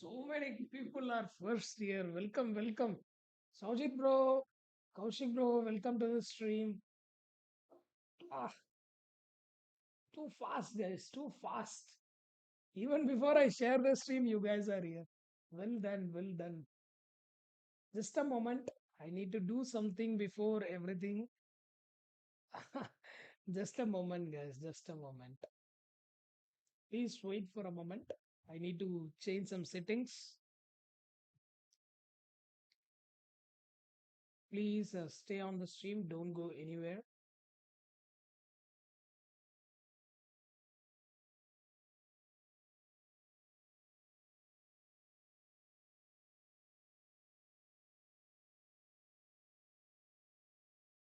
So many people are first here. Welcome, welcome. Saujit bro, Kaushik bro, welcome to the stream. Ah, too fast, guys, too fast. Even before I share the stream, you guys are here. Well done, well done. Just a moment. I need to do something before everything. Just a moment, guys, just a moment. Please wait for a moment. I need to change some settings. Please stay on the stream, don't go anywhere.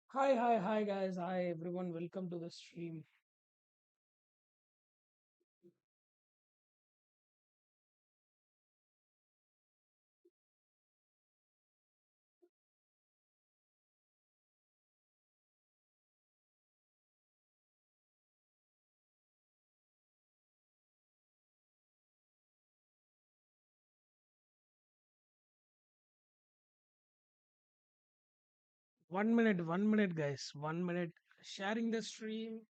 Hi, hi, hi, guys. Hi, everyone. Welcome to the stream. 1 minute, guys. 1 minute. Sharing the stream,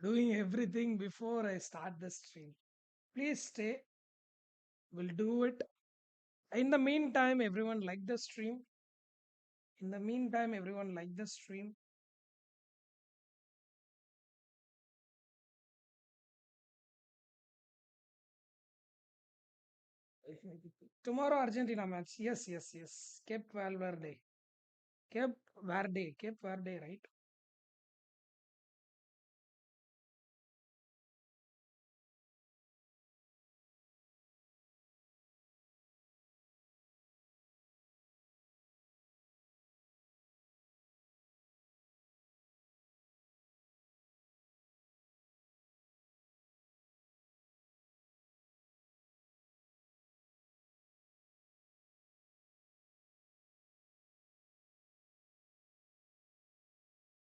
doing everything before I start the stream. Please stay. We'll do it. In the meantime, everyone like the stream. In the meantime, everyone like the stream. Tomorrow, Argentina match. Yes, yes, yes. Cape Verde. Cape Verde. Cape Verde, right?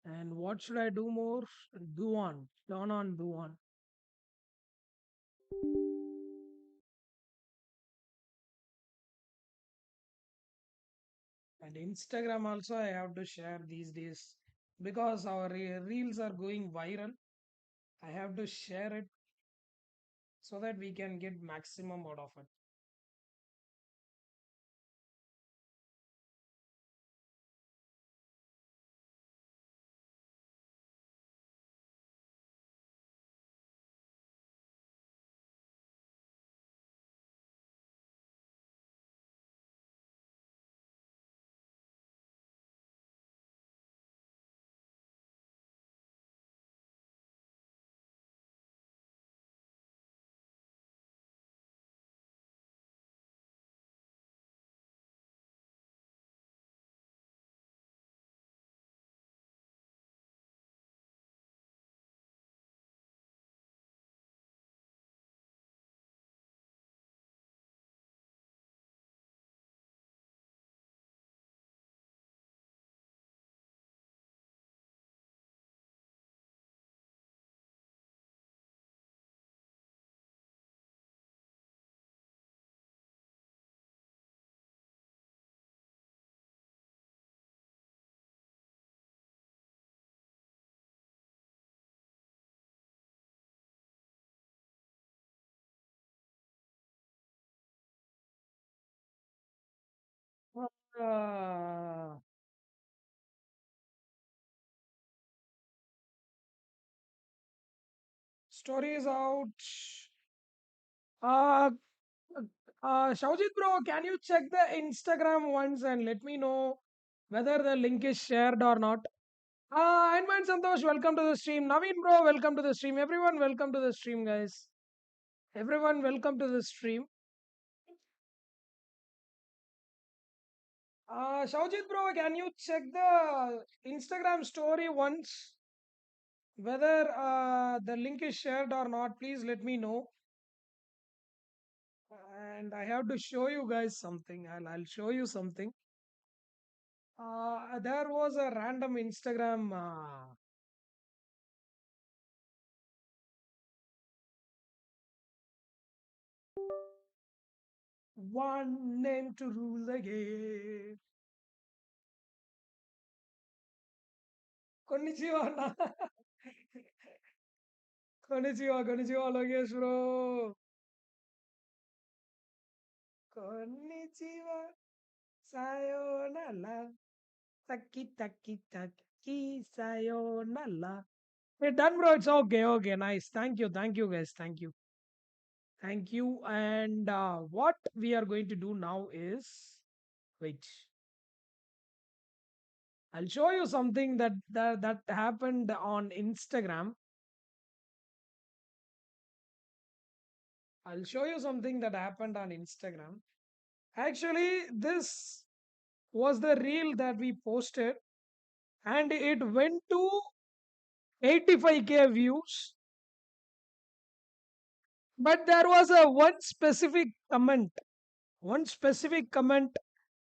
And what should I do more? Do on. Turn on, do on. And Instagram also I have to share these days because our reels are going viral. I have to share it so that we can get maximum out of it. Uh, Story is out. Uh, Shaujit bro, can you check the Instagram once and let me know whether the link is shared or not? And man Santosh, welcome to the stream. Naveen bro, welcome to the stream. Everyone, welcome to the stream, guys. Everyone, welcome to the stream. Shaujit bro, can you check the Instagram story once? Whether the link is shared or not, please let me know. And I have to show you guys something. I'll show you something. There was a random Instagram. One name to rule the game. Konnichiwa, na. Konnichiwa, konnichiwa, Logesh bro. Konnichiwa, sayonara. Taki, taki, taki, sayonara. Hey, done, bro. It's okay, okay, nice. Thank you, guys. Thank you. Thank you. And what we are going to do now is wait. I'll show you something that happened on Instagram. I'll show you something that happened on Instagram. Actually, this was the reel that we posted, and it went to 85K views. But there was a one specific comment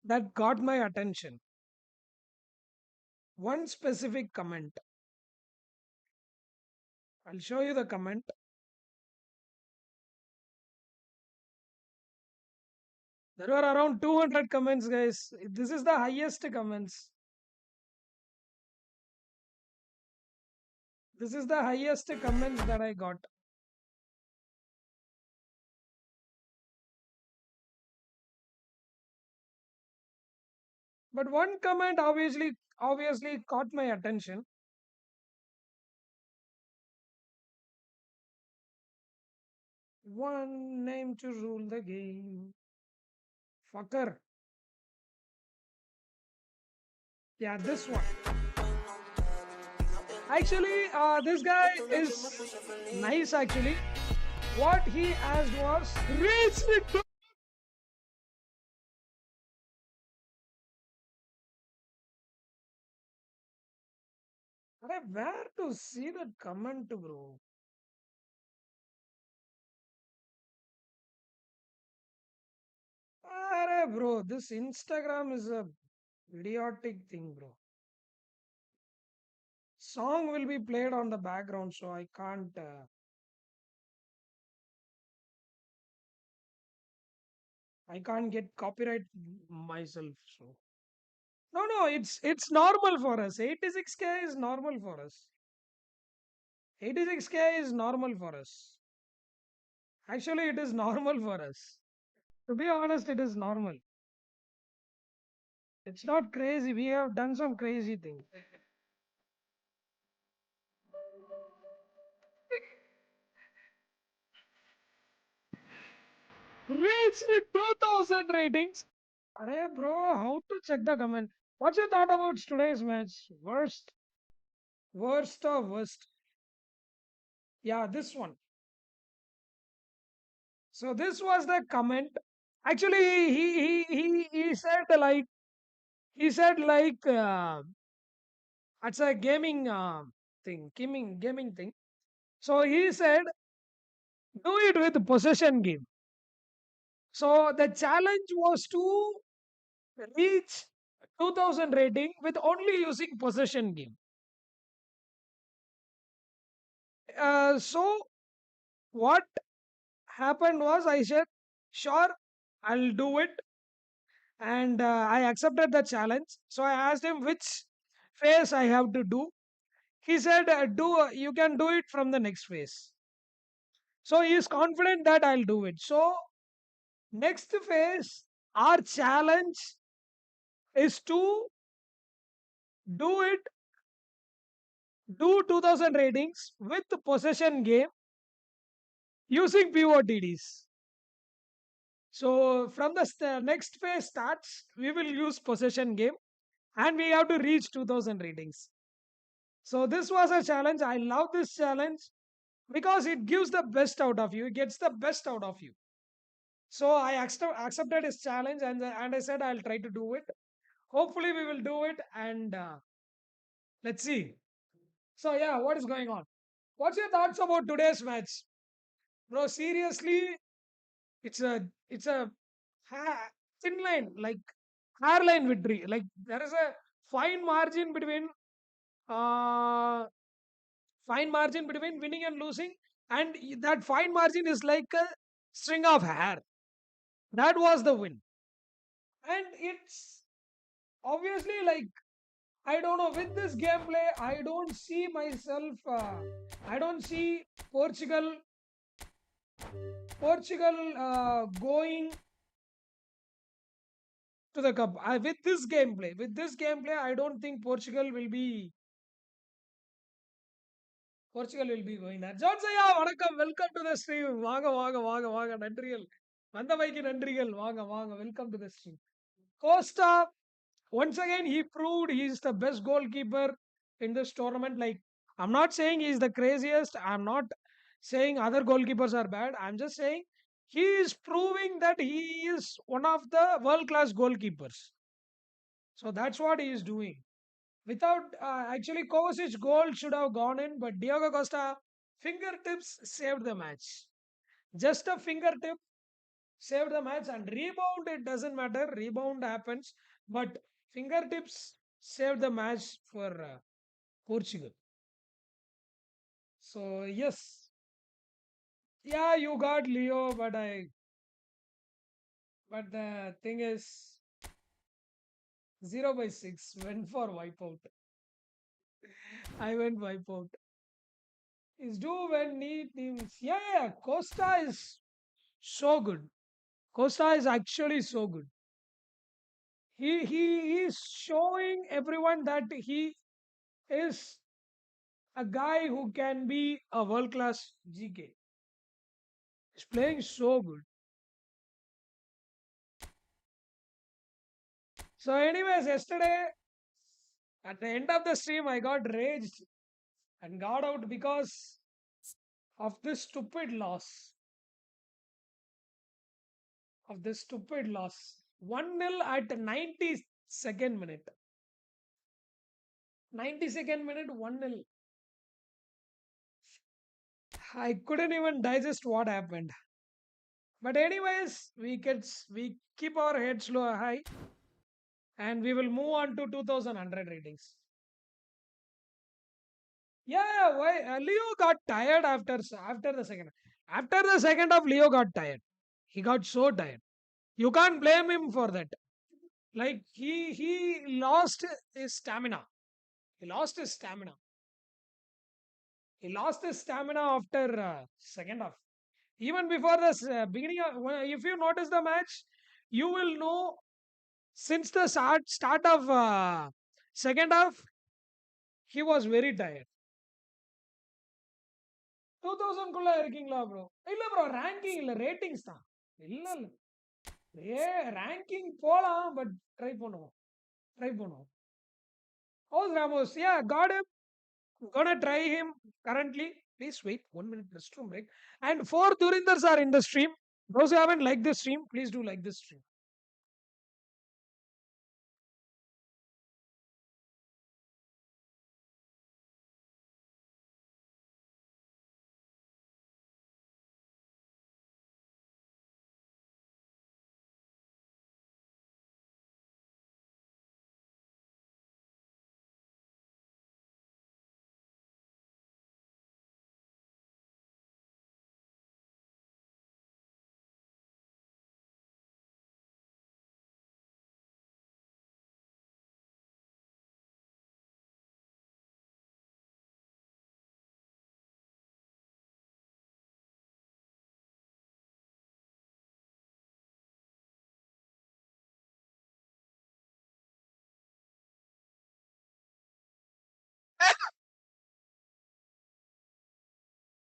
that got my attention. One specific comment. I'll show you the comment. There were around 200 comments, guys. This is the highest comments. This is the highest comments that I got. But one comment obviously caught my attention. One name to rule the game. Fucker. Yeah, this one. Actually, this guy is nice actually. What he asked was, reach me to. Where to see that comment, bro? Bro, this Instagram is a idiotic thing, bro. Song will be played on the background, so I can't get copyright myself. So no, it's normal for us. 86K is normal for us. 86K is normal for us. Actually, it is normal for us. To be honest, it is normal. It's not crazy. We have done some crazy things. Reached 2000 ratings. Bro, how to check the comment? What's your thought about today's match? Worst or worst? Yeah, this one. So this was the comment. Actually, he said like it's a gaming thing. So he said do it with possession game. So the challenge was to reach 2000 rating with only using possession game. So what happened was I said, sure, I'll do it, and I accepted the challenge. So I asked him which phase I have to do. He said, "Do you can do it from the next phase." So he is confident that I'll do it. So next phase, our challenge is to do it, do 2000 ratings with possession game using POTDs. So from the next phase starts, we will use possession game and we have to reach 2000 ratings. So this was a challenge. I love this challenge because it gives the best out of you. It gets the best out of you. So I accepted his challenge and I said I'll try to do it. Hopefully we will do it and let's see. So yeah, what is going on? What's your thoughts about today's match, bro? Seriously, it's a ha- thin line, like hairline victory. Like there is a fine margin between uh fine margin between winning and losing, and that fine margin is like a string of hair. That was the win. And it's obviously like, I don't know, with this gameplay, I don't see myself, I don't see Portugal, going to the cup. With this gameplay, I don't think Portugal will be going there. ஜோன்சையா வணக்கம், welcome to the stream. வாங்க வாங்க வாங்க வாங்க, நன்றிகள். வந்தமைக்கு நன்றிகள். வாங்க வாங்க, welcome to the stream. Costa, once again he proved he is the best goalkeeper in this tournament. Like, I'm not saying he's the craziest, I'm not saying other goalkeepers are bad, I'm just saying he is proving that he is one of the world class goalkeepers. So that's what he is doing. Without actually, Kovacic's goal should have gone in, but Diogo Costa fingertips saved the match. Just a fingertip saved the match, and rebound, it doesn't matter. Rebound happens, but fingertips saved the match for Portugal. So yes, yeah, you got Leo, but the thing is, 0/6 went for wipeout. I went wipeout. Is do when need teams. Yeah, Costa is so good. Costa is actually so good. He is showing everyone that he is a guy who can be a world class GK. He's playing so good. So, anyways, yesterday at the end of the stream, I got raged and got out because of this stupid loss. 1-0 at 92nd minute. 92nd minute, 1-0. I couldn't even digest what happened. But anyways, we keep our heads low high, and we will move on to 2100 ratings. Yeah, why Leo got tired after the second. After the second half, Leo got tired. He got so tired. You can't blame him for that. Like, he lost his stamina. He lost his stamina. He lost his stamina after second half. Even before the beginning of, if you notice the match, you will know since the start of second half, he was very tired. 2000 குள்ள இருக்கீங்களா bro? இல்ல bro, ranking இல்ல, ratings தான். இல்ல இல்ல, ranking போலாம், but try பண்ணுவோம். How's Ramos? Yeah, got him. Gonna try him currently. Please wait 1 minute, restroom break. And 4 Durindars are in the stream. Those who haven't liked the stream, please do like this stream.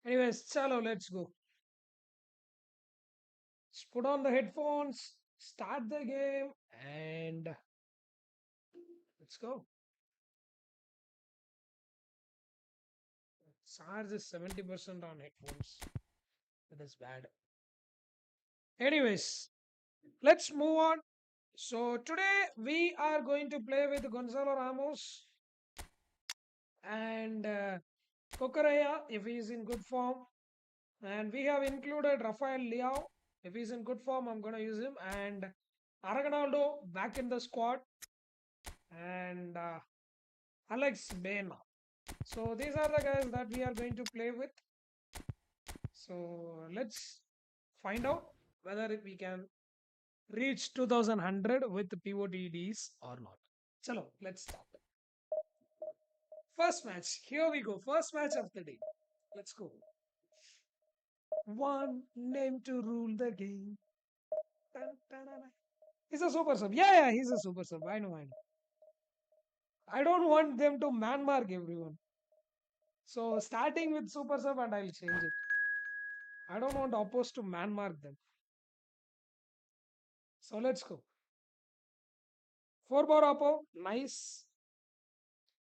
Anyways, chalo, let's go. Let's put on the headphones, start the game, and let's go. Charge is 70% on headphones. That is bad. Anyways, let's move on. So today we are going to play with Gonzalo Ramos and Kokoraya if he is in good form. And we have included Rafael Leao. If he's in good form, I'm going to use him. And Aragonaldo back in the squad. And Alex Baena. So these are the guys that we are going to play with. So let's find out whether we can reach 2100 with POTDs or not. Chalo, let's start. First match. Here we go. First match of the day. Let's go. One name to rule the game. Dun, dun, dun, dun. He's a super sub. Yeah, he's a super sub. I know. I don't want them to man mark everyone. So starting with super sub and I'll change it. I don't want opposed to man mark them. So let's go. 4 bar oppo. Nice.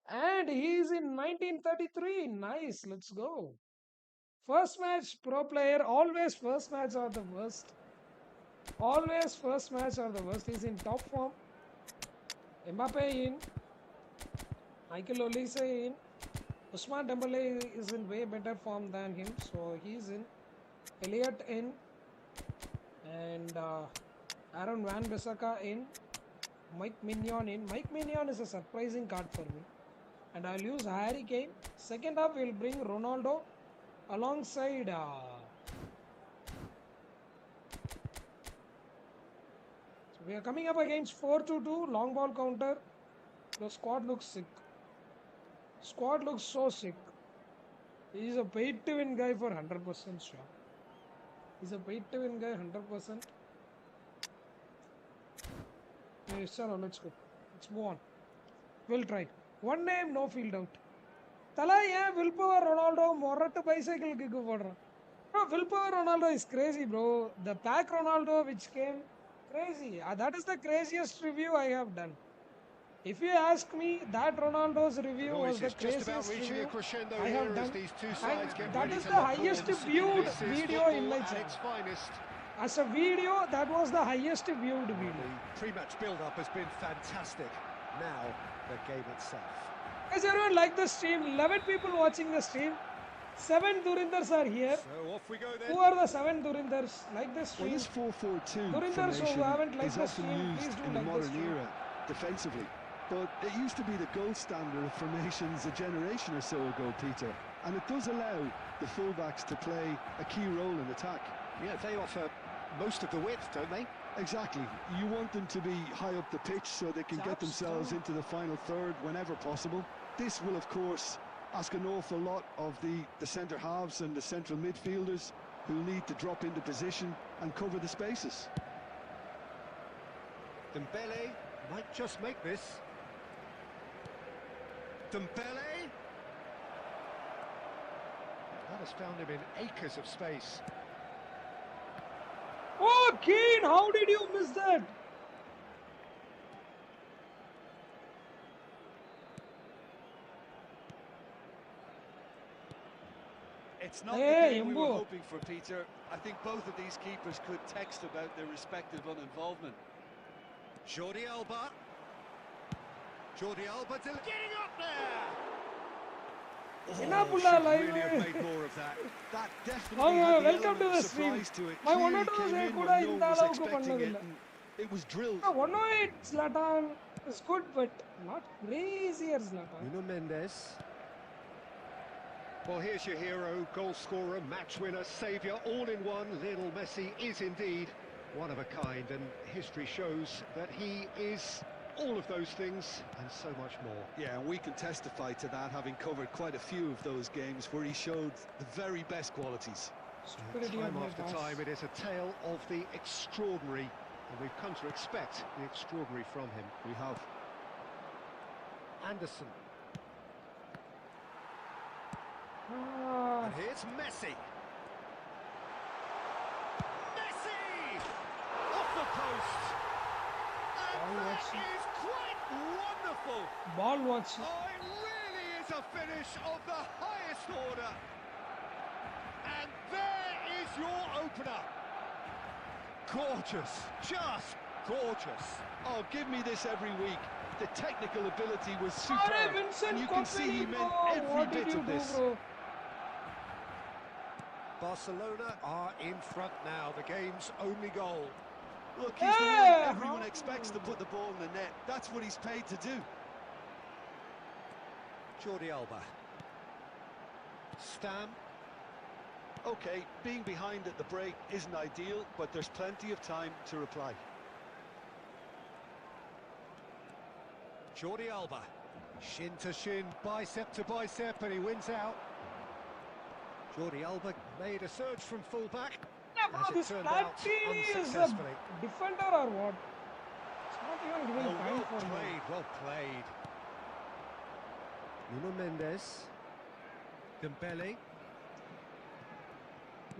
And he's in 1933. Nice. Let's go. First match, pro player. Always first match are the worst. Always first match are the worst. He's in top form. Mbappe in. Michael Olise in. Usman Dembele is in way better form than him. So he's in. Elliott in. And Aaron Van Bissaka in. Mike Mignon in. Mike Mignon is a surprising card for me. And I'll use Harry Kane. Second half, we'll bring Ronaldo alongside. So we are coming up against 4-2-2. Long ball counter. The squad looks sick. Squad looks so sick. He's a paid to win guy for 100% sure. He's a paid to win guy 100%. Yes, sir. Let's go. Let's move on. We'll try. One name, no field out. Tala, yeah, willpower Ronaldo, Morata bicycle kick for. Bro, willpower Ronaldo is crazy, bro. The pack Ronaldo which came, crazy. That is the craziest review I have done. If you ask me, that Ronaldo's review was the craziest review I have done. And that is the highest viewed video in my channel. As a video, that was the highest viewed video. The pre-match build-up has been fantastic. Now, the game itself. Guys, everyone like the stream. 11 people watching the stream. 7 Durindars are here. So off we go then. Who are the 7 Durindars? Like the stream. Well, this 4-4-2 Durindars who haven't liked is the often stream, used please do in the like the modern stream. era defensively. But it used to be the gold standard of formations a generation or so ago, Peter. And it does allow the fullbacks to play a key role in attack. Yeah, they offer most of the width, don't they? Exactly. You want them to be high up the pitch so they can get themselves into the final third whenever possible. This will, of course, ask an awful lot of the centre halves and the central midfielders who need to drop into position and cover the spaces. Dembele might just make this. Dembele! That has found him in acres of space. Oh, Keane, how did you miss that? It's not Hey, the game we were Mbo. hoping for, Peter. I think both of these keepers could text about their respective uninvolvement. Jordi Alba. Jordi Alba getting up there! Ena Oh, pulla should live. really have made more of that. That definitely had the welcome to element the of stream. surprise to it. My Clearly 102 came say in kuda when no inta one was alavu expecting it, pannadilla. and it was drilled. 108 Zlatan is good, but not crazy as Zlatan. Nuno Mendes. Well, here's your hero, goal scorer, match winner, saviour, all in one. Lionel Messi is indeed one of a kind, and history shows that he is all of those things and so much more. Yeah, and we can testify to that, having covered quite a few of those games where he showed the very best qualities. Stupidity Time of my after pass. time, it is a tale of the extraordinary, and we've come to expect the extraordinary from him. We have. Anderson. Ah, And here's Messi. Messi! Off the post! And Ball that watching. is quite wonderful! ball watching. Oh, it really is a finish of the highest order! And there is your opener! Gorgeous, just gorgeous! Oh, give me this every week. The technical ability was Sorry, superb, Vincent and you can see he Kompany, meant bro. every What did bit you of do, this. bro? Barcelona are in front now, the game's only goal. Look, he's the Yeah, one everyone how- expects to put the ball in the net. That's what he's paid to do. Jordi Alba. Stam. Okay, being behind at the break isn't ideal, but there's plenty of time to reply. Jordi Alba. Shin to shin, bicep to bicep, and he wins out. Jordi Alba made a surge from fullback. Yeah, bro, As it this turned out, Platini is a unsuccessfully. defender or what? It's not even giving Oh, time well for me. played, well played. Nuno Mendes. Dembele.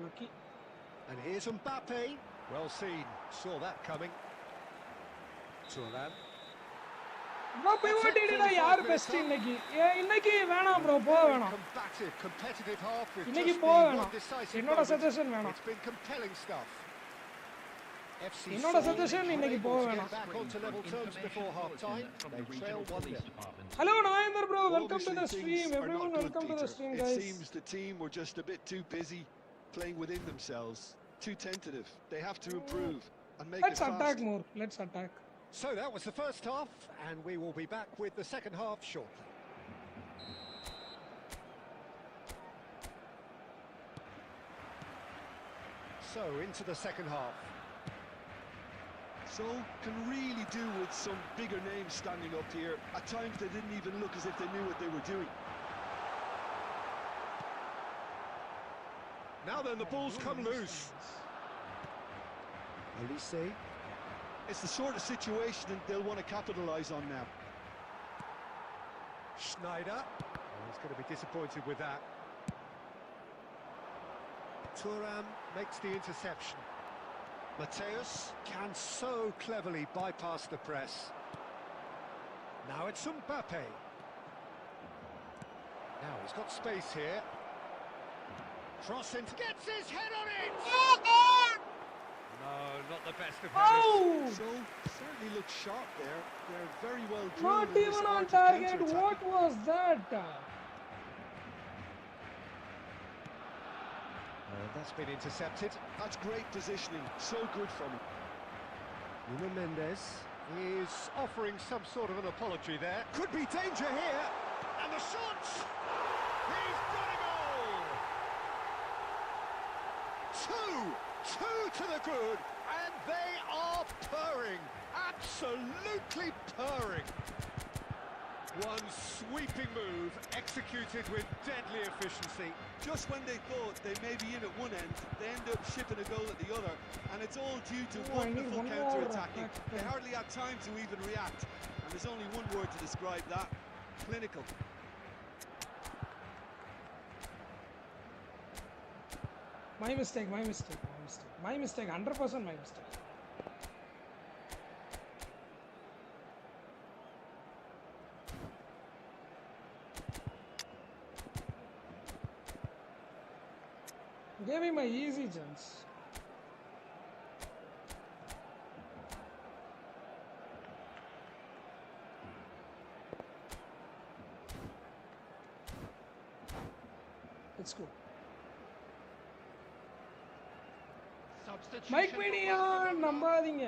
Lucky. And here's Mbappe. Well seen, saw that coming. Thuram. Bro, pivot idda yaar best inniki. Inniki வேணாம் bro, போ வேணாம். Combative, competitive half with இன்னைக்கு just போ the வேணாம். one decisive என்னோட moment. suggestion வேணாம். It's been compelling stuff. FC என்னோட suggestion இன்னைக்கு போ வேணாம். back onto level terms before half time. They trail 1-0. Hello Nayendra bro, Well, welcome to the obviously stream. things are Everyone not good, welcome to the Peter. stream, It guys. seems the team were just a bit too busy playing within themselves, too tentative. They have to improve and make Let's it fast. attack more. Let's attack. So that was the first half, and we will be back with the second half shortly. So, into the second half. So, can really do with some bigger names standing up here. At times they didn't even look as if they knew what they were doing. Now then, the ball's come loose. Elise. It's the sort of situation that they'll want to capitalise on now. Schneider. Oh, he's going to be disappointed with that. Thuram makes the interception. Mateus can so cleverly bypass the press. Now it's Mbappe. Now he's got space here. Cross into... Gets his head on it! No, not the best of headers. Oh! So, certainly looks sharp there. They're very well Not drilled in this even on art of target. counter-attacking. What was that? That's been intercepted. That's great positioning. So good from him. Nuno Mendes is offering some sort of an apology there. Could be danger here. And the shot! He's got a goal! Two to the good, and they are purring. Absolutely purring. One sweeping move, executed with deadly efficiency. Just when they thought they may be in at one end, they end up shipping a goal at the other, and it's all due to Oh, I need wonderful one more counter-attacking. attack. They hardly had time to even react, and there's only one word to describe that: clinical. My mistake, 100% my mistake. Gave him a easy chance. Let's go. Mic media நம்பாதீங்க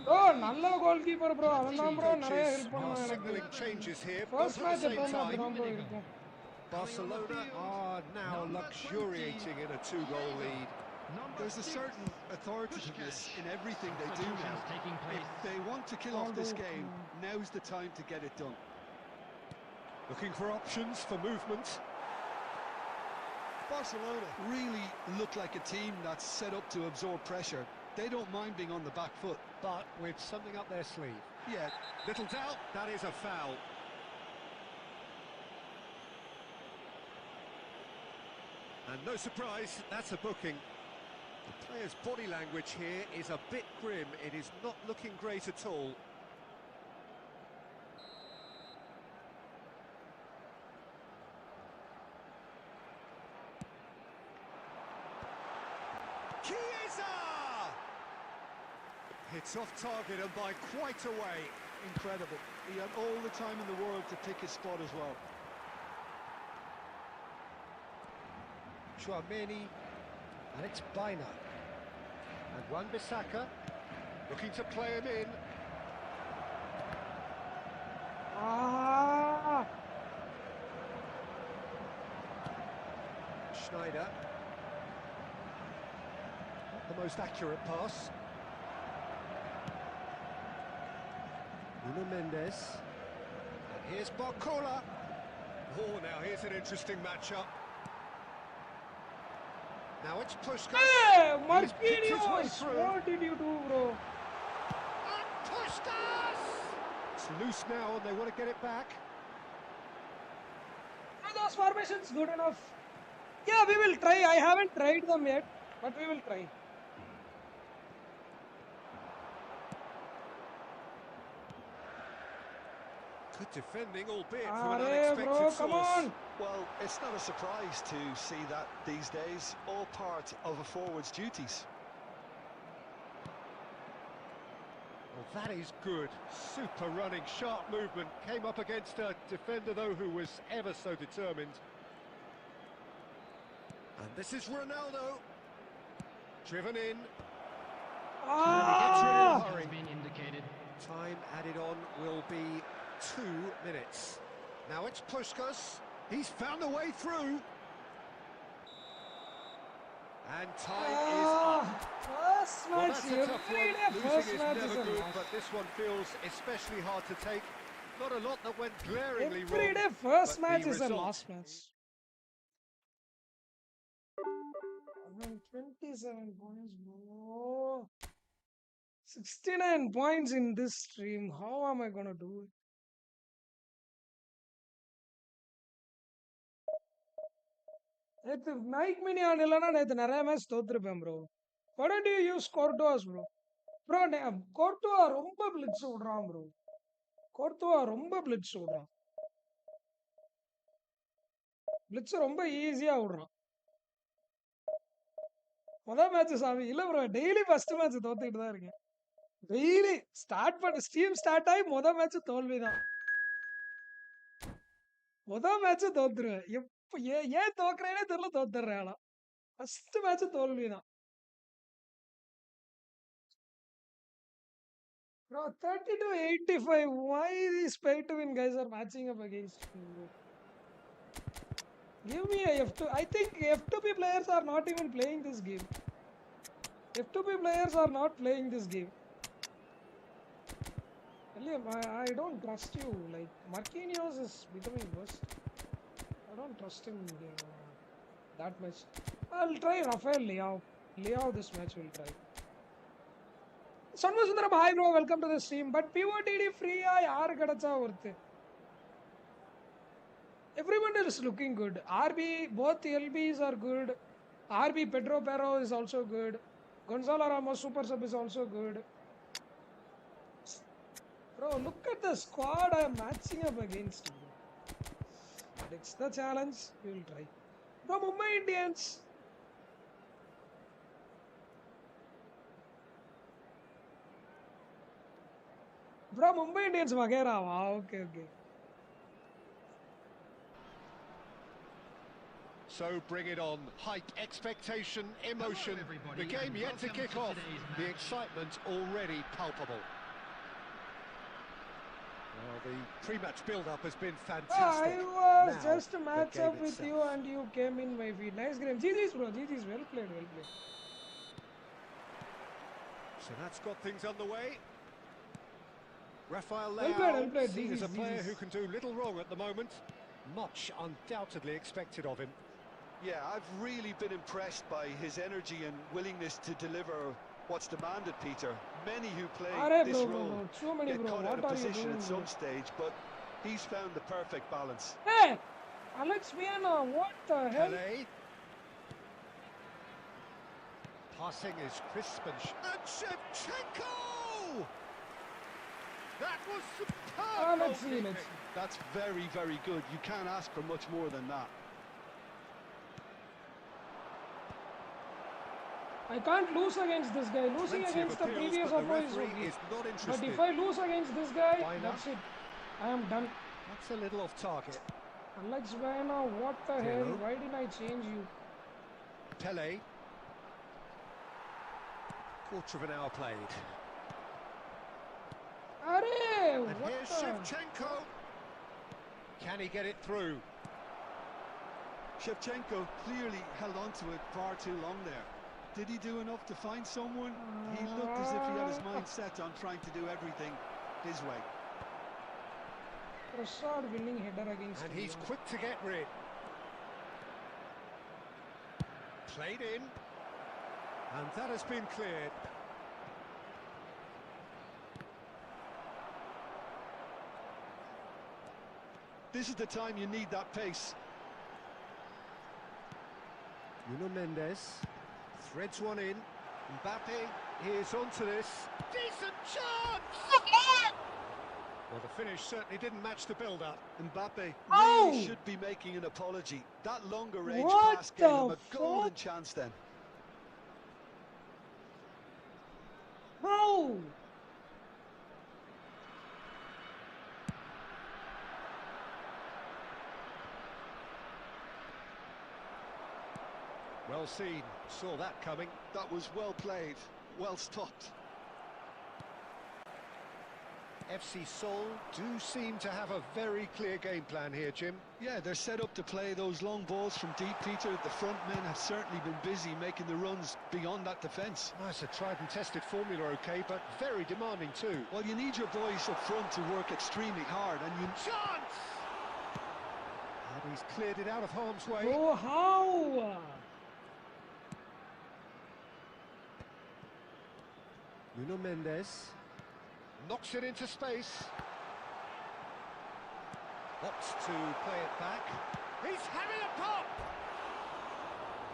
bro நல்ல goalkeeper bro அவன்தான் bro நிறைய help பண்ணுவான் எனக்கு Signaling changes here, both first at match the same எப்பவுமே அப்படிதான் bro time. இருக்கும் Barcelona are now luxuriating in a 2-goal lead. There's a certain authoritativeness in everything they do now. If they want to kill off this game, now's the time to get it done. Looking for options for movement. Barcelona really look like a team that's set up to absorb pressure. They don't mind being on the back foot. But with something up their sleeve. Yeah, Little doubt, that is a foul. And no surprise, that's a booking. The player's body language here is a bit grim. It is not looking great at all. Chiesa! It's off target and by quite a way. incredible. He had all the time in the world to pick his spot as well. Chouameni, and it's Baina. And Wan-Bissaka looking to play him in. Ah! Schneider. Not the most accurate pass. Nuno Mendes. Here's Barcola. Oh, now here's an interesting matchup. Now it's Puskás. Hey, He's picked his way Marquinhos! through. What did you do, bro? And Puskás! It's loose now and they want to get it back. Are those formations good enough? Yeah, we will try. I haven't tried them yet, but we will try. Good defending, albeit from an Arey, unexpected bro, source. come on! Well, it's not a surprise to see that these days, all part of a forward's duties. Well, that is good. Super running, sharp movement. Came up against a defender, though, who was ever so determined. And this is Ronaldo. Driven in. Ah! Has been indicated. Time added on will be 2 minutes. Now it's Puskás. He's found a way through. And time is up. First Well, match, that's a tough one. every day Losing first is match never is a good, loss. but this one feels especially hard to take. Not a lot that went glaringly Every wrong. day first but match the is a result- loss match. 27 points, bro. 69 points in this stream. How am I gonna do it? நேத்து Mike மினி ஆன் இல்லைன்னா நேத்து நிறைய match தோத்துருப்பேன் bro. Why don't you use Courtois bro? Bro Courtois ரொம்ப blitz விடுறான் bro. Courtois ரொம்ப பிளிட்ஸ் விடுறான். பிளிட்ஸ் ரொம்ப ஈஸியா விடுறான். முதல் மேட்ச் சாமி இல்ல ப்ரோ, டெய்லி ஃபர்ஸ்ட் மேட்ச் தோத்துக்கிட்டு தான் இருக்கேன். டெய்லி ஸ்ட்ரீம் ஸ்டார்ட் ஆகி முதல் மேட்ச் தோல்விதான். முதல் மேட்ச் தோத்துருவேன். ஏன் தோக்குறேனே தெரியல, தோத்துறேன். ஆனா first match தோல்விதான். Bro, 30 to 85. Why these pay to win guys are matching up against me, bro? Give me a F2. I think F2P players are not even playing this game. F2P players are not playing this game. William, I don't trust you. Like, Marquinhos is becoming worse. I don't trust him that much. I'll try Rafael Leao. Leao this match will try. Sanmu Sundaram, hi bro, welcome to the stream. But POTD free yaar kadacha worth. Everyone is looking good. RB, both LBs are good. RB Pedro Pero is also good. Gonzalo Ramos Super Sub is also good. Bro, look at the squad I am matching up against. But it's the challenge. We will try. Bro, Mumbai Indians. Bro, Mumbai Indians वगैरह. Wow, okay. So bring it on. Hype, expectation, emotion. The game yet to kick off. The excitement already palpable. Well, the pre-match build-up has been fantastic. I was Now, just a the match game up with itself. you and you came in my feed. Nice game. GG's bro, GG's. Well played. So that's got things underway. Rafael Well played, well Leao, played. seen as a player GG's. who can do little wrong at the moment. Much undoubtedly expected of him. Yeah, I've really been impressed by his energy and willingness to deliver what's demanded, Peter. Many who play Arey, this bro. role So many, get bro. caught What out of are you position doing, at bro? some stage, but he's found the perfect balance. Hey! Alex Viana, what the hell? Pelé. Passing is crisp and Shevchenko! That was superb! Let's see. That's very, very good. You can't ask for much more than that. I can't lose against this guy. Losing Plenty of against the appeals, previous but the opponent is referee okay. is not But interested. if I lose against this guy, Why not? that's it. I am done. That's a little off target. Alex Viana, what the hell? Hello. Why did I change you? Pelé. Quarter of an hour played. Arey! And What here's the? Shevchenko. Can he get it through? Shevchenko clearly held on to it far too long there. Did he do enough to find someone? He looked as if he had his mind set on trying to do everything his way. Trossard winning header against And he's England. quick to get rid. Played in. And that has been cleared. This is the time you need that pace. Nuno Mendes threads one in. Mbappe is onto this. Decent chance! Well, the finish certainly didn't match the build-up. Mbappe Oh! really should be making an apology. That longer range What pass gave him the a golden fuck? chance then. How? Well seen, saw that coming. That was well played, well stopped. FC Seoul do seem to have a very clear game plan here, Jim. Yeah, they're set up to play those long balls from deep, Peter. The front men have certainly been busy making the runs beyond that defence. Nice, a tried and tested formula, okay, but very demanding too. Well, you need your boys up front to work extremely hard, and you... Chance! And he's cleared it out of harm's way. Oh, how? Nuno Mendes knocks it into space. Opts to play it back. He's having a pop!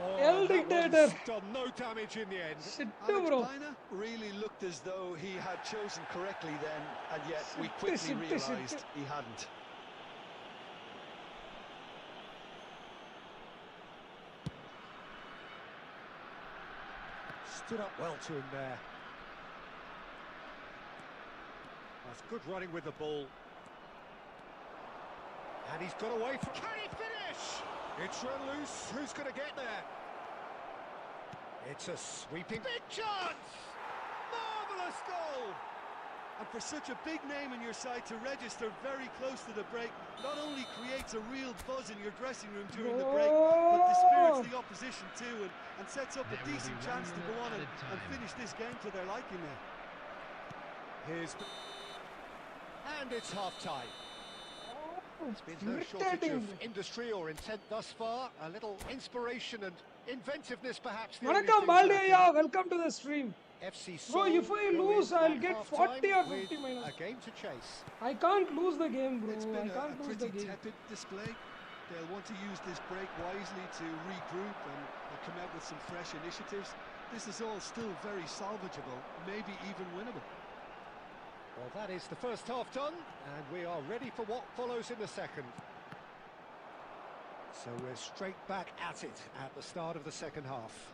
Oh, El that Dictator. one's done no damage in the end. Shit, Alex bro. Baina really looked as though he had chosen correctly then, and yet we Shit, quickly shit, realised shit. he hadn't. Stood up well to him there. That's good running with the ball. And he's got away from... Can he finish? It's run loose. Who's going to get there? It's a sweeping... Big chance! Marvellous goal! And for such a big name in your side to register very close to the break, not only creates a real buzz in your dressing room during the break, but dispirits the opposition too, and sets up a decent chance to go on and finish this game to their liking there. Here's... And it's half-time. There's been no shortage Irritating. of industry or intent thus far. A little inspiration and inventiveness, perhaps. the only Vanakkam, things Baldi lacking. Ayya. Welcome to the stream. FC Bro, Seoul if I go lose, in I'll at get half-time 40 or with 50 minus. a game to chase. I can't lose the game, bro. It's I been a can't lose the pretty game. tepid display. They'll want to use this break wisely to regroup and come out with some fresh initiatives. This is all still very salvageable, maybe even winnable. Well, that is the first half done, and we are ready for what follows in the second. So we're straight back at it at the start of the second half.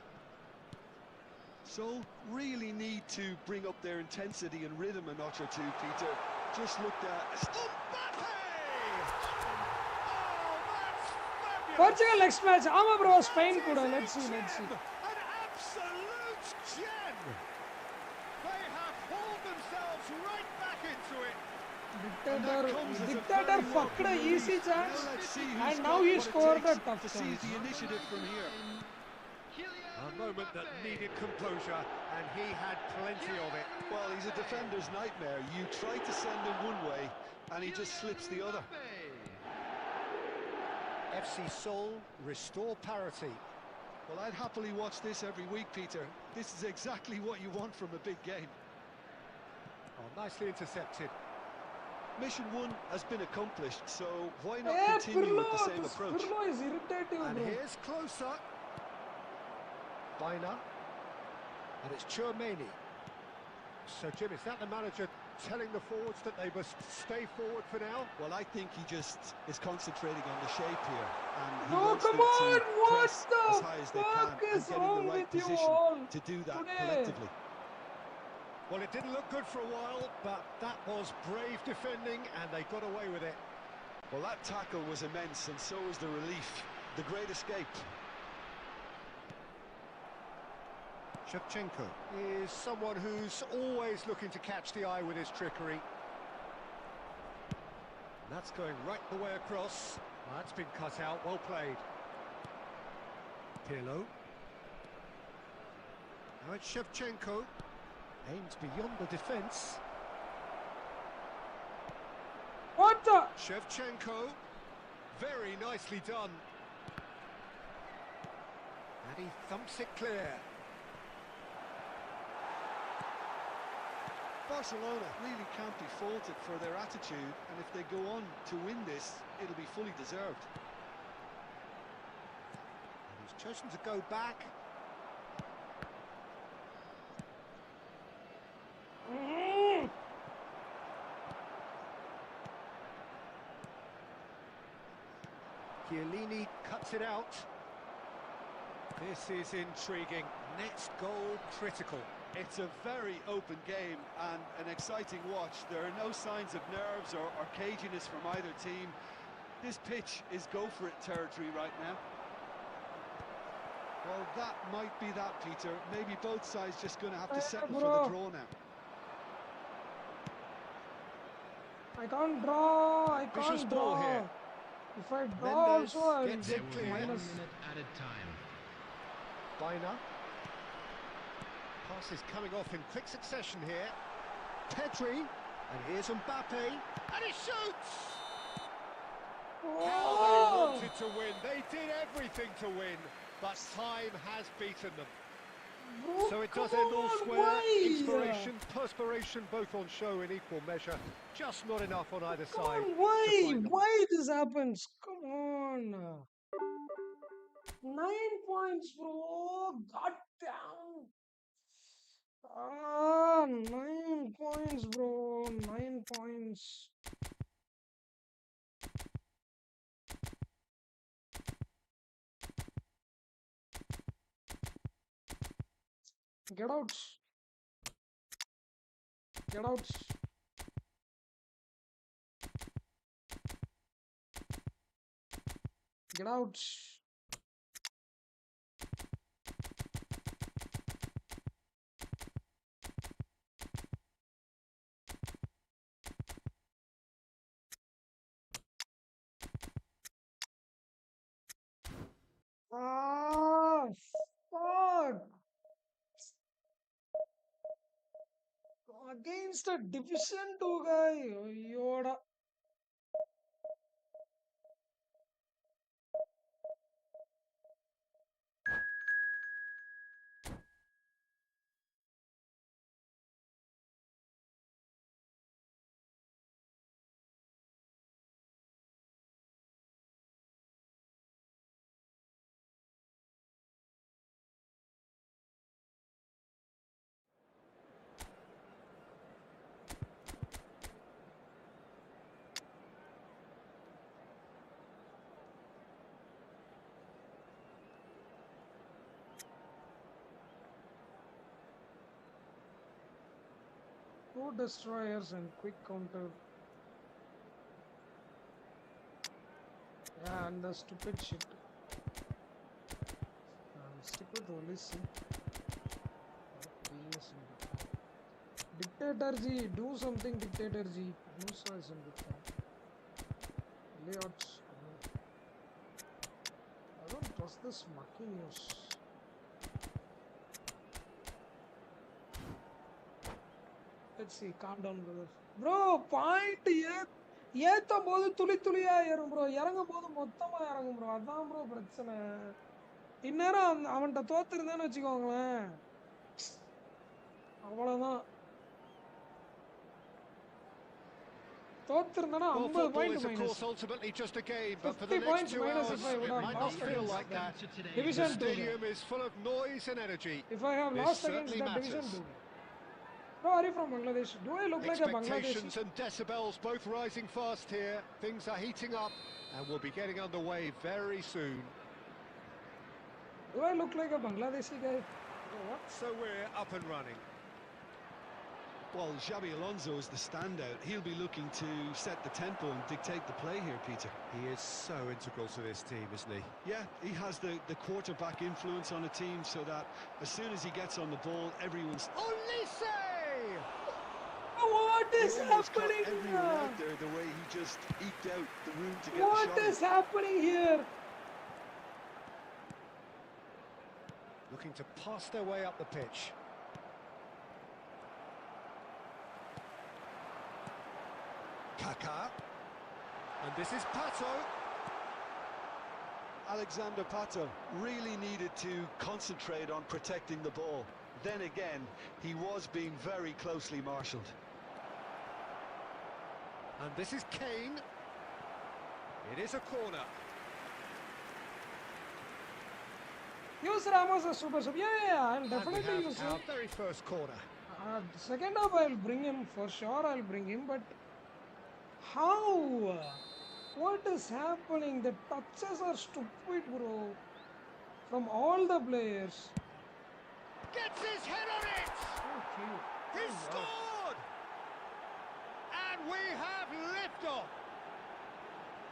So, really need to bring up their intensity and rhythm a notch or two, Peter. Just looked at... Mbappe! Oh, that's fabulous! Portugal next match. Ama bro, Spain That is kuda. a Let's see, let's see. gem! An absolute gem! They have hauled themselves right back into it. Dictator fucked a easy chance, Now let's see who's and got now he what it scored a takes tough to chance. seize the initiative from here. A moment that needed composure, and he had plenty of it. Well, he's a defender's nightmare. You try to send him one way, and he just slips the other. FC Seoul restore parity. Well, I'd happily watch this every week, Peter. This is exactly what you want from a big game. Oh, nicely intercepted. Mission one has been accomplished, so why not Hey, continue with the Pirlo, same this approach? Pirlo is irritating, And bro. here's closer. Baina. And it's Chouameni. So, Jim, is that the manager telling the forwards that they must stay forward for now? Well, I think he just is concentrating on the shape here. And he No, wants come them to on, what press the as high as they fuck can is and get in wrong the right with you position all to do that today? collectively. Well, it didn't look good for a while, but that was brave defending, and they got away with it. Well, that tackle was immense, and so was the relief. The great escape. Shevchenko is someone who's always looking to catch the eye with his trickery. That's going right the way across. That's been cut out, well played. Pirlo. Now it's Shevchenko. Aimed beyond the defence. What? GOTZE! Shevchenko, very nicely done. And he thumps it clear. Barcelona really can't be faulted for their attitude, and if they go on to win this, it'll be fully deserved. And he's chosen to go back. Chiellini cuts it out. This is intriguing. Next goal critical. It's a very open game and an exciting watch. There are no signs of nerves or caginess from either team. This pitch is go-for-it territory right now. Well, that might be that, Peter. Maybe both sides just going to have to settle for bro. the draw now. I can't draw. I Vicious can't ball draw. here. If I draw Mendes also, I will gets get it clear. 1 minus. minute added time. Biner. Pass is coming off in quick succession here. Pedri, and here's Mbappe, and he shoots! How they wanted to win. They did everything to win, but time has beaten them. Bro, So it come does end all on, square. why? Inspiration, perspiration, both on show in equal measure. Just not enough on either Come side. on, to why? find them. Why this happens? Come on. 9 points, bro. God damn. 9 points, bro. 9 points. Get out. Get out. Get out. Ah, fuck. Against a Division 2 guy. Yoda. Two destroyers and quick counter. Yeah, and the stupid shit. Stick with only C. Dictator G, do something, Dictator G. Musa is in good form. Layouts. I don't trust this mucky news. Let's see, calm down, brother. Bro, point ஏத்தும் போது துளி துளியா ஏறும் bro, இறங்கும் போது மொத்தமா இறங்கும் bro. அதான் bro பிரச்சனை. இந்நேரம் அவன்கிட்ட தோத்துருந்தேன்னு வச்சுக்கோங்களேன், அவ்வளவுதான். தோத்துருந்தேன்னா 50 point minus. 50 points minus if I would have lost against Division 2. Stadium is full of noise and energy. If I have lost against that Division 2. Bro, are you from Bangladesh? Do I look like a Bangladeshi? Expectations and decibels both rising fast here. Things are heating up and will be getting underway very soon. Do I look like a Bangladeshi guy? What? So we're up and running. Well, Xabi Alonso is the standout. He'll be looking to set the tempo and dictate the play here, Peter. He is so integral to this team, isn't he? Yeah, he has the quarterback influence on a team so that as soon as he gets on the ball, everyone's... Olise! What is happening everyone here? out there, the way he just eked out the room to get What the shot. is happening here? Looking to pass their way up the pitch. Kaka. And this is Pato. Alexander Pato really needed to concentrate on protecting the ball. Then again, he was being very closely marshalled. And this is Kane. It is a corner. Use Ramos as super sub. Yeah, I'll And definitely we use have him. our very first corner. Second half, I'll bring him for sure. I'll bring him, but how? What is happening? The touches are stupid, bro. From all the players. Gets his head on it! Okay. He scored! And we have liftoff!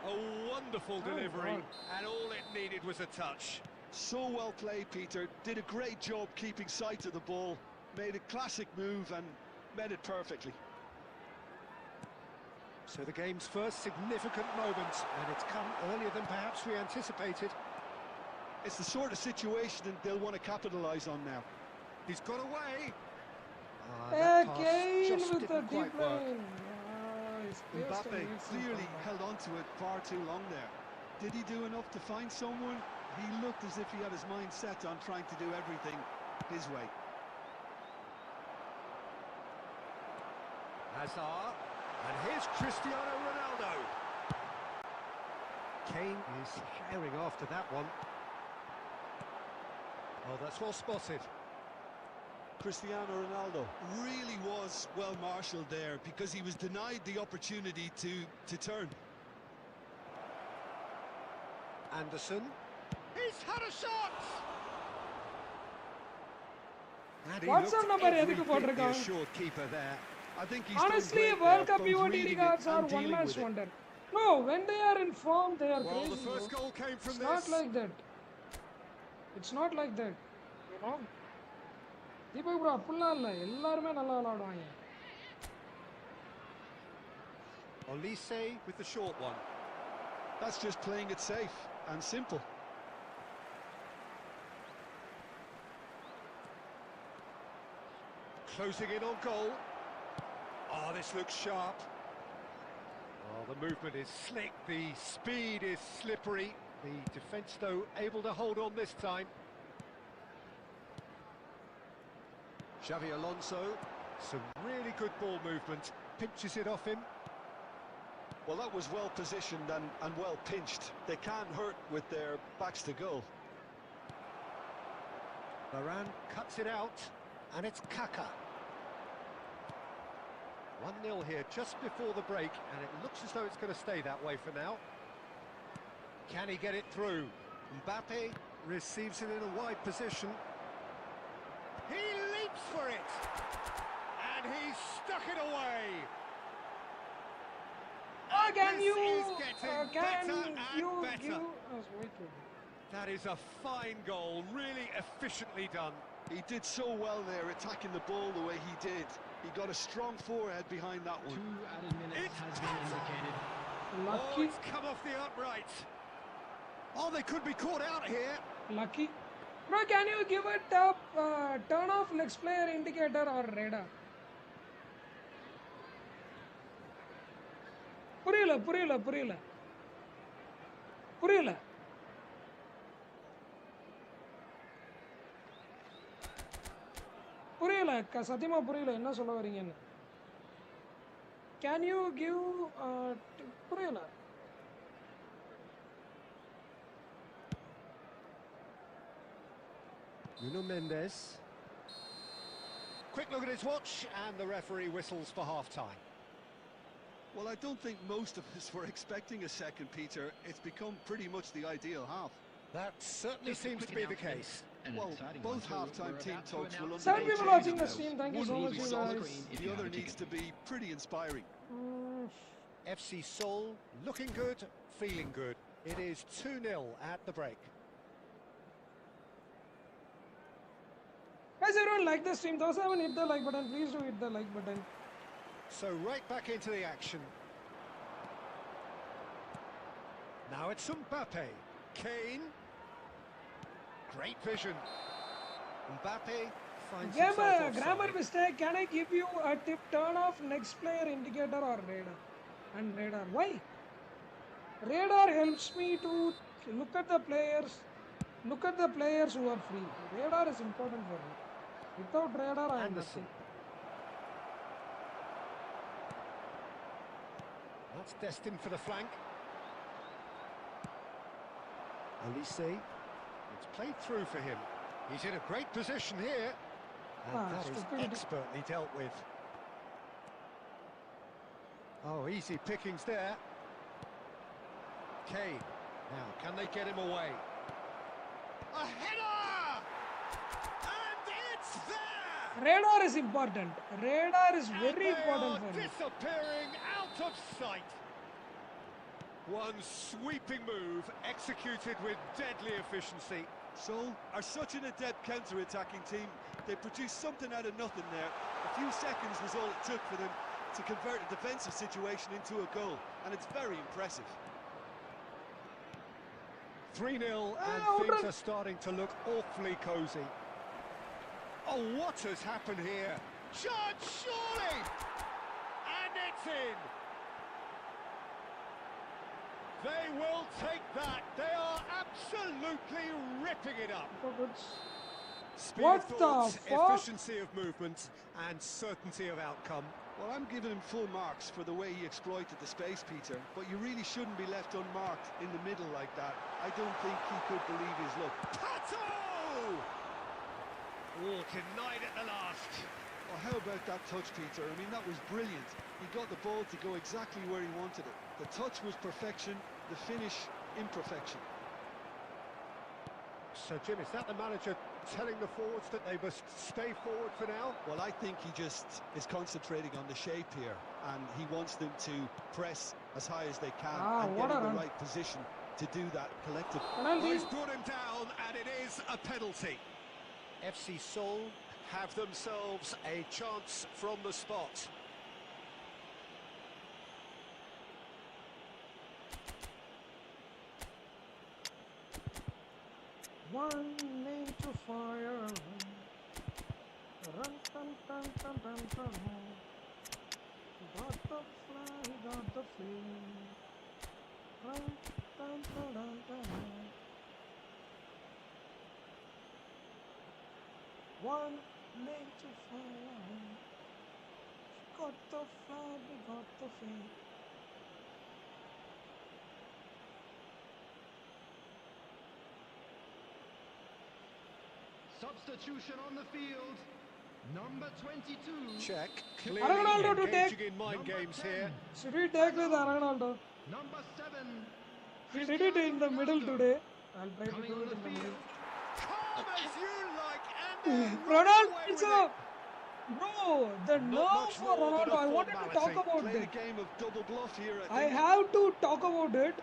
A wonderful delivery, God. and all it needed was a touch. So well played, Peter. Did a great job keeping sight of the ball. Made a classic move and met it perfectly. So the game's first significant moment, and it's come earlier than perhaps we anticipated. It's the sort of situation that they'll want to capitalise on now. He's got away. That pass Kane just with the didn't quite deep work. line. His pace Mbappe makes him clearly come back. held on to it far too long there. Did he do enough to find someone? He looked as if he had his mind set on trying to do everything his way. Hazard, and here's Cristiano Ronaldo. Kane is sharing after that one. Oh, that's well spotted. Cristiano Ronaldo. Really was well marshalled there because he was denied the opportunity to turn. Anderson. He's had a shot! And he What's looked up number every எதுக்கு bit the போட்டிருக்காங்க? assured keeper there. I think he's Honestly, done great World there, Cup both POTD reading cards it are and one dealing match with it. wonder. No, when they are in form, they are Well, crazy. the first bro. goal came from It's not this. like that. It's not like that. You know? Deepak bro, அப்படிலாம் இல்ல. எல்லாருமே நல்லா விளையாடுவாங்க. Olise with the short one. That's just playing it safe and simple. Closing in on goal. Oh, this looks sharp. Oh, the movement is slick, the speed is slippery. The defence, though, able to hold on this time. Xavi Alonso, some really good ball movement, pinches it off him. Well, that was well positioned and well pinched. They can't hurt with their backs to goal. Varane cuts it out, and it's Kaka. 1-0 here just before the break, and it looks as though it's going to stay that way for now. Can he get it through? Mbappe receives it in a wide position. He leaps for it, and he's stuck it away. Can This you is getting better and better. That is a fine goal, really efficiently done. He did so well there, attacking the ball the way he did. He got a strong forehead behind that one. 2 added minutes has been indicated. Oh, Lucky, it's come off the upright. Oh, they could be caught out here. lucky. Bro, can you give it a turn off next player indicator or radar? புரியல புரியல புரியல புரியல புரியல சத்தியமா புரியல என்ன சொல்ல வரீங்கன்னு கேன் யூ கிவ் புரியல Nuno Mendes. Quick look at his watch, and the referee whistles for half-time. Well, I don't think most of us were expecting a second, Peter. It's become pretty much the ideal half. That certainly Just a seems quick to be the announcement. case. An Well, exciting both one, too. half-time We're team about to talks will announce Seven undergo people changes watching the now. stream, thank you One so will much, be you solid, guys. If the you have other a needs ticket. to be pretty inspiring. FC Seoul looking good, feeling good. It is 2-0 at the break. Guys, everyone like the stream. Those who haven't hit the like button, please do hit the like button. So right back into the action. Now it's Mbappe. Kane. Great vision. Mbappe finds himself Grammar offside. mistake. Can I give you a tip? Turn off next player indicator or radar. And radar. Why? Radar helps me to look at the players. Look at the players who are free. Radar is important for me. Without radar, I am Anderson. nothing. That's destined for the flank. Elise. It's played through for him. He's in a great position here. And that is stupidity. expertly dealt with. Oh, easy pickings there. Kane. Now, can they get him away? A header! And it's there! Radar is important. Radar is very And important they are for me. disappearing out of sight. One sweeping move executed with deadly efficiency. Seoul are such an adept counter-attacking team. They produced something out of nothing there. A few seconds was all it took for them to convert a defensive situation into a goal, and it's very impressive. 3-0, and things are starting to look awfully cosy. Oh, what has happened here? Shot, surely! And it's in! They will take that. They are absolutely ripping it up. Speed What of the thought, fuck? efficiency of movement, and certainty of outcome. Well, I'm giving him full marks for the way he exploited the space, Peter, but you really shouldn't be left unmarked in the middle like that. I don't think he could believe his luck. Pato! Oh, denied at the last. Well, how about that touch, Peter? I mean, that was brilliant. He got the ball to go exactly where he wanted it. The touch was perfection, the finish imperfection. So, Jim, is that the manager telling the forwards that they must stay forward for now? Well, I think he just is concentrating on the shape here, and he wants them to press as high as they can and what get a in the run. right position to do that collectively. Oh, he's brought him down, and it is a penalty. FC Seoul have themselves a chance from the spot. One name to fire. Run, run, run, run, run, run. Got the fly, got the flame. Run, run, run, run, run. One name to fire. Got the fly, we got the flame. Substitution on the field. Number 22. Check. Ronaldo to Engaging take. in mind games here. Should we take with Ronaldo? Number 7. He did it in the middle today. I'll try to Coming do on it the in the middle. field. Calm as you like, and then Ronaldo, bro, the Not nerve much for more than Ronaldo. a I wanted to talk formality. about Played it. a game of double bluff here, I I think. have to talk about it.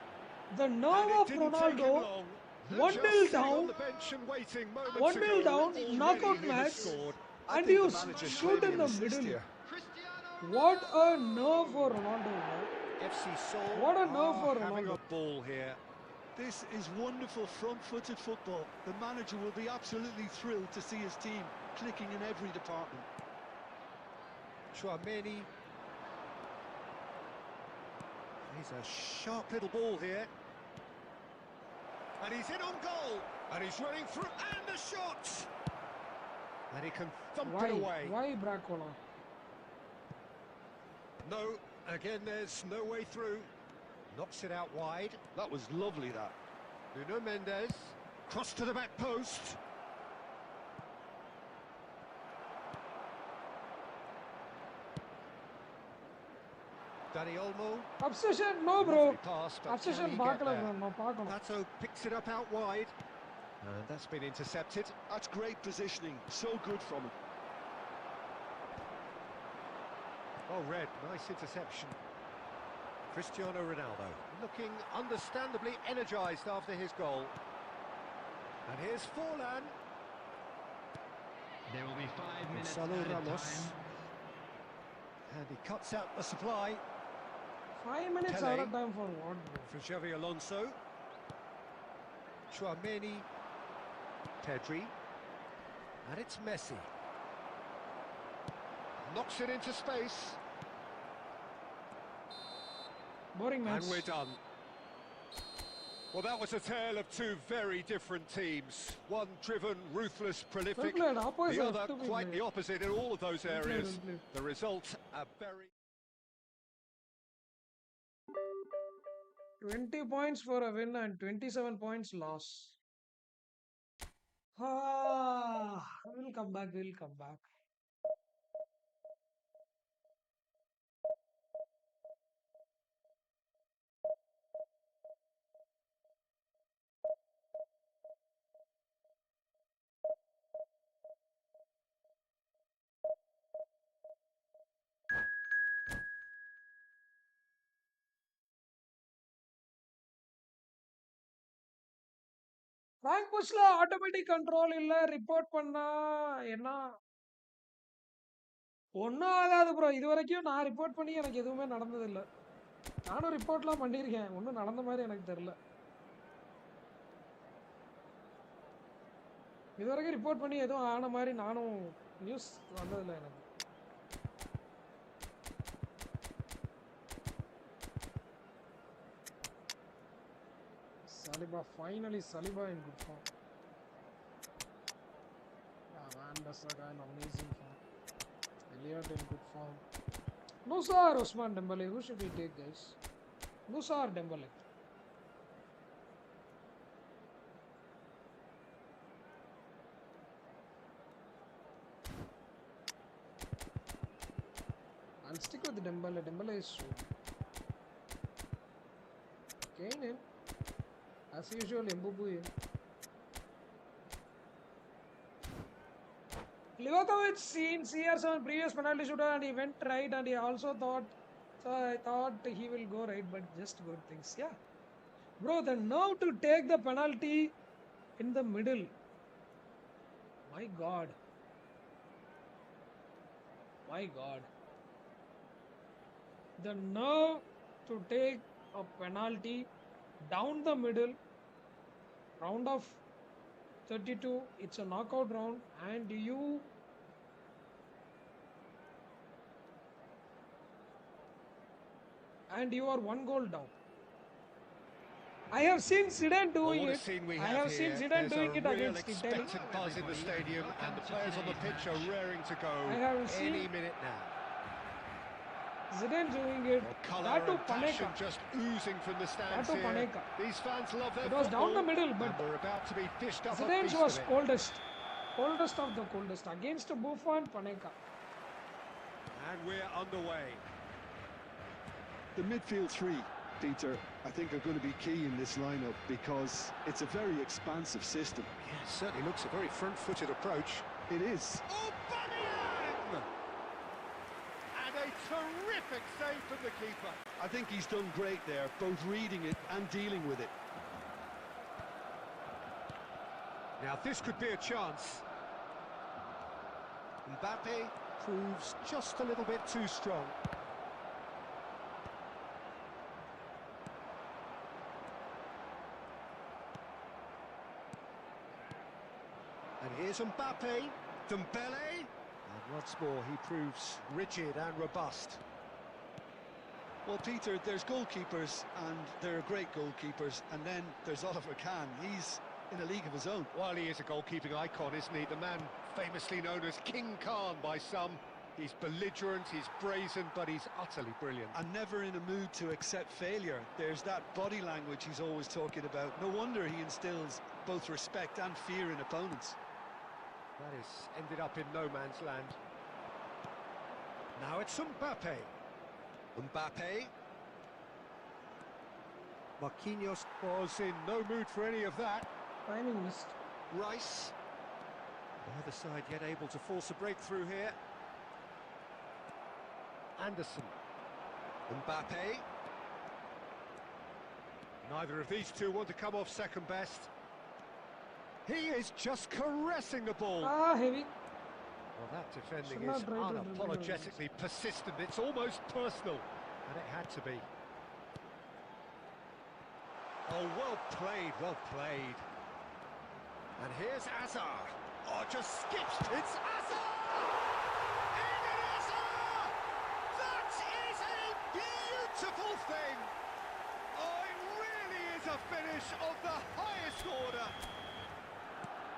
The And nerve it of didn't take him Ronaldo. long. 1-0 Just sitting down. on the bench and waiting moments 1-0 ago, down, already knockout he has match. scored. I And think you the manager's shoot claiming in the an assist middle. here. Cristiano What a nerve for Ronaldo, man. FC Seoul What a nerve are for having Ronaldo. a ball here. This is wonderful front-footed football. The manager will be absolutely thrilled to see his team clicking in every department. Chouameni. He's a sharp little ball here. And he's in on goal. And he's running through. And the shot! And he can thump it away. Why Bracola? No, again, there's no way through. Knocks it out wide. That was lovely, that. Nuno Mendes. Cross to the back post. Dani Olmo. Obsession, no bro. Lovely pass, but Obsession, can he get there? no, Pato picks it up out wide. And that's been intercepted. That's great positioning. So good from him. Oh, Red, nice interception. Cristiano Ronaldo looking understandably energised after his goal. And here's Forlan. There will be 5 minutes Gonzalo added Ramos. time. And he cuts out the supply 5 minutes Pele. out of time for what, bro? for Xavi Alonso. Chouameni. Pedri. And it's Messi. Knocks it into space. Boring match. And we're done. Well, that was a tale of two very different teams. One driven, ruthless, prolific. Well played, opposite The other to be quite played. the opposite in all of those Well played, areas. well played. The result, a very... 20 points for a win and 27 points loss. We'll come back, we'll come back. Rank புஷ்ல automatic control இல்ல report பண்ணா என்ன ஒன்றும் ஆகாது bro. இது வரைக்கும் நான் report பண்ணி எனக்கு எதுவுமே நடந்ததில்லை. நானும் ரிப்போர்ட்லாம் பண்ணியிருக்கேன், ஒன்றும் நடந்த மாதிரி எனக்கு தெரியல. இது வரைக்கும் ரிப்போர்ட் பண்ணி எதுவும் ஆன மாதிரி நானும் நியூஸ் வந்ததில்லை எனக்கு. Saliba, finally Saliba in good form. Yeah, Van der Sar in amazing form. Elliott in good form. Musa or Osman Dembele, who should we take, guys? Musa or Dembele? I'll stick with Dembele. Dembele is so. Kane in. As usual, Mbubu in. Livakovic seen CR7 previous penalty shooter and he went right and he also thought, so I thought he will go right, but just good things. Yeah. Bro, the nerve to take the penalty in the middle. My God. My God. The nerve to take a penalty down the middle. Round of 32, it's a knockout round, and you are 1 goal down. I have seen Zidane doing it. I have seen Zidane doing it against Italy. Expected buzz in the stadium, and the players on the pitch are raring to go I have seen any minute now. Zidane doing it. Well, colour That to and passion Paneka. just oozing from the stands That to here. Paneka. These fans love their It was down the football, middle, but and we're about to be dished up a Zidane's feast was of it. coldest. Coldest of the coldest. Against Buffon, Paneka. And we're underway. The midfield three, Peter, I think are going to be key in this lineup because it's a very expansive system. Yeah, it certainly looks a very front-footed approach. It is. Oh, Bamian! And a terrific save from the keeper. I think he's done great there, both reading it and dealing with it. Now, this could be a chance. Mbappe proves just a little bit too strong. And here's Mbappe, Dembele, and once more he proves rigid and robust. Well, Peter, there's goalkeepers, and there are great goalkeepers, and then there's Oliver Kahn. He's in a league of his own. Well, he is a goalkeeping icon, isn't he? The man famously known as King Khan by some. He's belligerent, he's brazen, but he's utterly brilliant. And never in a mood to accept failure. There's that body language he's always talking about. No wonder he instills both respect and fear in opponents. That has ended up in no man's land. Now it's Mbappe. Mbappe. Marquinhos was in no mood for any of that. Timing missed. Rice. Neither side yet able to force a breakthrough here. Anderson. Mbappe. Neither of these two want to come off second best. He is just caressing the ball. Heavy. Well, that defending Should is not try to dribble unapologetically persistent. It's almost personal, and it had to be. Oh, well played, well played. And here's Hazard. Oh, just skips. It's Hazard! Eden Hazard! That is a beautiful thing. Oh, it really is a finish of the highest order.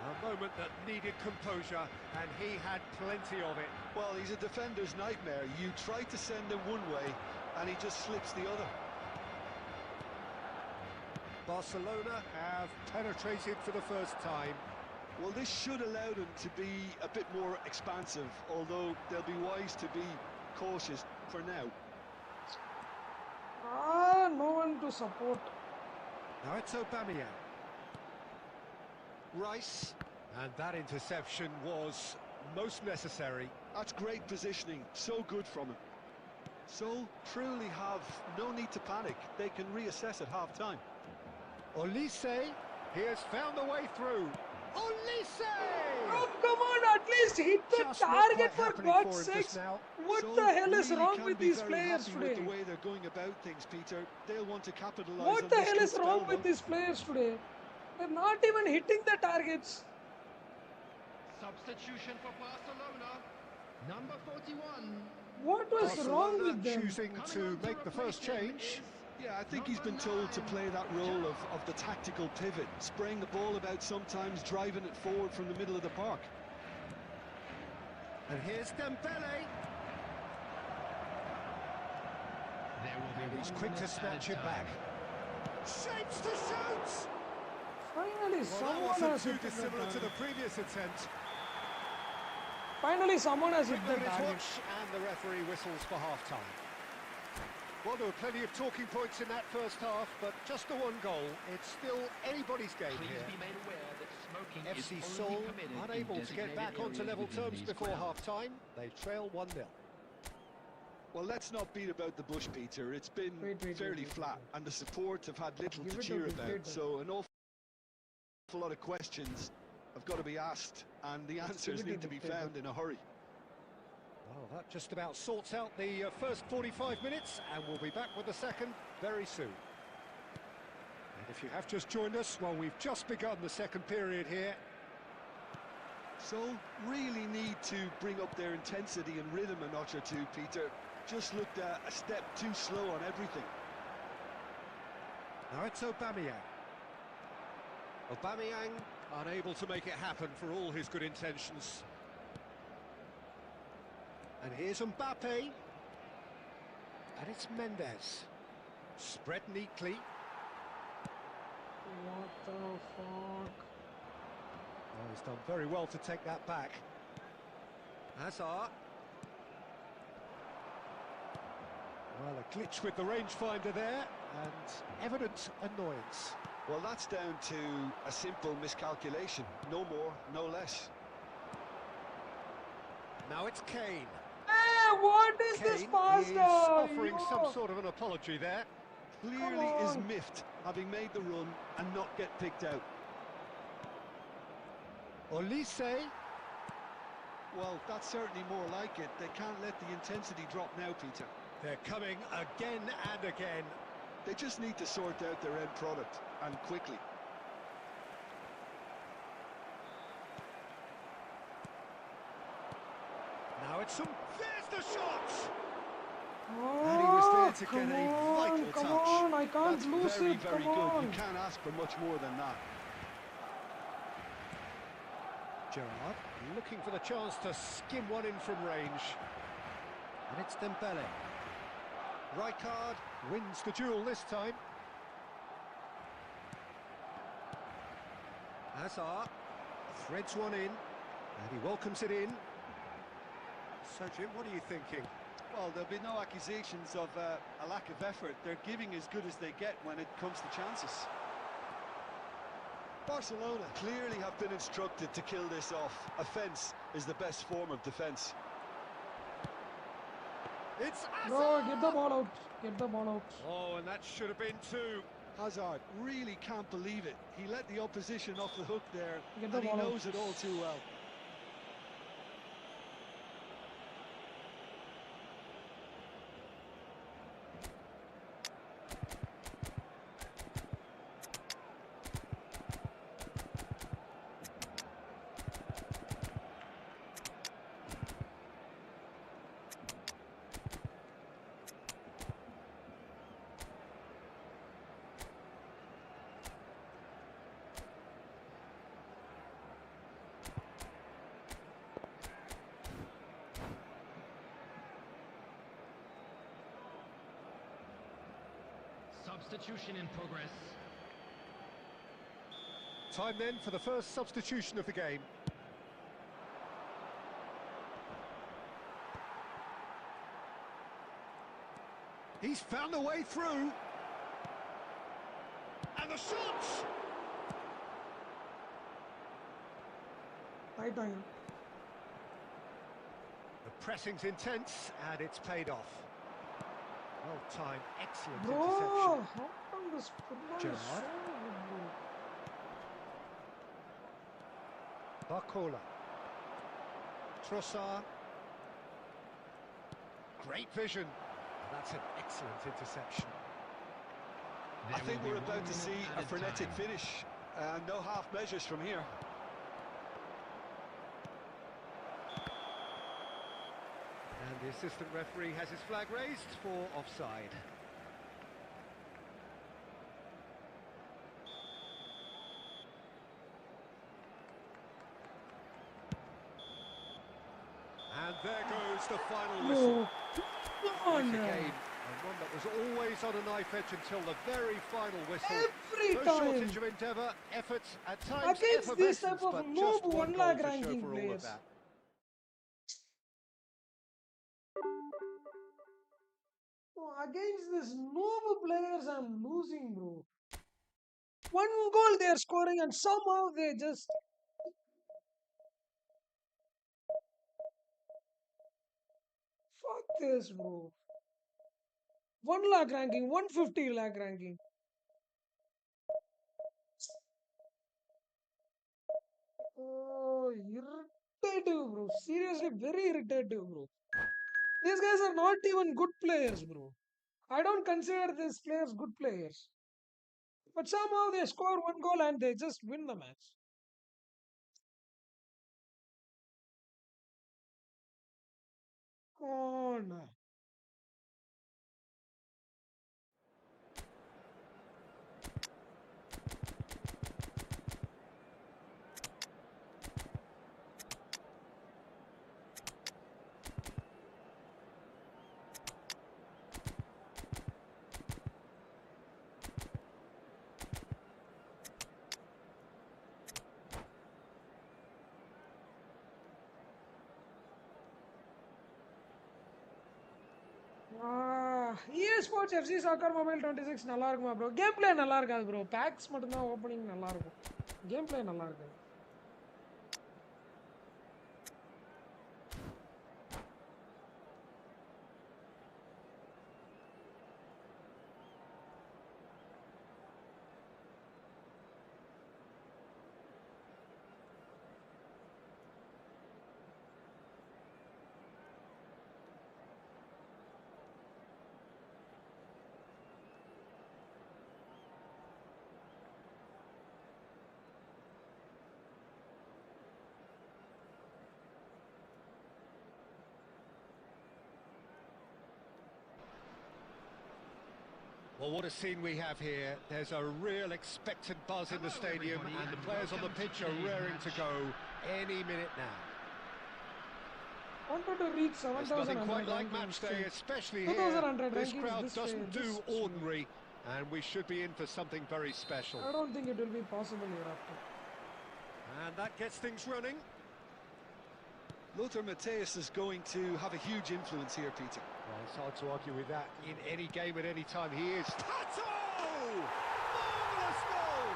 A moment that needed composure, and he had plenty of it. Well, he's a defender's nightmare. You try to send him one way, and he just slips the other. Barcelona have penetrated for the first time. Well, this should allow them to be a bit more expansive, although they'll be wise to be cautious for now. No one to support. Now it's Aubameyang. Rice, and that interception was most necessary. That's great positioning, so good from him. So, truly have no need to panic. They can reassess at half-time. Olise, he has found a way through. Olise! Oh, come on, at least hit the Just not target quite for happening for God's him sakes. just now. What So the hell is really wrong can with be these very players happy today? with the way they're going about things, Peter. They'll want to capitalise on What the this hell good is spell, wrong with though. these players today? They're not even hitting the targets. Substitution for Barcelona. Number 41. What was wrong Barcelona with them? choosing to make the first change. Yeah, I think he's been told to play that role of the tactical pivot, spraying the ball about sometimes, driving it forward from the middle of the park. And here's Dembele. There will be He's 1 quick to minute snatch added it back. time. Shapes to shoot! Finally, Well, that someone wasn't has too hit the dissimilar to the target. previous attempt. Finally, someone has hit Quick the minute target. watch, and the referee whistles for half-time. Well, there were plenty of talking points in that first half, but just the one goal. It's still anybody's game Please here. be made aware that smoking FC is Seoul only permitted in unable to get designated back onto areas level within terms these before grounds. half-time. They trail 1-0. Well, let's not beat about the bush, Peter. It's been fairly flat, and the support have had little Give to it a cheer wicket. about. So an awful lot of questions have got to be asked, and the answers give it a need to be dictator. found in a hurry. Well, that just about sorts out the first 45 minutes, and we'll be back with the second very soon. And if you have just joined us, well, we've just begun the second period here. So, really need to bring up their intensity and rhythm a notch or two, Peter. Just looked a step too slow on everything. Now it's Aubameyang. Aubameyang unable to make it happen for all his good intentions. And here's Mbappe. And it's Mendes. Spread neatly. What the fuck? Oh, he's done very well to take that back. Hazard. Well, a glitch with the rangefinder there, and evident annoyance. Well, that's down to a simple miscalculation. No more, no less. Now it's Kane. Hey, what is this Kane pass is now? offering some Yo. sort of an apology there. Clearly is on. miffed, having made the run and not get picked out. Olise. Well, that's certainly more like it. They can't let the intensity drop now, Peter. They're coming again and again. They just need to sort out their end product, and quickly. Now it's some... There's the shot! And he was there to come get a on, vital come touch. on, I can't That's lose very, it, very come good. on. You can't ask for much more than that. Gerrard looking for the chance to skim one in from range. And it's Dembele. Rijkaard wins the duel this time. Hazard threads one in, and he welcomes it in. So, Jim, what are you thinking? Well, there'll be no accusations of a lack of effort. They're giving as good as they get when it comes to chances. Barcelona clearly have been instructed to kill this off. Offence is the best form of defence. It's Hazard! Bro, get the ball out. Get the ball out. Oh, and that should have been two. Hazard really can't believe it. He let the opposition off the hook there, Get the and he ball out. knows it all too well. Substitution in progress. Time then for the first substitution of the game. He's found a way through. And the shots! Right time. The pressing's intense and it's paid off. Well timed, excellent Bro, interception. how come this football is Gerrard. so good, Barcola. Trossard. Great vision. That's an excellent interception. I think we're about to see a frenetic finish. No half measures from here. And the assistant referee has his flag raised for offside. And there goes the final whistle. bro? Come on It's a now. game, and one that was always on a knife edge until the very final whistle. Every No time. shortage of endeavour, effort, at times Against this effervescence, type of but noob just one 1 goal lakh to show ranking for all of players. that. Oh, against this noob players, I'm losing, bro. 1 goal they are scoring, and somehow they just. Fuck this, bro. 1 lakh ranking, 150 lakh ranking. Oh, irritative, bro. Seriously, very irritative, bro. These guys are not even good players, bro. I don't consider these players good players. But somehow they score 1 goal and they just win the match. Oh, no. EA Sports FC Soccer Mobile 26 நல்லா இருக்குமா bro? Game play நல்லா இருக்காது bro. Packs மட்டும் தான் opening நல்லா இருக்கும். Game play நல்லா இருக்காது. Well, what a scene we have here. There's a real expectant buzz in the stadium, and the players on the pitch are raring to go any minute now. Wanted to reach It's 7,000 nothing quite like match day, especially here. 2,100 This rankings crowd this doesn't way, do this ordinary, and we should be in for something very special. I don't think it will be possible hereafter. And that gets things running. Lothar Matthäus is going to have a huge influence here, Peter. Well, it's hard to argue with that. In any game at any time, he is. Pato! Marvellous goal!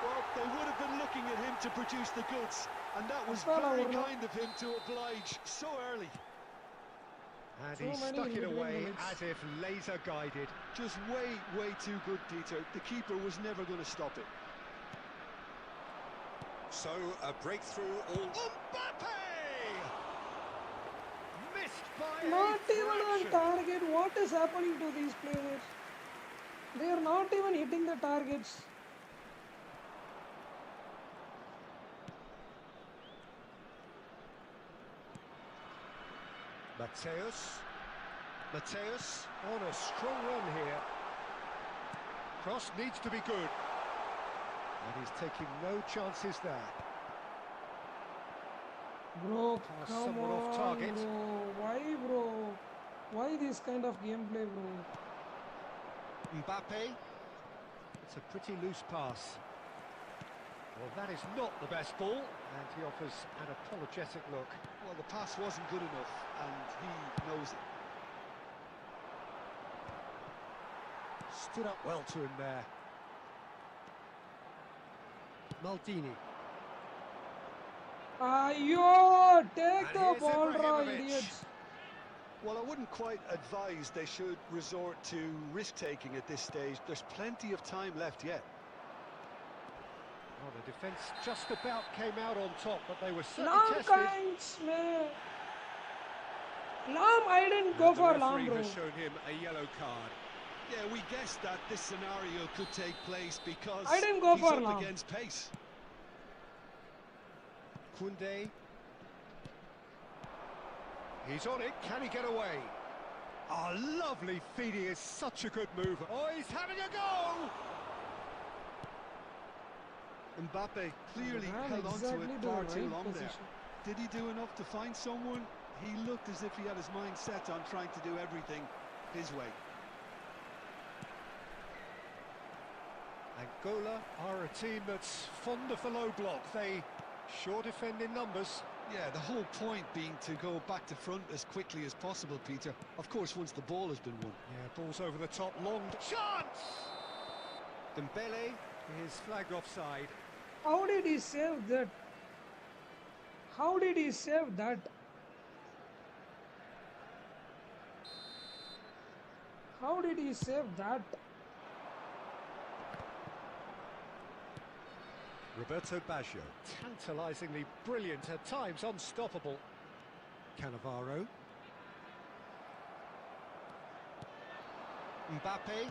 Well, they would have been looking at him to produce the goods, and that was Well, very well, kind of him to oblige so early. And So he many stuck it in between away minutes. as if laser guided. Just way too good, Peter. The keeper was never going to stop it. So, a breakthrough all... Mbappe! Missed by Not a even on fraction. target. What is happening to these players? They are not even hitting the targets. Matthäus on a strong run here. Cross needs to be good. And he's taking no chances there. Bro, come somewhat on, off target. bro. Why, bro? Why this kind of gameplay, bro? Mbappe. It's a pretty loose pass. Well, that is not the best ball, and he offers an apologetic look. Well, the pass wasn't good enough, and he knows it. Stood up well to him there. Maldini. Ayo, take And the here's ball, raw Ibrahimovic. idiots. Well, I wouldn't quite advise they should resort to risk-taking at this stage. There's plenty of time left yet. Oh, the defence just about came out on top, but they were certainly Lam tested. kinds, man. Lam, I didn't go for Lam, bro. has shown him a yellow card. Yeah, we guessed that this scenario could take place because I didn't go he's for up Lam. against pace. Koundé. He's on it, can he get away? Oh, lovely feeding, is such a good move. Oh, he's having a go! Mbappe clearly Ram held on exactly to it the far right too long position. there. Did he do enough to find someone? He looked as if he had his mind set on trying to do everything his way. Angola are a team that's fond of the low block. They sure defend in numbers. Yeah, the whole point being to go back to front as quickly as possible, Peter. Of course, once the ball has been won. Yeah, ball's over the top, long chance! Dembele is flagged offside. How did he save that? How did he save that? How did he save that? Roberto Baggio, tantalisingly brilliant, at times unstoppable. Cannavaro. Mbappe.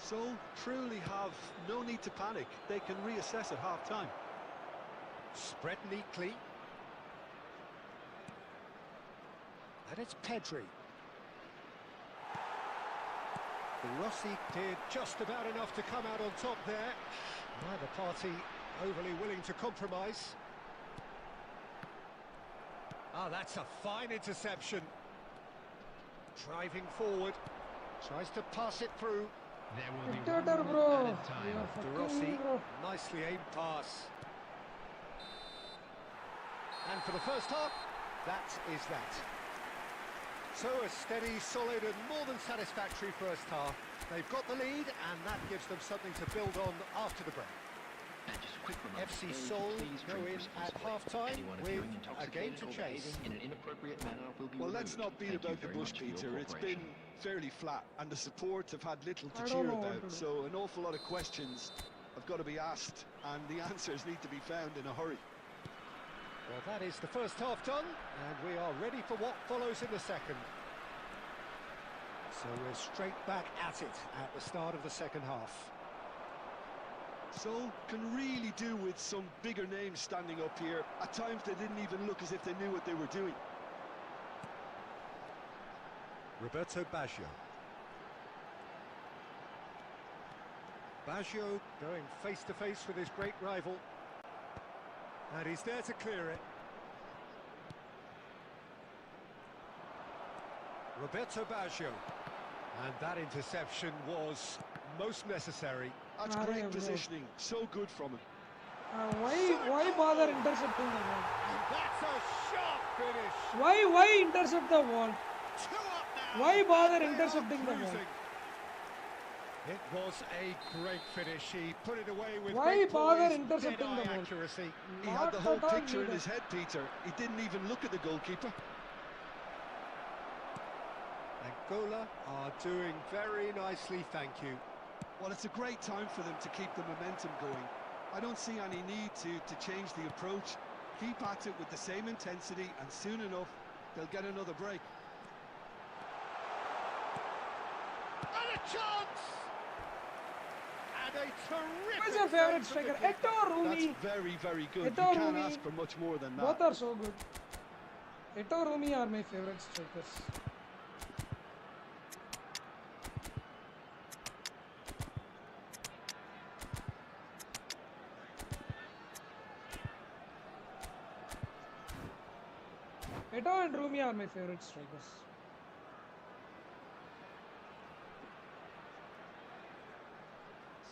So, truly have no need to panic. They can reassess at half-time. Spread neatly. And it's Pedri. Rossi did just about enough to come out on top there. Neither party overly willing to compromise. Ah, that's a fine interception. Driving forward. Tries to pass it through. There will be Dictator, 1 bro. minute added time. You are De fucking Rossi, me, bro. nicely aimed pass. And for the first half, that is that. So a steady, solid and more than satisfactory first half. They've got the lead and that gives them something to build on after the break. And just a quick reminder, FC today, Seoul please go drink in at responsibly. half-time Anyone with appearing a game intoxicated to or chase. behaving in an inappropriate manner will be Well, let's removed. not beat Thank you about the very bush, much for your Peter. It's been cooperation. fairly flat, and the support have had little to I cheer don't know what about. to do. So an awful lot of questions have got to be asked, and the answers need to be found in a hurry. Well, that is the first half done, and we are ready for what follows in the second. So we're straight back at it at the start of the second half. So can really do with some bigger names standing up here. At times they didn't even look as if they knew what they were doing. Roberto Baggio. Baggio going face to face with his great rival. And he's there to clear it. Roberto Baggio. And that interception was most necessary. That's Arre, great bro. positioning. So good from him. Why bother intercepting the ball? And that's a sharp finish. Why intercept the ball? 2 up now. Why bother They are intercepting the ball? cruising. It was a great finish. He put it away with Why great bother poise, intercepting dead-eye the ball? accuracy. He had the whole Not at all picture in needed. his head, Peter. He didn't even look at the goalkeeper. Angola are doing very nicely, thank you. Well, it's a great time for them to keep the momentum going. I don't see any need to change the approach. Keep at it with the same intensity, and soon enough, they'll get another break. And a chance! And a terrific... Who's your favorite save from the striker? keeper. Eto or That's Rumi? very, very good. Eto You can't Rumi. ask for much more than that. Both are so good. Eto Rumi are my favorite strikers. Eto and Rumi are my favorite strikers.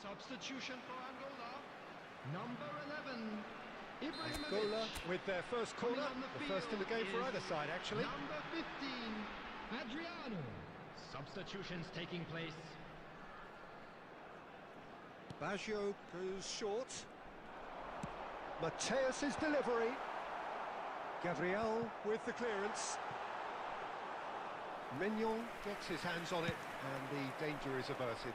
Substitution for Angola. Number 11, Angola Ibrahimovic. with their first Coming corner, on the first in the game for is either side, actually. Number 15, Adriano. Substitutions taking place. Baggio goes short. Mateus's delivery. Gabriel with the clearance. Mignon gets his hands on it, and the danger is averted.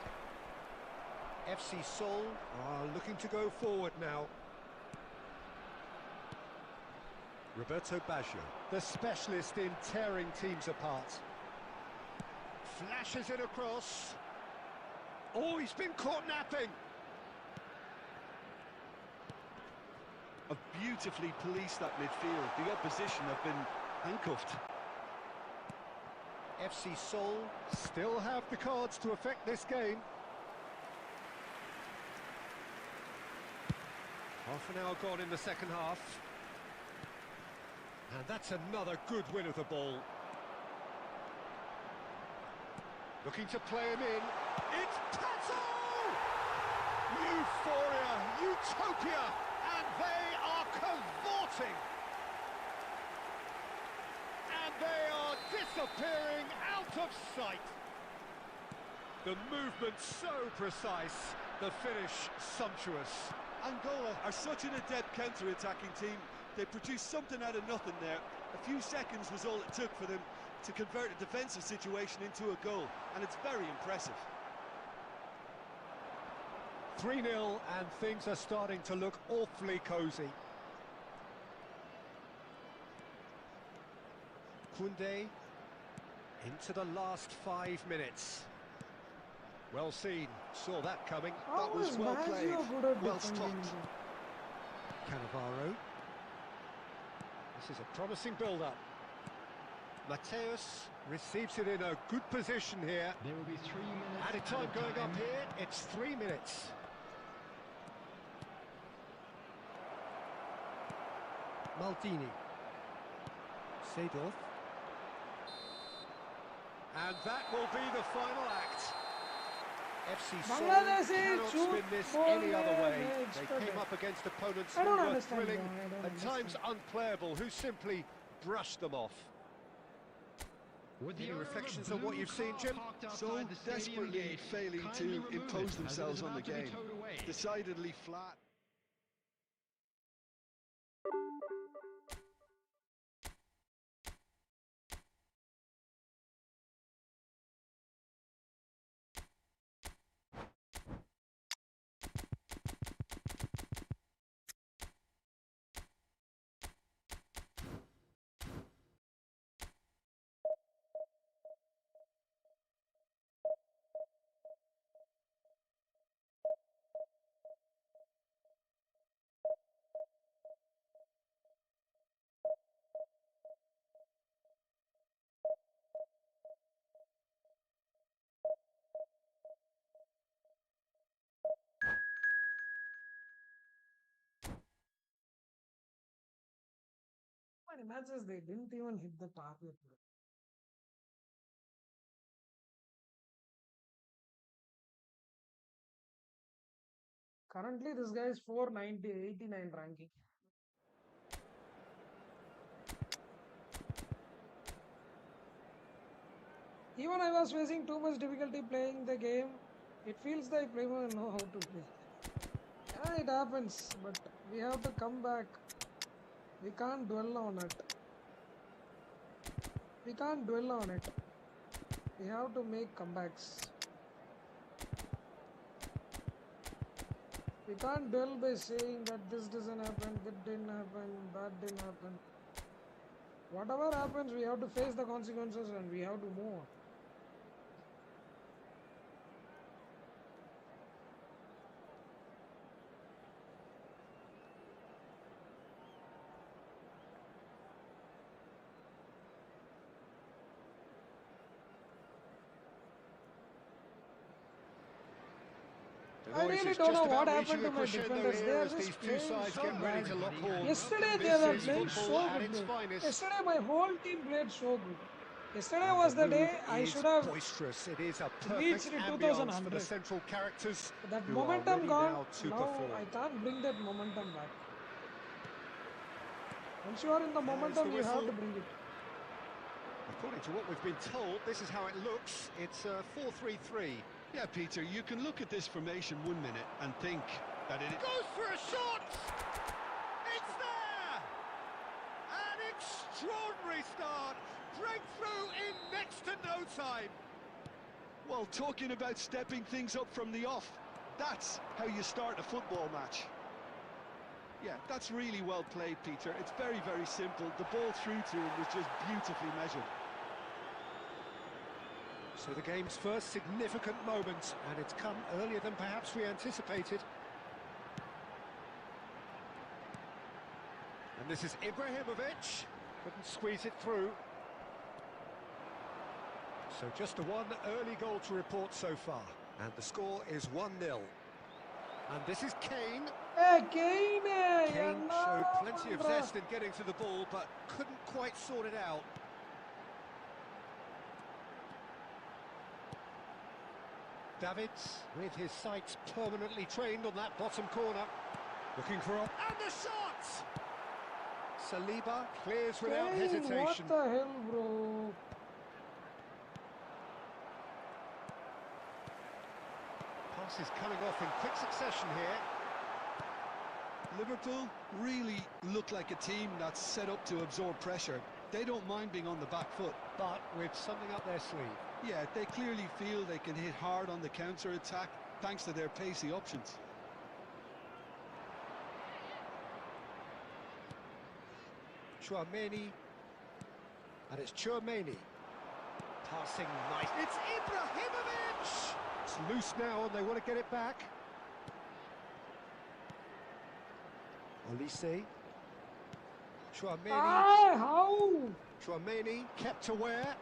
FC Seoul are looking to go forward now. Roberto Baggio, the specialist in tearing teams apart. Flashes it across. Oh, he's been caught napping. Have beautifully policed that midfield. The opposition have been handcuffed. FC Seoul still have the cards to affect this game. Half an hour gone in the second half. And that's another good win of the ball. Looking to play him in. It's Pato! Euphoria, utopia, and they are cavorting. And they are disappearing out of sight. The movement so precise, the finish sumptuous. Angola are such an adept counter-attacking team. They produced something out of nothing there. A few seconds was all it took for them to convert a defensive situation into a goal, and it's very impressive. 3-0, and things are starting to look awfully cosy. Koundé into the last 5 minutes. Well seen, saw that coming. How That was is well Baggio played, good at well defending? stopped. Cannavaro. This is a promising build-up. Mateus receives it in a good position here. There will be 3 minutes. Added time going up here, it's 3 minutes. Maldini. Seedorf. And that will be the final act. FC Seoul Bangladesh cannot shoot spin this ball any other way. there, They it's came up against opponents I who don't were understand, thrilling, bro, I don't at times understand. unplayable, who simply brushed them off. With the Any owner of a reflections on what blue you've seen, car Jim? parked So outside the stadium desperately gate, failing kindly to remove impose it, as it themselves is on the about to be game. towed away. Decidedly flat. Many matches they didn't even hit the target. Currently, this guy is 490, 89 ranking. Even I was facing too much difficulty playing the game. It feels like players know how to play. Yeah, it happens, but we have to come back. We can't dwell on it. We can't dwell on it. We have to make comebacks. We can't dwell by saying that this doesn't happen, that didn't happen, that didn't happen. Whatever happens, we have to face the consequences and we have to move on. I really don't know what happened to my defenders. They are just playing so bad. Yesterday they were playing so good. Yesterday my whole team played so good. Yesterday And was the the day mood I is should have boisterous. It is a reached perfect ambience for the 2100. central characters That who are momentum ready gone. now to Now perform. I can't bring that momentum back. Once you are in the There's momentum, the you have whistle. to bring it. According to what we've been told, this is how it looks. It's a 4-3-3. Yeah, Peter, you can look at this formation 1 minute and think that it Goes for a shot! It's there! An extraordinary start! Breakthrough in next to no time! Well, talking about stepping things up from the off, that's how you start a football match. Yeah, that's really well played, Peter. It's very, very simple. The ball through to him was just beautifully measured. So the game's first significant moment, and it's come earlier than perhaps we anticipated. And this is Ibrahimovic. Couldn't squeeze it through. So just the one early goal to report so far. And the score is 1-0. And this is Kane. Hey, Kane! Kane showed plenty of zest in getting to the ball, but couldn't quite sort it out. Davids, with his sights permanently trained on that bottom corner. Looking for a... And the shot! Saliba clears without Kane, hesitation. what the hell, bro? Passes coming off in quick succession here. Liverpool really look like a team that's set up to absorb pressure. They don't mind being on the back foot. But with something up their sleeve. Yeah, they clearly feel they can hit hard on the counter-attack thanks to their pacey options. Chouameni. And it's Chouameni. Passing nice. It's Ibrahimovic! It's loose now and they want to get it back. Olise. Chouameni. Ah, how? Chouameni kept aware,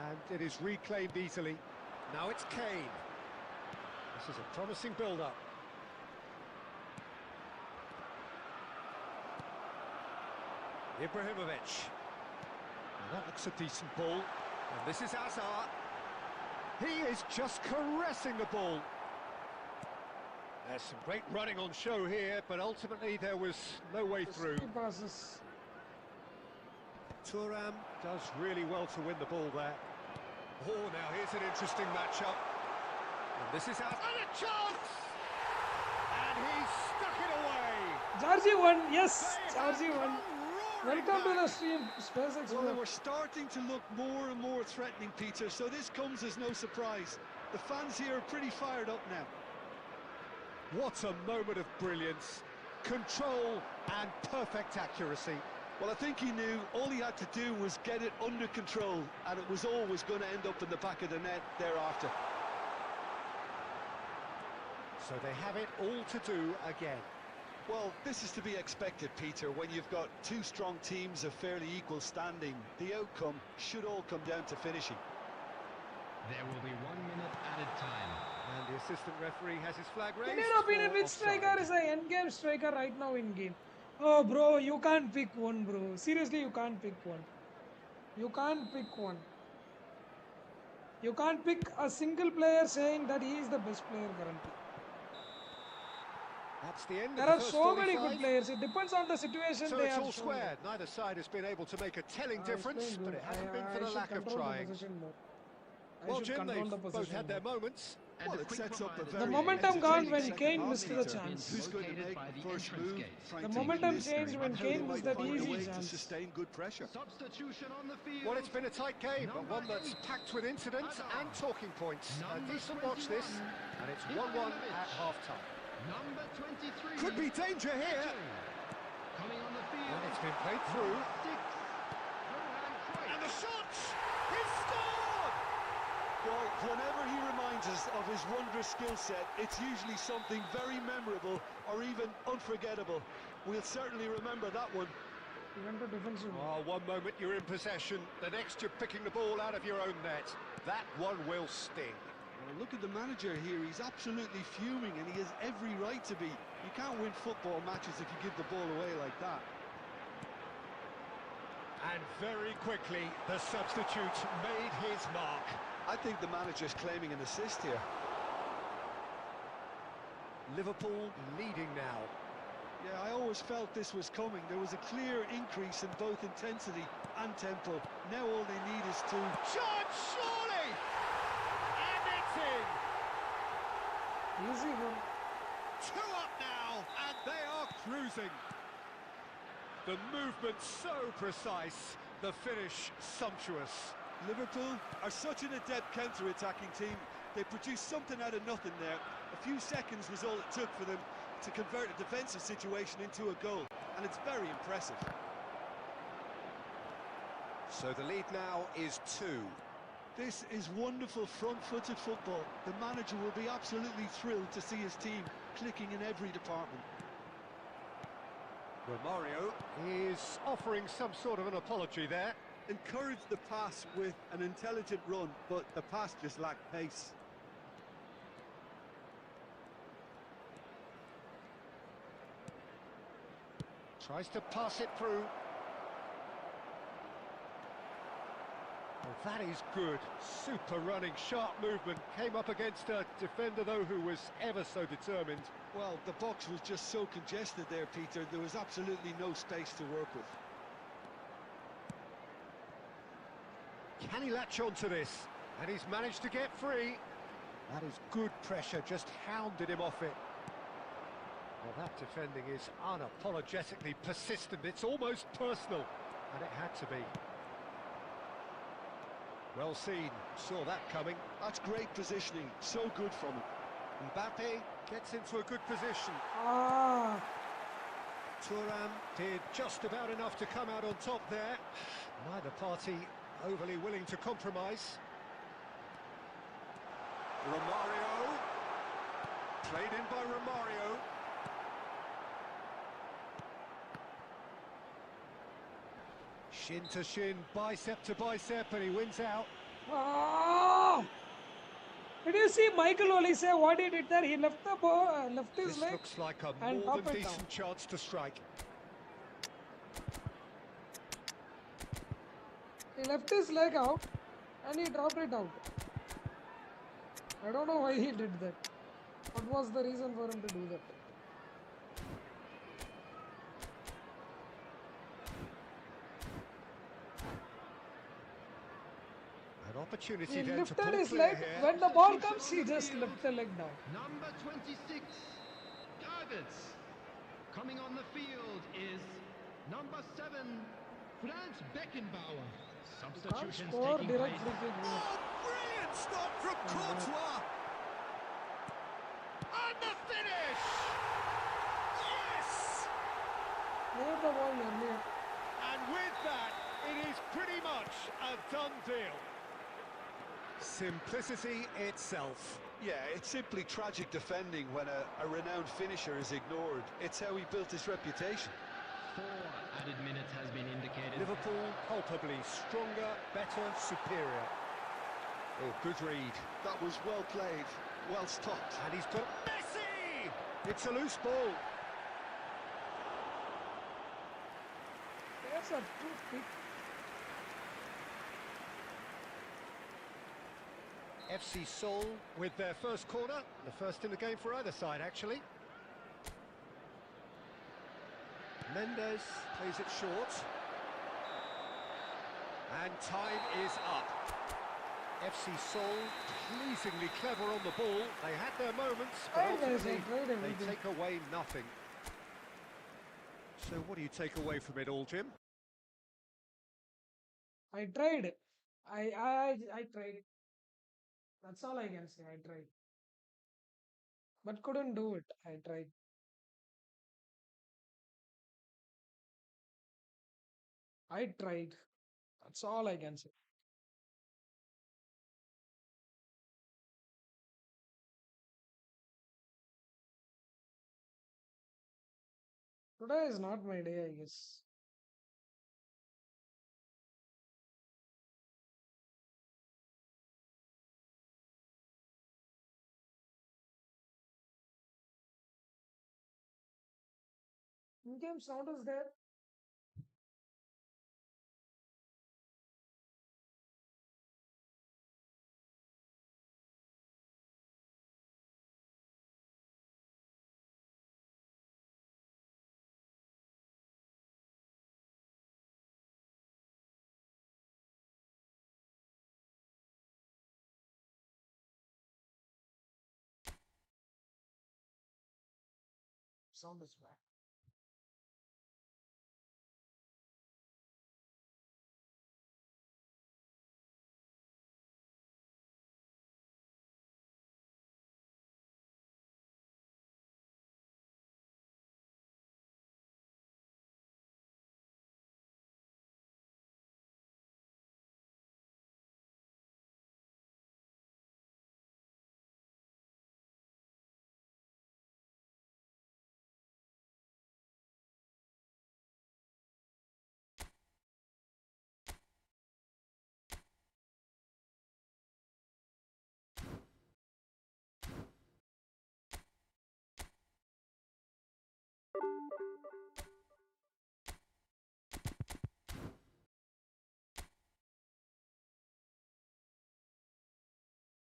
and it is reclaimed easily. Now it's Kane. This is a promising build-up. Ibrahimovic. Well, that looks a decent ball. And this is Hazard. He is just caressing the ball. There's some great running on show here, but ultimately there was no way through. Risky passes. Thuram does really well to win the ball there. Oh, now here's an interesting matchup. And this is out. And a chance! And he stuck it away. Georgie won. Yes, They have Georgie won. come roaring Welcome to the back. stream, Space Well, Explorer. they were starting to look more and more threatening, Peter, so this comes as no surprise. The fans here are pretty fired up now. What a moment of brilliance. Control and perfect accuracy. Well, I think he knew all he had to do was get it under control, and it was always going to end up in the back of the net thereafter. So they have it all to do again. Well, this is to be expected, Peter, when you've got two strong teams of fairly equal standing. The outcome should all come down to finishing. There will be 1 minute added time. And the assistant referee has his flag raised. In your opinion, for which offside. striker is an end-game striker right now in game? Oh, bro, you can't pick one, bro. Seriously, you can't pick one. You can't pick one. You can't pick a single player saying that he is the best player currently. That's the end There of the are first so many 45. good players. It depends on the situation So they it's are all shown. square. Neither side has been able to make a telling It's difference, playing but good. it hasn't been for I the should lack of control the trying. possession more. I Well, should Jim, control they've the both possession had their more. moments. And Well, a it quick sets up a reminder very The momentum gone entertaining when second Kane half, missed the Peter. chance. Who's going to Located make by the the first entrance move? gates. Trying The to momentum miss, changed when and how Kane they missed might that find a easy way to chance. sustain good pressure. Substitution on the field. Well, it's been a tight game, but one that's packed with incident and talking points. A decent watch this, and it's 1-1 at half-time. Number 23. Could be danger here. Coming on the field. And it's been played through. 6. And the shot! He's scored! Well, whenever he reminds us of his wondrous skill set, it's usually something very memorable or even unforgettable. We'll certainly remember that one. He went to defensive. Oh, one moment you're in possession, the next you're picking the ball out of your own net. That one will sting. Well, look at the manager here. He's absolutely fuming, and he has every right to be. You can't win football matches if you give the ball away like that. And very quickly, the substitute made his mark. I think the manager's claiming an assist here. Liverpool leading now. Yeah, I always felt this was coming. There was a clear increase in both intensity and tempo. Now all they need is to... Shot, surely! And it's in! Easy one. 2 up now, and they are cruising. The movement so precise, the finish sumptuous. Liverpool are such an adept counter-attacking team. They produced something out of nothing there. A few seconds was all it took for them to convert a defensive situation into a goal, and it's very impressive. So the lead now is 2. This is wonderful front-footed football. The manager will be absolutely thrilled to see his team clicking in every department. Romario is offering some sort of an apology there. Encouraged the pass with an intelligent run, but the pass just lacked pace. Tries to pass it through. Well, that is good. Super running, sharp movement. Came up against a defender, though, who was ever so determined. Well, the box was just so congested there, Peter. There was absolutely no space to work with. Can he latch on to this? And he's managed to get free. That is good pressure, just hounded him off it. Well, that defending is unapologetically persistent. It's almost personal, and it had to be. Well seen, saw that coming. That's great positioning, so good from him. Mbappe gets into a good position. Ah, Thuram did just about enough to come out on top there. Neither party overly willing to compromise. Romario. Played in by Romario. Shin to shin, bicep to bicep, and he wins out. ah. Did you see Michael Olise what he did there? He left the ball, left his This leg. looks like a and more drop than it down. decent chance to strike. He left his leg out and he dropped it out. I don't know why he did that. What was the reason for him to do that? An opportunity He then to lifted pull his clear leg. here. When the ball comes, he just lifts the leg down. Number 26, GOTZE. Coming on the field is number 7, Franz Beckenbauer. Can't Substitutions score taking direct place. free kick. Oh, brilliant stop from Courtois! And the finish! Yes! Near the ball earlier. And with that, it is pretty much a done deal. Simplicity itself. Yeah, it's simply tragic defending when a renowned finisher is ignored. It's how he built his reputation. 4 added minutes has been indicated. Liverpool culpably stronger, better, superior. Oh, good read. That was well played, well stopped. And he's got Messi! It's a loose ball. There's a toothpick. FC Seoul with their first corner, the first in the game for either side actually. Mendes plays it short. And time is up. FC Seoul pleasingly clever on the ball. They had their moments, but Tried, guys, ultimately I tried they everything. take away nothing. So what do you take away from it all, Jim? I tried. I tried. That's all I can say. I tried. But couldn't do it. I tried. I tried. That's all I can say. Today is not my day, I guess. In-game sound is there. sound is bad.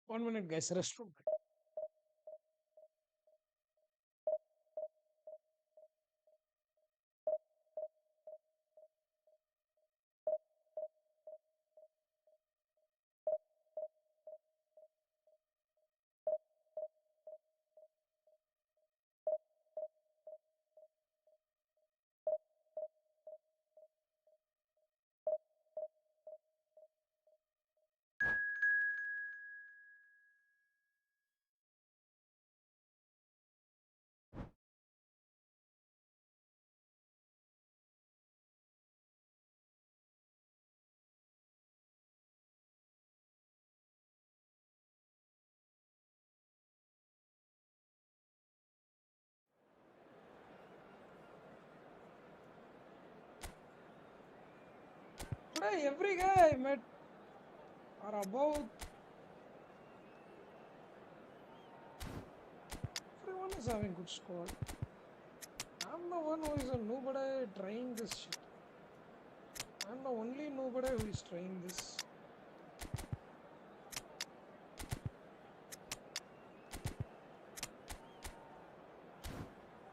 One minute, guys. Restroom. Today, every guy I met are about. Everyone is having good squad. I'm the one who is a nobody trying this shit. I'm the only nobody who is trying this.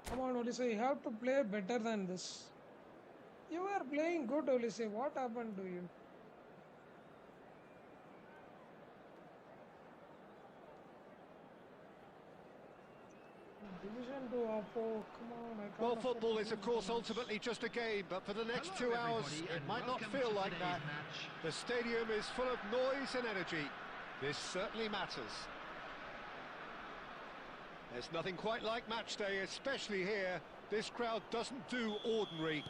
Come on, Olise, you have to play better than this. You are playing good, Olise. What happened to you? Division 2 Oppo, come on, I can't. Well, afford football to is, of lose course, this. ultimately just a game, but for the next Hello 2 hours, everybody, it and might not welcome feel to like today's that. match. The stadium is full of noise and energy. This certainly matters. There's nothing quite like match day, especially here. This crowd doesn't do ordinary,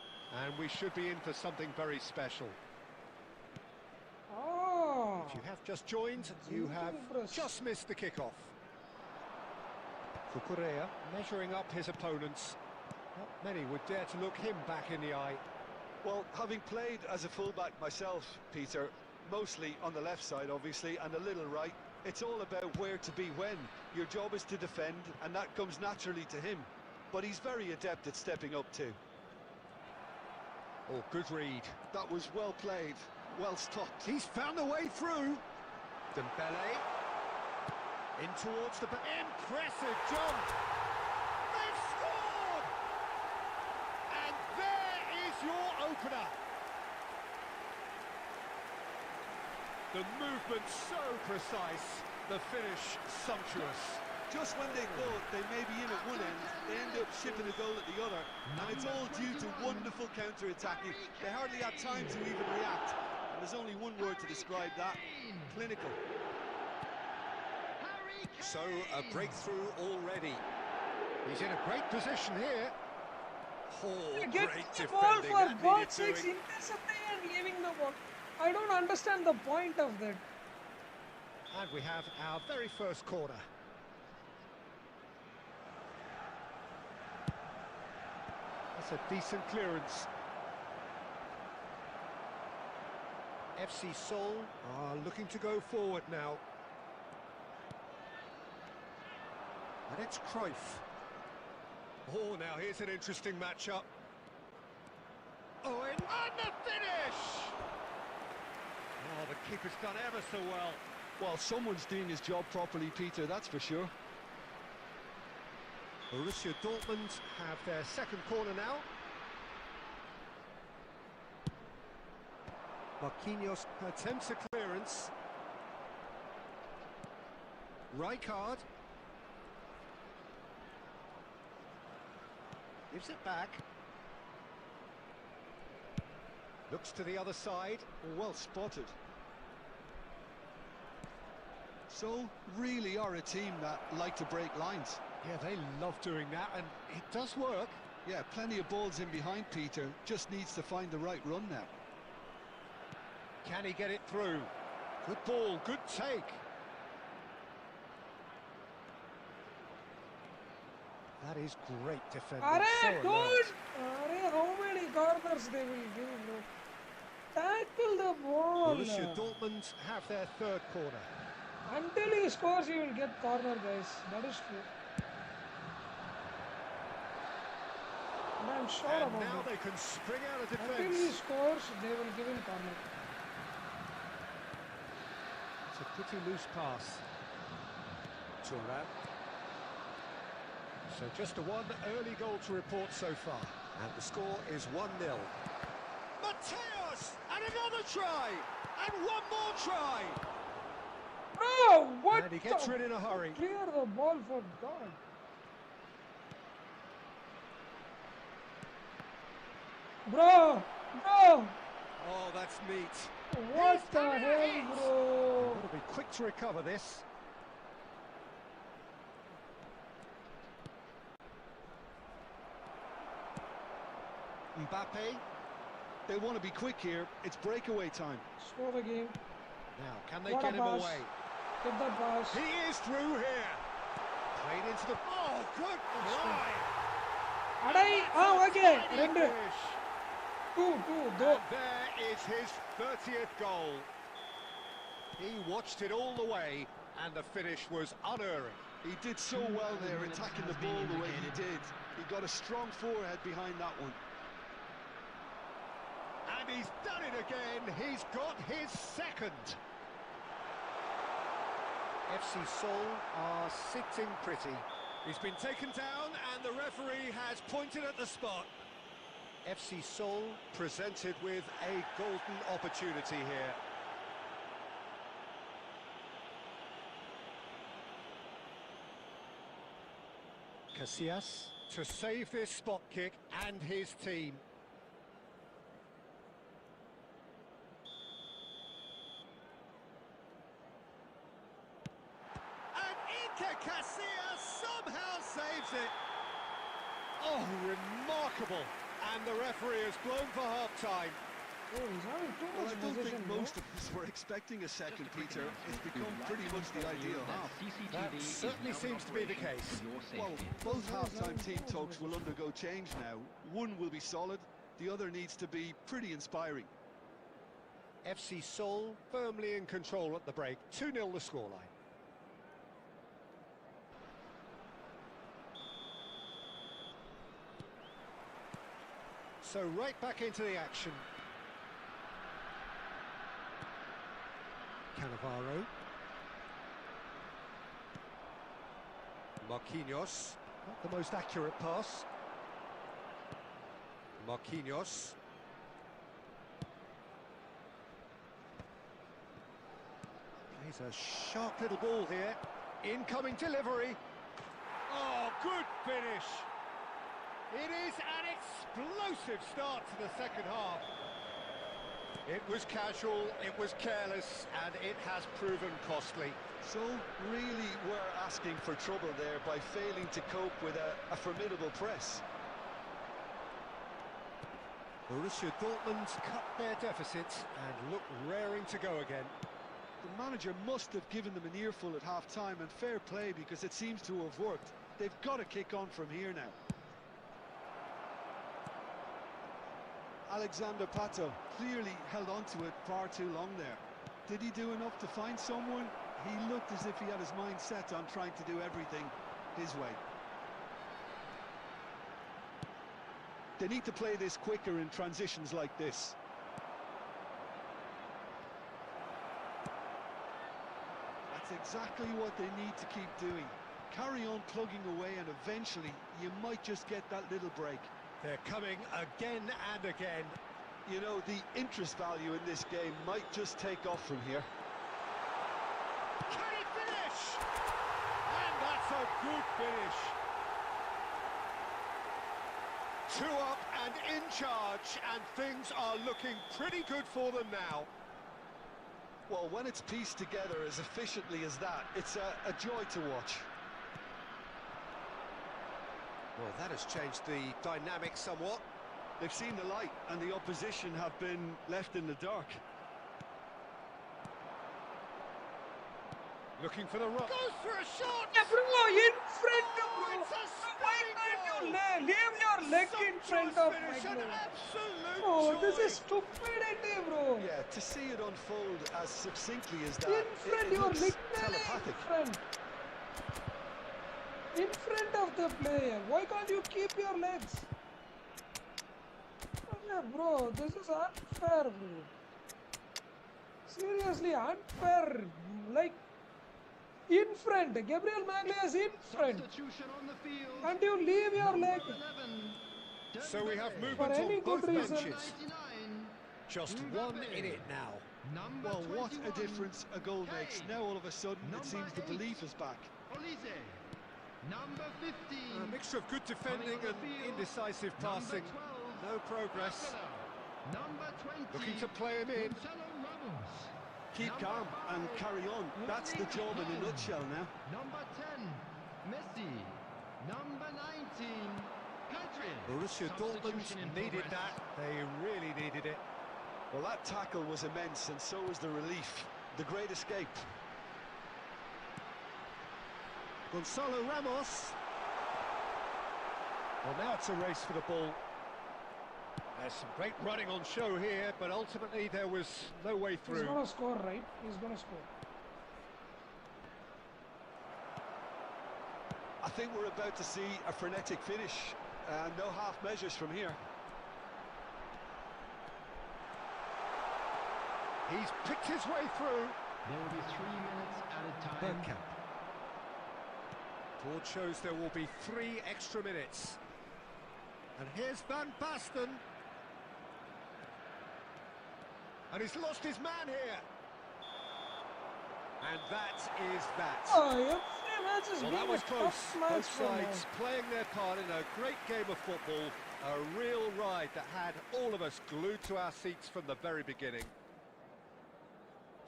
and we should be in for something very special. Oh, If you have just joined, you have just missed the kickoff. Fukurea measuring up his opponents. Not many would dare to look him back in the eye. Well, having played as a fullback myself, Peter, mostly on the left side, obviously, and a little right, it's all about where to be when. Your job is to defend, and that comes naturally to him. But he's very adept at stepping up too. Oh, good read. That was well played, well stopped. He's found a way through. Dembele. In towards the... Impressive jump. They've scored! And there is your opener. The movement so precise, the finish sumptuous. Just when they thought they may be in at one end, they end up shipping a goal at the other. And it's all due to wonderful counter-attacking. They hardly had time to even react. And there's only one word to describe that: clinical. So, a breakthrough already. He's in a great position here. Oh, Get great the ball defending, for that God's needed sakes, doing. intercepting and leaving the ball. I don't understand the point of that. And we have our very first corner. That's a decent clearance. FC Seoul are looking to go forward now. And it's Cruyff. Oh, now here's an interesting matchup. Owen, and the finish! Oh, the keeper's done ever so well. Well, someone's doing his job properly, Peter, that's for sure. Borussia Dortmund have their second corner now. Marquinhos attempts a clearance. Rijkaard. Gives it back. Looks to the other side. Well spotted. So, really are a team that like to break lines. Yeah, they love doing that, and it does work. Yeah, plenty of balls in behind Peter. Just needs to find the right run now. Can he get it through? Good ball, good take. That is great defending. So Arey, alert. dude! Arey, how many corners they will give, bro? Tackle the ball. Borussia Dortmund have their third corner. Until he scores, he will get corner, guys. That is true. And I'm sure And about now it. they can spring out of Until he defence. scores, they will give him corner. It's a pretty loose pass. Turan. So just a one early goal to report so far. And the score is 1-0. Mateos! And another try! And one more try! Bro, what? And he gets the- rid in a hurry. Clear the ball for God. Bro, Oh, that's neat. what He's the done it, hell, he's- bro? Got to be quick to recover this. Mbappe. They want to be quick here. It's breakaway time. Score the game. Now, can they What a get him pass. away? Get that pass. He is through here. Played into the... Oh, good try. Adai, okay. Tiny Rendu. finish. Two, And do. there is his 30th goal. He watched it all the way, and the finish was unerring. He did so well there, attacking the ball the way he did. He got a strong forehead behind that one. And he's done it again. He's got his second. FC Seoul are sitting pretty. He's been taken down and the referee has pointed at the spot. FC Seoul presented with a golden opportunity here. Casillas to save this spot kick and his team. And Iker Casillas somehow saves it. Oh, remarkable. And the referee has blown for half-time. Oh, he's having too Well, much I don't possession, think bro. most of us were expecting a second, Peter. It's become pretty much the ideal half. That certainly seems to be the case. Well, both half-time team talks will undergo change now. One will be solid, the other needs to be pretty inspiring. FC Seoul firmly in control at the break. 2-0 the scoreline. So right back into the action. Cannavaro. Marquinhos. Not the most accurate pass. Marquinhos. Plays a sharp little ball here. Incoming delivery. Oh, good finish. It is an explosive start to the second half. It was casual, it was careless, and it has proven costly. So, really were asking for trouble there by failing to cope with a formidable press. Borussia Dortmund cut their deficit and look raring to go again. The manager must have given them an earful at half-time, and fair play because it seems to have worked. They've got to kick on from here now. Alexander Pato clearly held on to it far too long there. Did he do enough to find someone? He looked as if he had his mind set on trying to do everything his way. They need to play this quicker in transitions like this. That's exactly what they need to keep doing. Carry on plugging away, and eventually you might just get that little break. They're coming again and again. You know, the interest value in this game might just take off from here. Can he finish? And that's a good finish. Two up and in charge, and things are looking pretty good for them now. Well, when it's pieced together as efficiently as that, it's a joy to watch. Well, that has changed the dynamic somewhat. They've seen the light, and the opposition have been left in the dark. Looking for the rock. Goes for a shot! Yeah, bro, in front, bro. It's a Why stunning can't you goal! leave your leg in front Sumptuous of finish, my an goal? absolute Oh, joy. this is stupidity, bro. Yeah, to see it unfold as succinctly as that, In front, it you're looks literally telepathic. in front. In front of the player. Why can't you keep your legs? Yeah, bro, this is unfair, bro. Seriously, unfair. Like, in front. Gabriel Maglia is in front. Substitution on the field. Can't you leave your Number leg? 11. So we have For movement any on both good reason. benches. 99. Just Mbappe. 1 in it now. Number Well, what a 21. difference a goal makes. Kane. Now all of a sudden Number it seems the 8. belief is back. Olise. Number 15. A mixture of good defending Coming on and the field. indecisive Number passing. 12. No progress. Barcelona. Number 20. Looking to play him in. Gonzalo Ramos. Keep Number calm and 5. carry on. That's the job in a nutshell now. Number 10. Messi. Number 19. Pedri. Borussia Dortmund Substitution in needed progress. that. They really needed it. Well, that tackle was immense, and so was the relief. The great escape. Gonzalo Ramos. Well, now it's a race for the ball. There's some great running on show here, but ultimately there was no way He's through. gonna score, right? He's gonna score. I think we're about to see a frenetic finish. No half measures from here. He's picked his way through. There will be 3 minutes at a time. Bergkamp. Board shows there will be 3 extra minutes. And here's Van Basten. And he's lost his man here. And that is that. Oh, every match is Well, being that was a close. tough match Both for now. sides playing their part in a great game of football. A real ride that had all of us glued to our seats from the very beginning.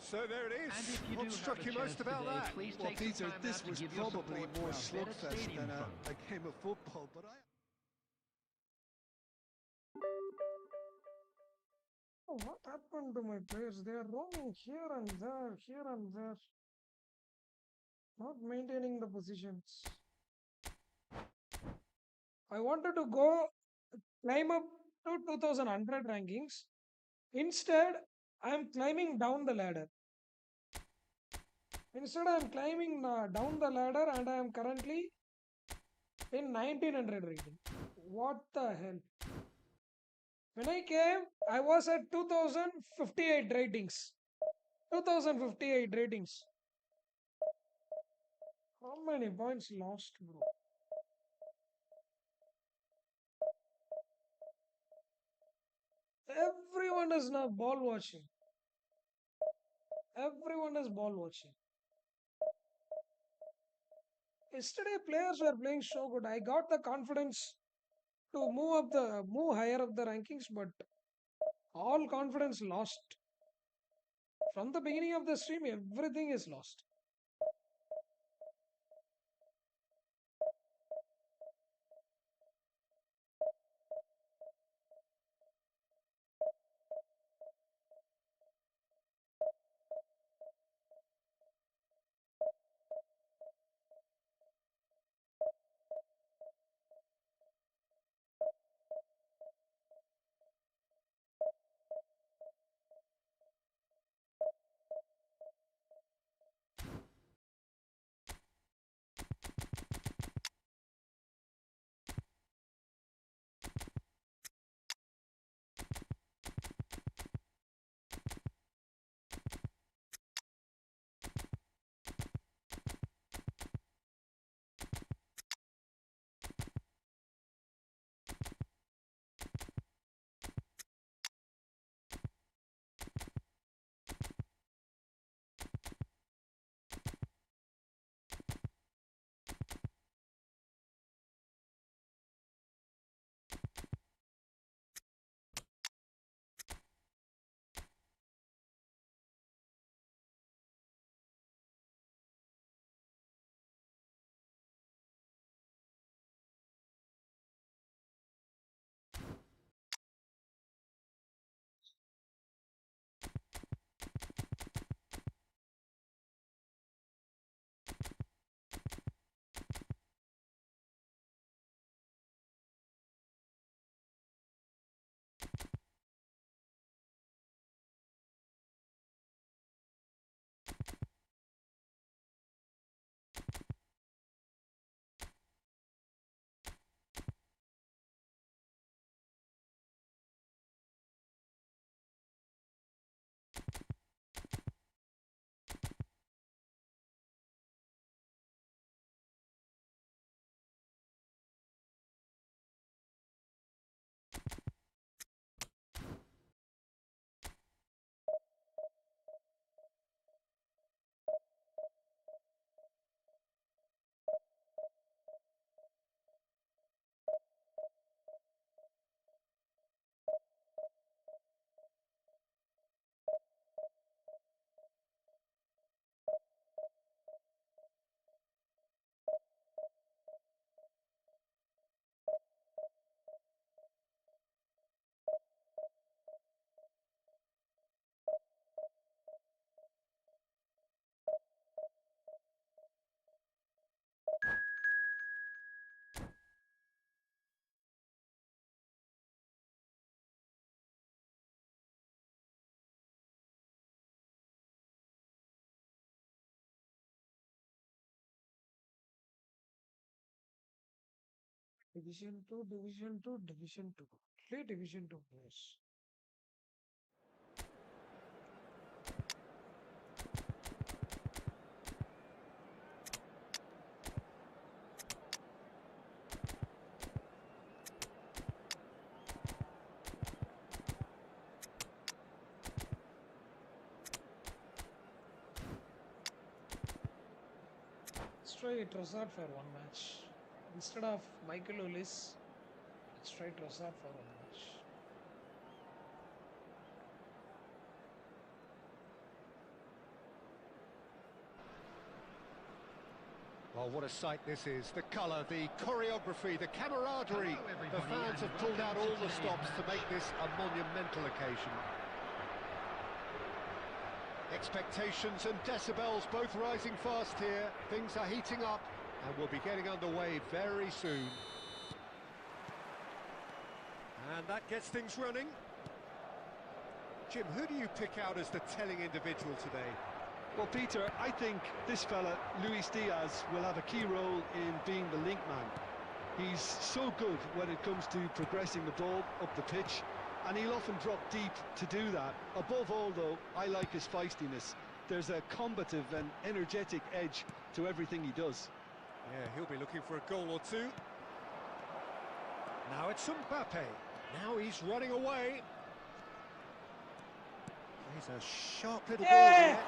So there it And is. if you do What have struck a you most chance about today, that? please Well, take some Peter, time out this to was give your probably support to more our Bennett slugfest Stadium than Fund. a game of football, but Oh, what happened to my players? They are roaming here and there, not maintaining the positions. I wanted to go climb up to 2100 rankings. Instead, I am climbing down the ladder. Instead, I am climbing down the ladder, and I am currently in 1900 rating. What the hell? When I came, I was at 2058 ratings. 2058 ratings. How many points lost, bro? Everyone is now ball watching. Everyone is ball watching. Yesterday, players were playing so good. I got the confidence to move higher up the rankings, but all confidence lost. From the beginning of the stream, everything is lost. Division 2, Division 2, Division 2. Play Division 2 players. Let's try Trossard for one match. Instead of Michael Ollis, let's try Trossard for one match. Well, what a sight this is. The colour, the choreography, the camaraderie. The fans have pulled out all the stops to make this a monumental occasion. Expectations and decibels both rising fast here. Things are heating up and we'll be getting underway very soon. And that gets things running. Jim, who do you pick out as the telling individual today? Well, Peter, I think this fella, Luis Diaz, will have a key role in being the link man. He's so good when it comes to progressing the ball up the pitch, and he'll often drop deep to do that. Above all, though, I like his feistiness. There's a combative and energetic edge to everything he does. Yeah, he'll be looking for a goal or two. Now it's Mbappe. Now he's running away. He's a sharp little ball Hey! there.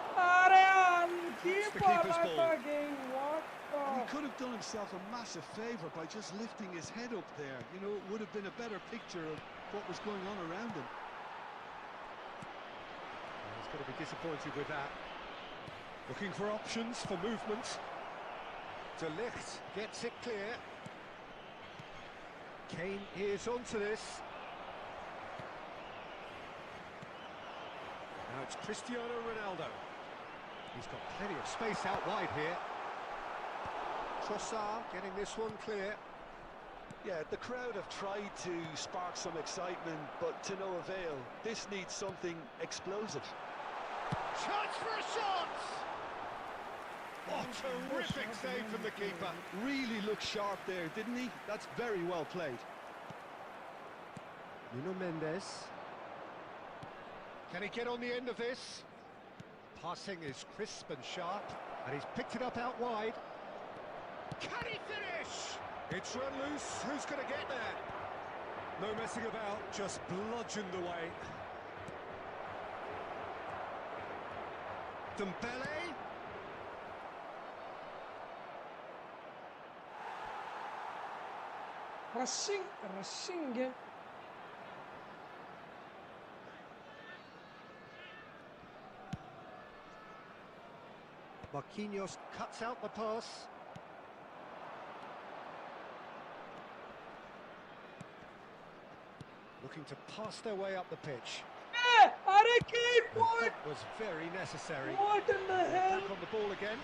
Keeper the keeper's not ball. again. What He the? could have done himself a massive favour by just lifting his head up there. You know, it would have been a better picture of what was going on around him. He's going to be disappointed with that. Looking for options for movement. De Ligt gets it clear. Kane is onto this. Now it's Cristiano Ronaldo. He's got plenty of space out wide here. Trossard getting this one clear. Yeah, the crowd have tried to spark some excitement, but to no avail. This needs something explosive. Chance for a shot! Oh, terrific save from the keeper. Really looked sharp there, didn't he? That's very well played. Nuno Mendes. Can he get on the end of this? Passing is crisp and sharp, and he's picked it up out wide. Can he finish? It's run loose. Who's going to get there? No messing about, just bludgeoned away. Dembele. Rushing game. Marquinhos cuts out the pass. Looking to pass their way up the pitch. Hey! Kane, And what? that was very necessary. What in the hell? Back on the ball again.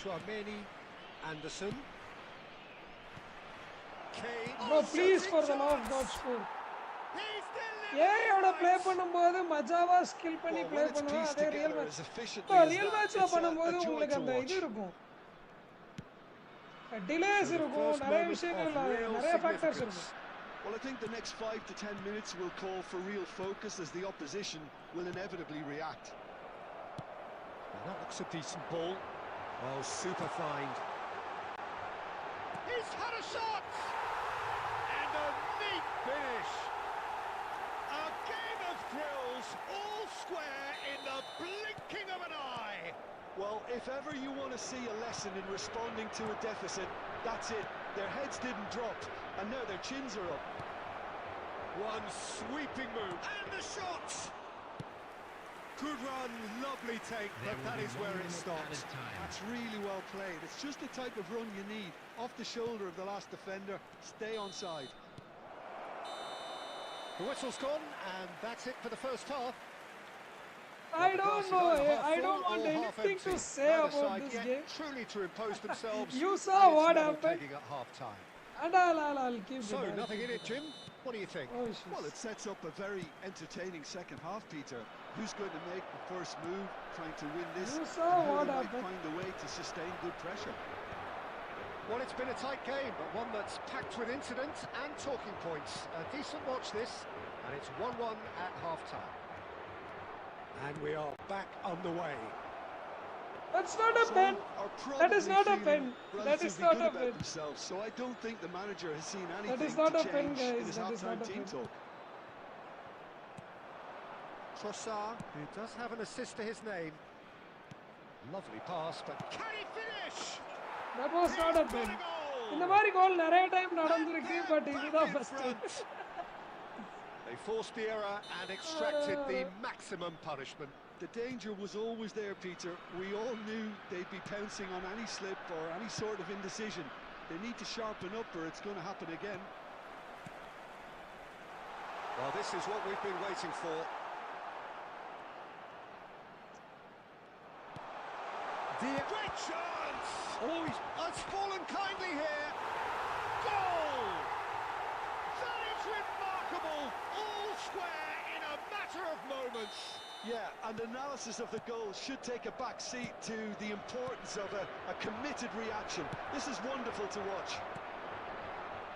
Chouameni, Anderson. Kane. Bro, please, for the love of God, score. Yeah, you have to play பண்ணும்போது மஜாவா skill பண்ணி Well, play when it's பண்ணுவா pieced அதே real together match. as efficiently இப்போ as real that, மேட்ச்ல it's பண்ணும்போது a joy உங்களுக்கு to அந்த watch. இது இருக்கும். டிலேஸ் இருக்கும், first நிறைய moment விஷயங்கள் of real நிறைய ஃபேக்டர்ஸ் significance. இருக்கும். Well, I think the next 5 to 10 minutes will call for real focus as the opposition will inevitably react. Well, that looks a decent ball. Oh, super find. He's had a shot! And a neat finish. A game of thrills, all square in the blinking of an eye. Well, if ever you want to see a lesson in responding to a deficit, that's it. Their heads didn't drop, and now their chins are up. One sweeping move, and the shot! Good run, lovely take, but that is where it stops. That's really well played. It's just the type of run you need. Off the shoulder of the last defender, stay onside. The whistle's gone, and that's it for the first half. I don't know. I don't want anything to say about this game. Truly to impose themselves. You saw and it's what level happened. taking at half-time. And I'll keep So, it. nothing in it, Jim? What do you think? Oh, shit. Well, it sets up a very entertaining second half, Peter. Who's going to make the first move, trying to win this? You saw and how what they might happened. find a way to sustain good pressure. Well, it's been a tight game, but one that's packed with incident and talking points. A decent watch this, and it's 1-1 at half-time. And we are back underway. That's not a pen. Are That is not a probably pen. feeling That is relatively not good a about pen. themselves, so I don't think the manager has seen That anything is not to a pen, change in guys. his That is half-time not a team pen. talk. Trossard, who does have an assist to his name. Lovely pass, but can he finish? That was not a pen. இந்த மாதிரி கோல் நிறைய time நடந்திருக்கு but இதுதான் first. They forced the error and extracted the maximum punishment. The danger was always there, Peter. We all knew they'd be pouncing on any slip or any sort of indecision. They need to sharpen up or it's going to happen again. Well, this is what we've been waiting for. Great chance! Oh, it's fallen kindly here. Goal! That is remarkable! All square in a matter of moments. Yeah, and analysis of the goal should take a back seat to the importance of a committed reaction. This is wonderful to watch.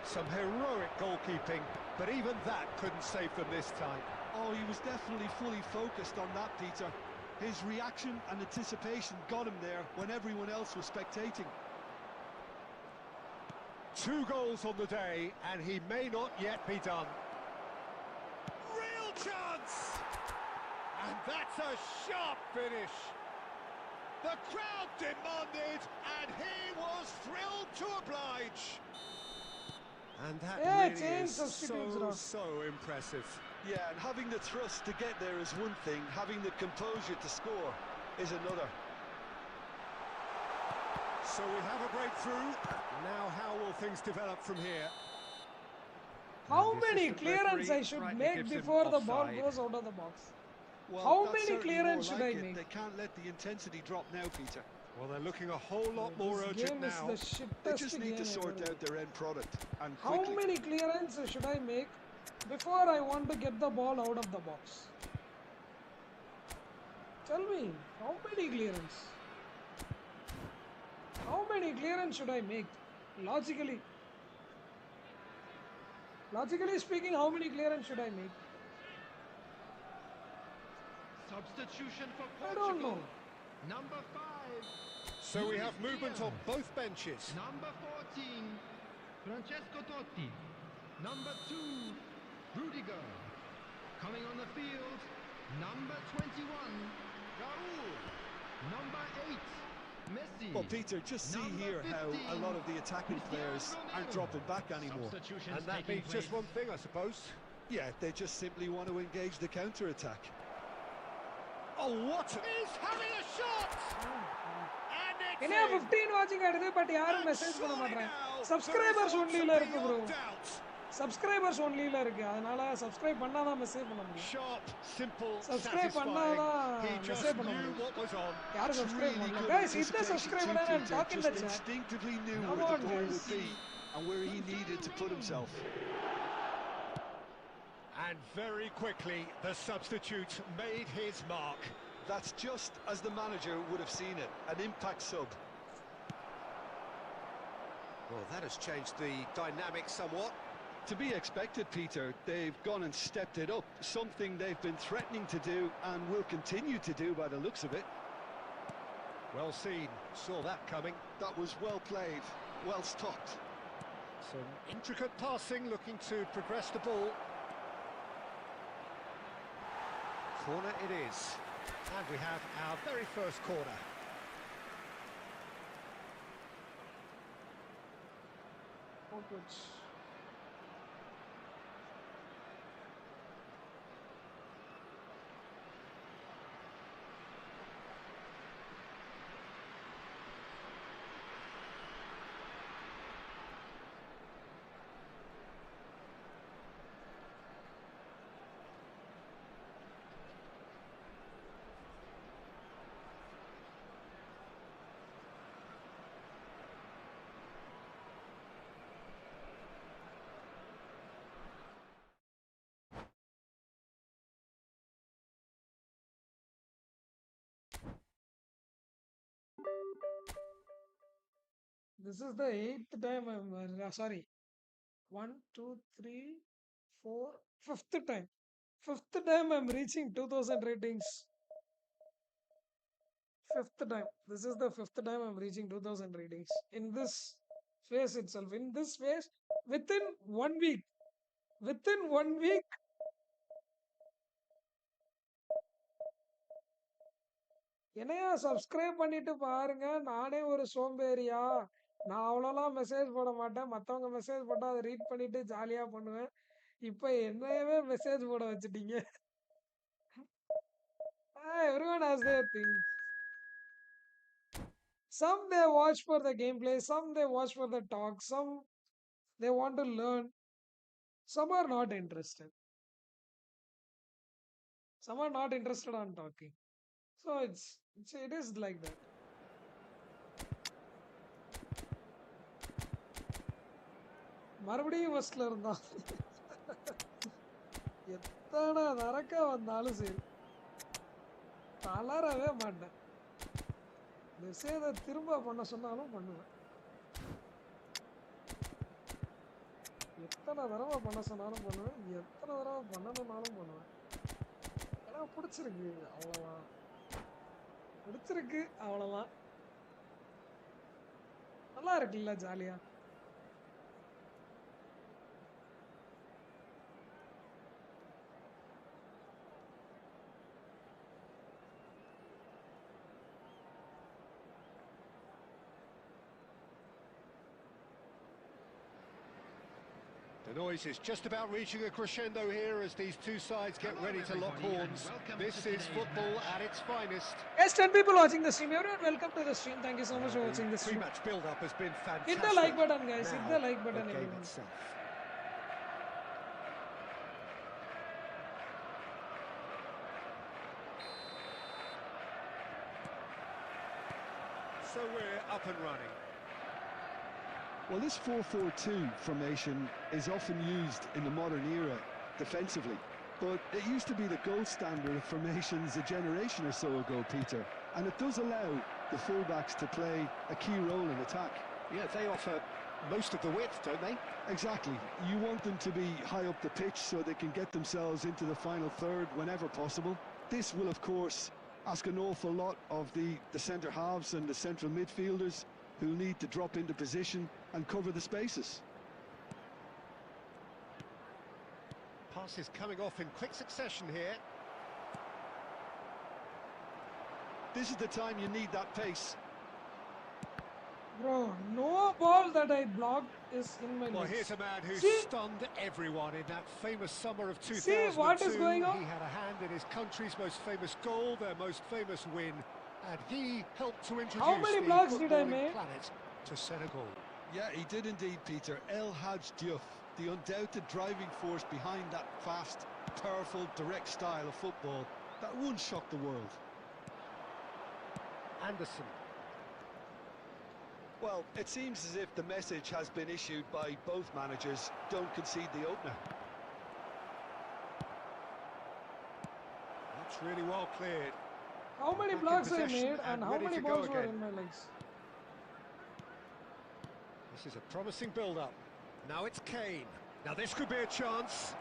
Some heroic goalkeeping, but even that couldn't save them this time. Oh, he was definitely fully focused on that, Peter. His reaction and anticipation got him there when everyone else was spectating. 2 goals on the day, and he may not yet be done. Real chance! And that's a sharp finish. The crowd demanded, and he was thrilled to oblige. And that really is so impressive. Yeah, and having the thrust to get there is one thing, having the composure to score is another. So we have a breakthrough. Now how will things develop from here? How many clearance I should make before the ball goes out of the box? Well, How that's many certainly clearance more should like I it. make? They can't let the intensity drop now, Peter. Well, they're looking a whole lot more This urgent game is now. the They shittest just need to game sort ever. out their end product, and How quickly. many clearance should I make before I want to get the ball out of the box? Tell me, how many clearance? How many clearance should I make? Logically speaking, how many clearance should I make? Substitution for I don't know. Portugal. Number 5. So we have movement on both benches. Number 14. Francesco Totti. Number 2. Rudiger. Coming on the field. Number 21. Raul. Number 8. Messi. Well, Peter, just see Number here how a 15, lot of the attacking players aren't dropping back anymore. Substitutions And that taking means just place. one thing, I suppose. Yeah, they just simply want to engage the counter-attack. Oh, what? He's having a shot! And it's என்ன in. 15 வாட்சிங் ஆடுது but யாரும் And message பண்ண surely மாட்டாங்க. now subscribers the results ஒன்லில are இருக்கு bro. beyond doubt. Subscribers ஒன்லில இருக்கு. அதனால subscribe பண்ணாதான் மெசேஜ் பண்ண முடியும். Sharp, simple, Subscribe satisfying. பண்ணாதான் He just மெசேஜ் பண்ண knew முடியும். what was on. யாரும் It's சப்ஸ்கிரைப் really பண்ணல. good Guys, hit the anticipation subscribe too, button and Peter. talk in the Just chat. instinctively knew Come where on, the ball guys. would be and where he needed to put himself. And very quickly, the substitute made his mark. That's just as the manager would have seen it, an impact sub. Well, that has changed the dynamic somewhat. To be expected, Peter. They've gone and stepped it up, something they've been threatening to do and will continue to do by the looks of it. Well seen, saw that coming. That was well played, well stopped. Some intricate passing, looking to progress the ball. Corner it is. And we have our very first corner. Oh, good. This is the 8th time sorry. 1, 2, 3, 4, 5th time. 5th time I'm reaching 2000 ratings. 5th time. This is the 5th time I'm reaching 2000 ratings. In this phase itself. In this phase, within 1 week. Within 1 week. என்னையா subscribe பண்ணிட்டு பாருங்க. நானே ஒரு சோம்பேறியா? நான் அவ்வளோலாம் message போட மாட்டேன். மற்றவங்க மெசேஜ் போட்டால் அதை ரீட் பண்ணிட்டு ஜாலியாக பண்ணுவேன். இப்போ என்னையவே மெசேஜ் போட வச்சுட்டீங்க. Everyone has their thing. Some they watch for the gameplay, some they watch for the talk, some they want to learn, some are not interested. Some are not interested on talking. So it is like that. மறுபடியும் ஃபர்ஸ்ட்ல இருந்தா எத்தனை நரக்க வந்தாலும் சரி தளரவே மாட்டேன். மெசேஜை திரும்ப பண்ண சொன்னாலும் பண்ணுவேன். எத்தனை தடவை பண்ண சொன்னாலும் பண்ணுவேன். எத்தனை தடவை பண்ணணும்னாலும் பண்ணுவேன். ஏன்னா பிடிச்சிருக்கு அவ்வளோதான். பிடிச்சிருக்கு அவ்வளோதான். நல்லா இருக்குல்ல ஜாலியா. The noise is just about reaching a crescendo here as these two sides get ready to lock horns. This is football at its finest. Yes, 10 people watching the stream. Everyone, welcome to the stream. Thank you so much for watching the stream. Pre-match build-up has been fantastic. Hit the like button, guys. Hit the like button, The game everyone. itself. So we're up and running. Well, this 4-4-2 formation is often used in the modern era defensively, but it used to be the gold standard of formations a generation or so ago, Peter, and it does allow the fullbacks to play a key role in attack. Yeah, they offer most of the width, don't they? Exactly. You want them to be high up the pitch so they can get themselves into the final third whenever possible. This will, of course, ask an awful lot of the centre halves and the central midfielders, who'll need to drop into position and cover the spaces. Passes coming off in quick succession here. This is the time you need that pace. Bro, no ball that I blocked is in my Well, legs. here's a man who See? stunned everyone in that famous summer of 2002. See what is going on? He had a hand in his country's most famous goal, their most famous win, and he helped to introduce many the blocks did I footballing make? planet to Senegal. Yeah, he did indeed, Peter. El Hadj Diouf, the undoubted driving force behind that fast, powerful, direct style of football that once shocked the world. Anderson. Well, it seems as if the message has been issued by both managers: don't concede the opener. That's really well cleared. How many Back in blocks I possession made and how ready many to go balls were again. in my legs? This is a promising build-up. Now it's Kane. Now this could be a chance.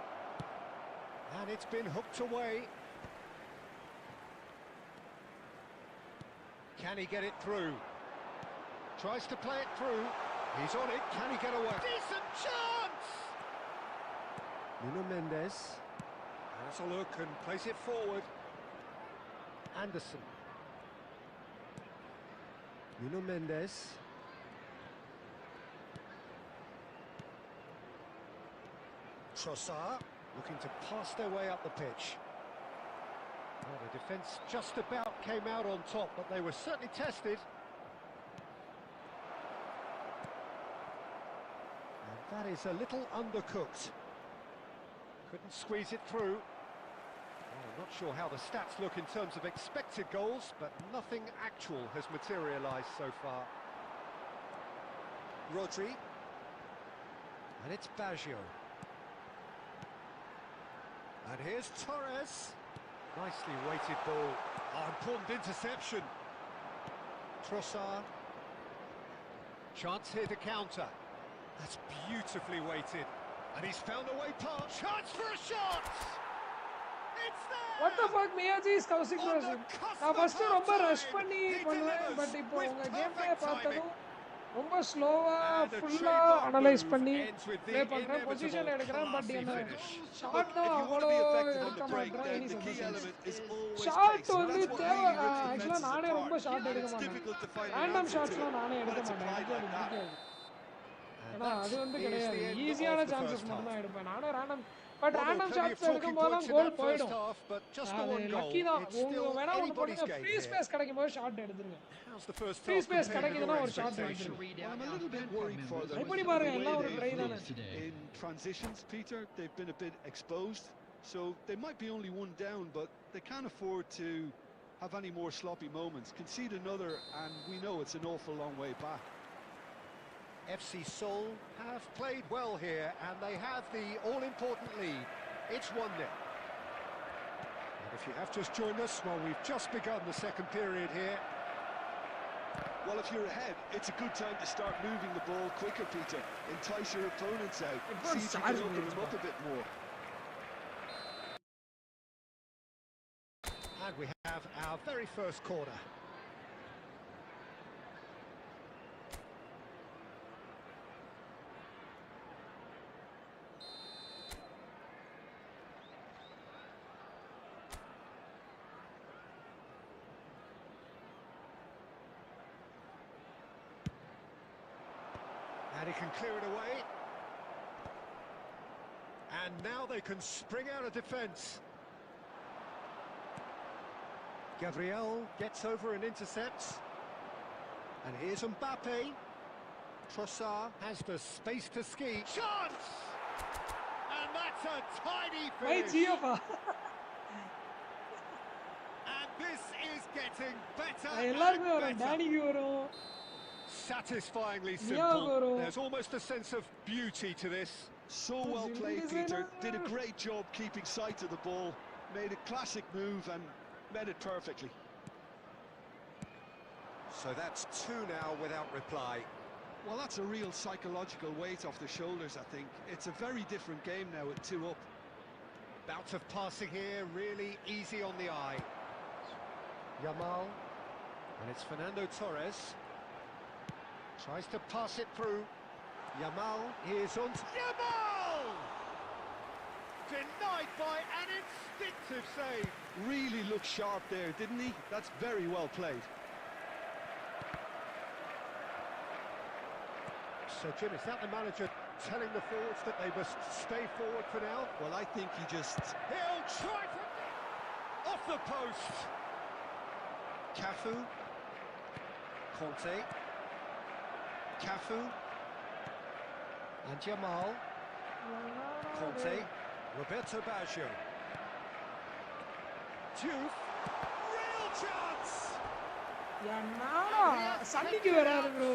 And it's been hooked away. Can he get it through? Tries to play it through. He's on it. Can he get away? Decent chance! Nuno Mendes. Has a look and plays it forward. Anderson. Nuno Mendes. Trossard looking to pass their way up the pitch. Well, the defence just about came out on top, but they were certainly tested. And that is a little undercooked. Couldn't squeeze it through. Well, I'm not sure how the stats look in terms of expected goals, but nothing actual has materialised so far. Rodri. And it's Baggio. And here's Torres. Nicely weighted ball. Oh, important interception. Trossard. Chance here to counter. That's beautifully weighted. And he's found a way past. Chance for a shot! It's there! What the fuck, Miyaji is Kaushik On the Roshan. cusp நான் of first ரொம்ப rush half-time, பண்ணி he பண்ணுவேன், delivers but இப்போ with உங்க game play perfect timing. பார்த்ததும் ரொம்ப ஸ்லோவா And a ஃபுல்லா trademark அனலைஸ் move பண்ணி ends with ப்ளே the பண்றேன், பொசிஷன் inevitable எடுக்கிறேன், பட் classy என்ன finish. ஷாட் If தான் you want அவ்வளோ to be effective on எடுக்க the break, மாட்டேன். then any the key suggestions element is always shot pace. வந்து That's what தேவை. really rips ஆக்சுவலா defenses நானே ரொம்ப apart. ஷாட் எடுக்க It's மாட்டேன். difficult to find the random answer to ஷாட்ஸ்லாம் it நானே when எடுக்க it's மாட்டேன், applied எனக்கு அது like that. பிடிக்காது. And ஏன்னா அது that வந்து is கிடையாது, the end ஈஸியான of the சான்சஸ் first மட்டும் தான் half. எடுப்பேன் நானும். Random but Well, random plenty of shots talking எடுக்கும் போதெல்லாம் points in goal that first போயிடும். half, but just the அது one லக்கி goal. தான். It's உங்க still வேணா ஒன்று anybody's பண்ணுங்க, game ஃப்ரீ here. ஸ்பேஸ் கிடைக்கும் போது ஷாட் எடுத்துருங்க. How's the first Free half space compared to கிடைக்குதுன்னா your ஒரு ஷாட் expectation? எடுத்துருங்க. Well, I'm a little bit worried for them. Try with பண்ணி the பாருங்க, way எல்லாம் ஒரு they've ட்ரை தானே. looked in transitions, Peter. They've been a bit exposed, so they might be only one down, but they can't afford to have any more sloppy moments. Concede another, and we know it's an awful long way back. FC Seoul have played well here, and they have the all-important lead. It's 1-0. And if you have just joined us, well, we've just begun the second period here. Well, if you're ahead, it's a good time to start moving the ball quicker, Peter. Entice your opponents out. Everyone's See if you can charging open me, them up a bit more. And we have our very first corner. And he can clear it away. And now they can spring out of defence. Gabriel gets over and intercepts. And here's Mbappe. Trossard has the space to ski. Chance! And that's a tiny Hey, finish. ஜியோப்பா. And this is getting better எல்லாருக்குமே and வரும், better. டேனிக்கு வரும். Satisfyingly Yeah, simple. Guru. There's almost a sense of beauty to this. So well played, Peter. Did a great job keeping sight of the ball. Made a classic move and met it perfectly. So that's 2 now without reply. Well, that's a real psychological weight off the shoulders, I think. It's a very different game now with 2 up. Bout of passing here, really easy on the eye. Yamal, and it's Fernando Torres. Tries to pass it through. Yamal, here's on. Yamal! Denied by an instinctive save. Really looked sharp there, didn't he? That's very well played. So, Jim, is that the manager telling the forwards that they must stay forward for now? Well, I think he just... He'll try for... Off the post! Cafu. Conte. Cafu. And Jamal. Conte. Roberto Baggio. Diouf. Real chance! என்னடா சன்னிக்கு வராது bro,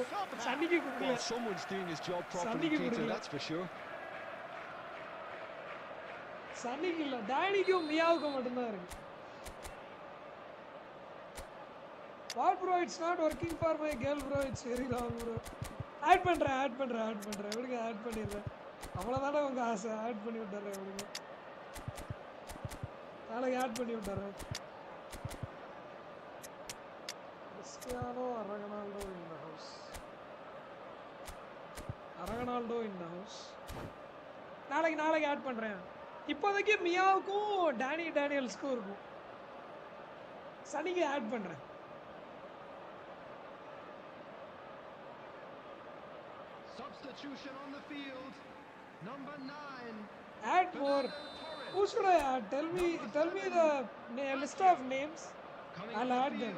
சன்னிக்கு கொடுக்கல. Well, someone's doing his job properly, Sunny Peter, Gurula. that's for sure. சன்னிக்கு இல்ல, டேனிக்கும் மியாவுக்கும் மட்டும்தான் இருக்கு. What bro, it's not working for my girl bro, it's very wrong bro. Add பண்றேன் விடுங்க, add பண்ணிடுறேன். அவ்வளோதானே உங்க ஆசை, ஆட் பண்ணி விட்டுறேன் விடுங்க. நாளைக்கு ஆட் பண்ணி விட்டுறேன். Cristiano Ronaldo in the house. Ronaldo in the house. நாளைக்கு ஆட் பண்றேன். இப்போதைக்கு மியாவுக்கும் டேனியல்ஸ்க்கும் இருக்கும். சனிக்கு ஆட் பண்றேன். Substitution on the field. Number 9. Add more. Who should I add? Tell me the list of names. I'll add them.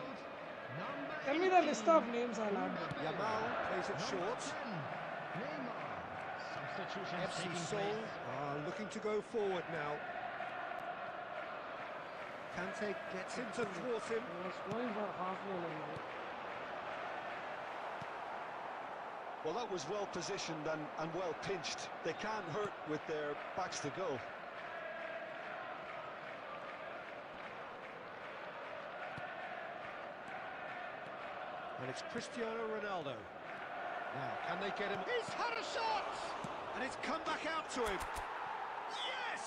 Tell me the list of names, I'll add them. Yamal plays it short. FC Seoul are looking to go forward now. Kante gets him to thwart him. I was going for half goal. Well, that was well positioned and well pinched. They can't hurt with their backs to goal. And it's Cristiano Ronaldo. Now, can they get him? He's had a shot! And it's come back out to him. Yes!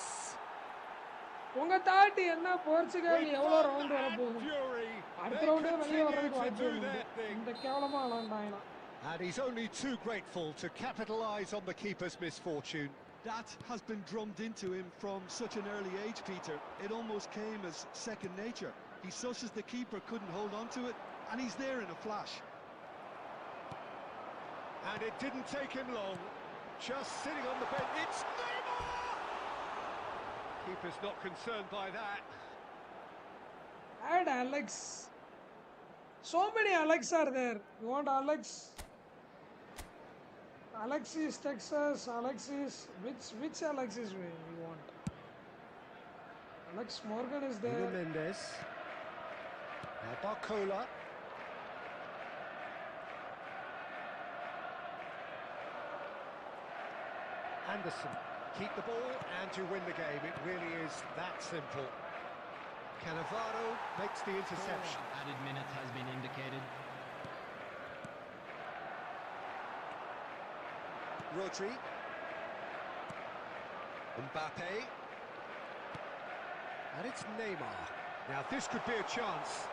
உங்க தாட்டி என்ன Portugal With எவ்வளவு fun round வர and போகுது fury, அடுத்த they ரவுண்டே வெளியே continue வர்றதுக்கு to வாய்ப்பு do உண்டு their thing. இந்த கேவலமா விளையாண்டாங்கன்னா And he's only too grateful to capitalise on the keeper's misfortune. That has been drummed into him from such an early age, Peter. It almost came as second nature. He susses the keeper couldn't hold on to it, and he's there in a flash. And it didn't take him long. Just sitting on the bench. It's Neymar! Keeper's not concerned by that. add Alex. So many Alex are there. You want Alex? Alexis, Texas, Alexis. Which Alexis you want? Alex Morgan is there. Nuno Mendes. Now Barcola. Anderson. Keep the ball and you win the game. It really is that simple. Cannavaro makes the interception. Added minute has been indicated. Rodri. Mbappe. And it's Neymar. Now this could be a chance.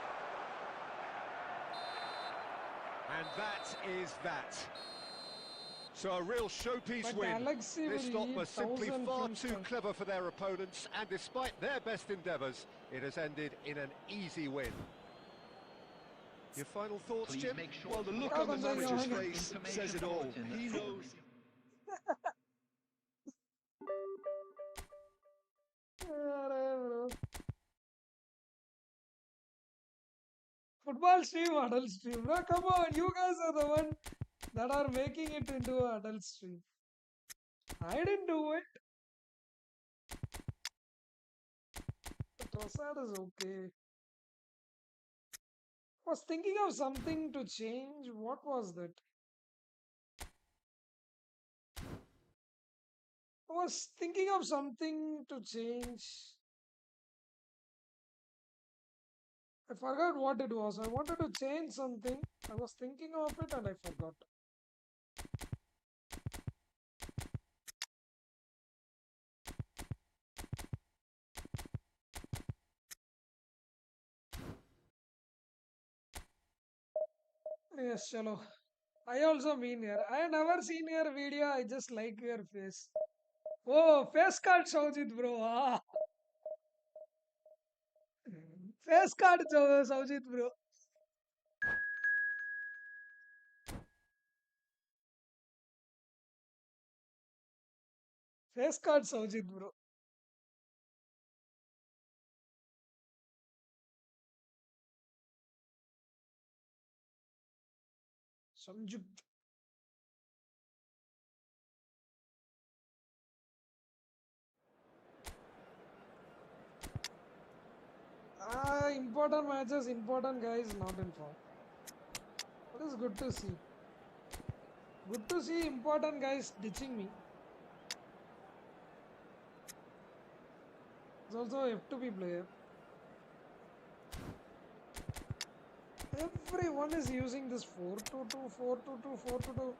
And that is that. So a real showpiece But win. Alexi This will lot eat were simply 1,000 far films too for- clever for their opponents, and despite their best endeavours, it has ended in an easy win. Your final thoughts, Please Jim? make sure Well, the to look Yeah, on the but then manager's you- face says it all. He knows. Bro. Football stream, adult stream. No, come on, you guys are the one that are making it into an adult stream. I didn't do it. Trossard is okay. Was thinking of something to change. What was that? I was thinking of something to change. I forgot what it was. I wanted to change something. I was thinking of it and I forgot. Yes, chalo. I also mean here. I have never seen your video. I just like your face. Oh, face card Saujit bro. Ah. Face card Saujit bro. Face card Saujit bro. Samjuk. Important matches, important guys, not in form. It is good to see. Good to see important guys ditching me. It's also a F2P player. Everyone is using this 4-2-2, 4-2-2, 4-2-2.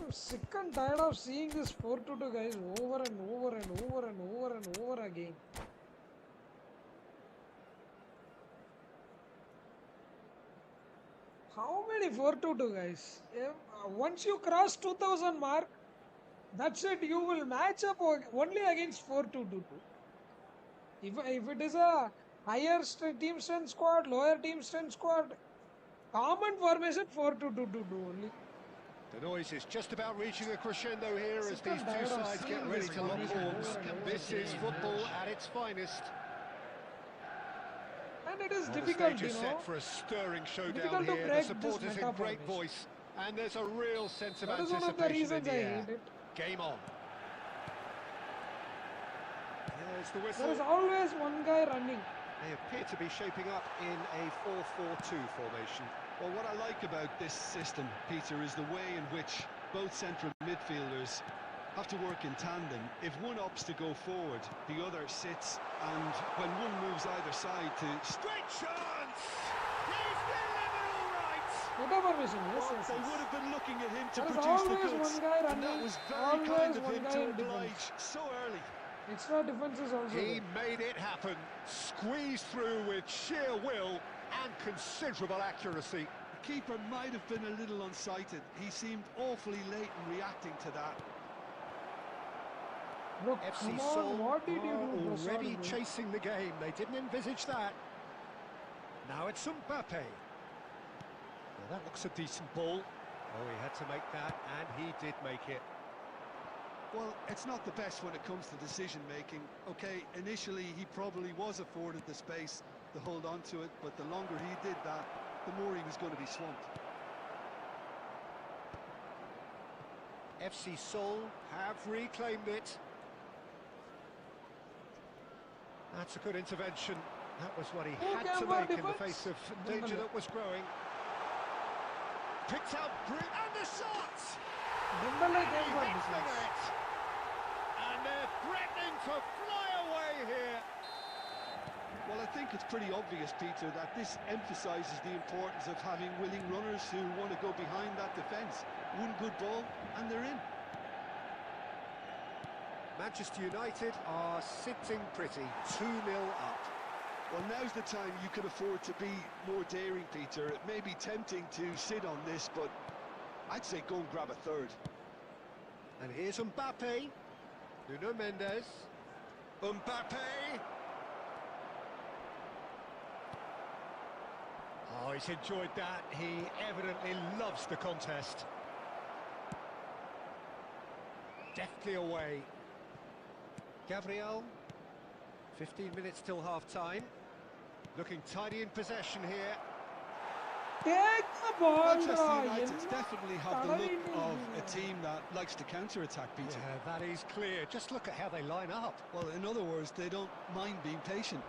I'm sick and tired of seeing this 4-2-2 guys over and over and over and over and over again. How many 4-2-2 guys? Once you cross 2000 mark, that's it. You will match up only against 4-2-2. If it is a higher team strength squad, lower team strength squad, common formation 4-2-2-2 only. The noise is just about reaching a crescendo here as Sick and these tired two of sides get seeing ready this to lock formation horns. over and over This is football at its finest. And it is Well, the difficult, stage you is know. set for a stirring showdown Difficult to here. The break supporters this in meta great formation. voice, and there's a real sense of That is one of the anticipation in reasons the I air. hate it. Game on. There's the There whistle. is always one guy running. They appear to be shaping up in a 4-4-2 formation. Well, what I like about this system, Peter, is the way in which both central midfielders have to work in tandem. If one opts to go forward, the other sits, and when one moves either side to... Great chance! He's delivered all right! Whatever vision, yes, Well, yes, they yes. would have been looking at him to There is produce the always goods, one guy and that running, was very always kind of one him guy to in oblige defense. so early. Extra defense is also He there. made it happen, squeezed through with sheer will and considerable accuracy. The keeper might have been a little unsighted. He seemed awfully late in reacting to that. Bro, FC come on, Seoul what did you are do, bro? Sorry, already bro. chasing the game. They didn't envisage that. Now it's Mbappe. Well, that looks a decent ball. Oh, he had to make that, and he did make it. Well, it's not the best when it comes to decision-making. Okay, initially he probably was afforded the space to hold on to it, but the longer he did that, the more he was going to be swamped. FC Seoul have reclaimed it. That's a good intervention. That was what he had to make in the face of danger that was growing. Picked out and the shot! Dembele He came for hits the defense. net. And they're threatening to fly away here. Well, I think it's pretty obvious, Peter, that this emphasises the importance of having willing runners who want to go behind that defence. One good ball, and they're in. Manchester United are sitting pretty, 2-0 up. Well, now's the time you can afford to be more daring, Peter. It may be tempting to sit on this, but I'd say go and grab a third. And here's Mbappe. Nuno Mendes. Mbappe. Oh, he's enjoyed that. He evidently loves the contest. Deftly away. Gabriel. 15 minutes till half-time. Looking tidy in possession here. Take the ball, Manchester bro. United Enna definitely have the look tadavindi of a idea. team that likes to counter-attack, Peter. Yeah, that is clear. Just look at how they line up. Well, in other words, they don't mind being patient.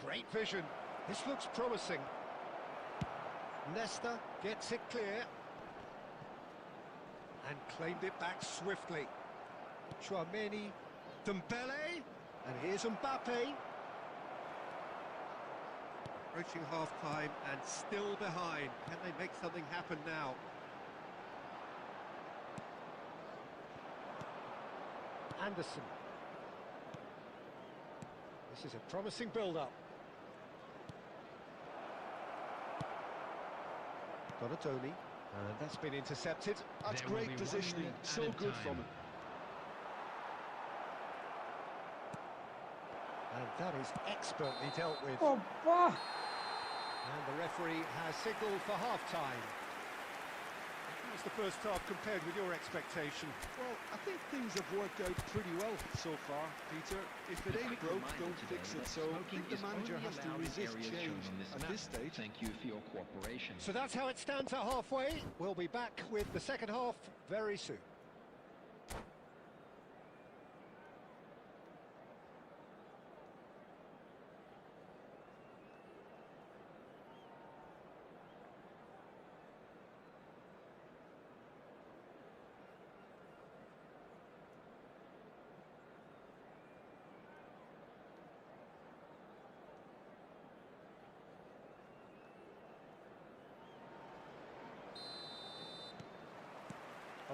Great vision. This looks promising. Nesta gets it clear. And claimed it back swiftly. Chouameni, Dembele, and here's Mbappe. Approaching half-time and still behind. Can they make something happen now? Anderson. This is a promising build-up. Donatoni, and that's been intercepted. That's There will be great 1 positioning, minute so added good time. from him. And that is expertly dealt with. Oppa. And the referee has signalled for half-time. How was the first half compared with your expectation? Well, I think things have worked out pretty well so far, Peter. If it ain't broke, don't fix it. So I think the manager has to resist change at this stage. Thank you for your cooperation. So that's how it stands at halfway. We'll be back with the second half very soon.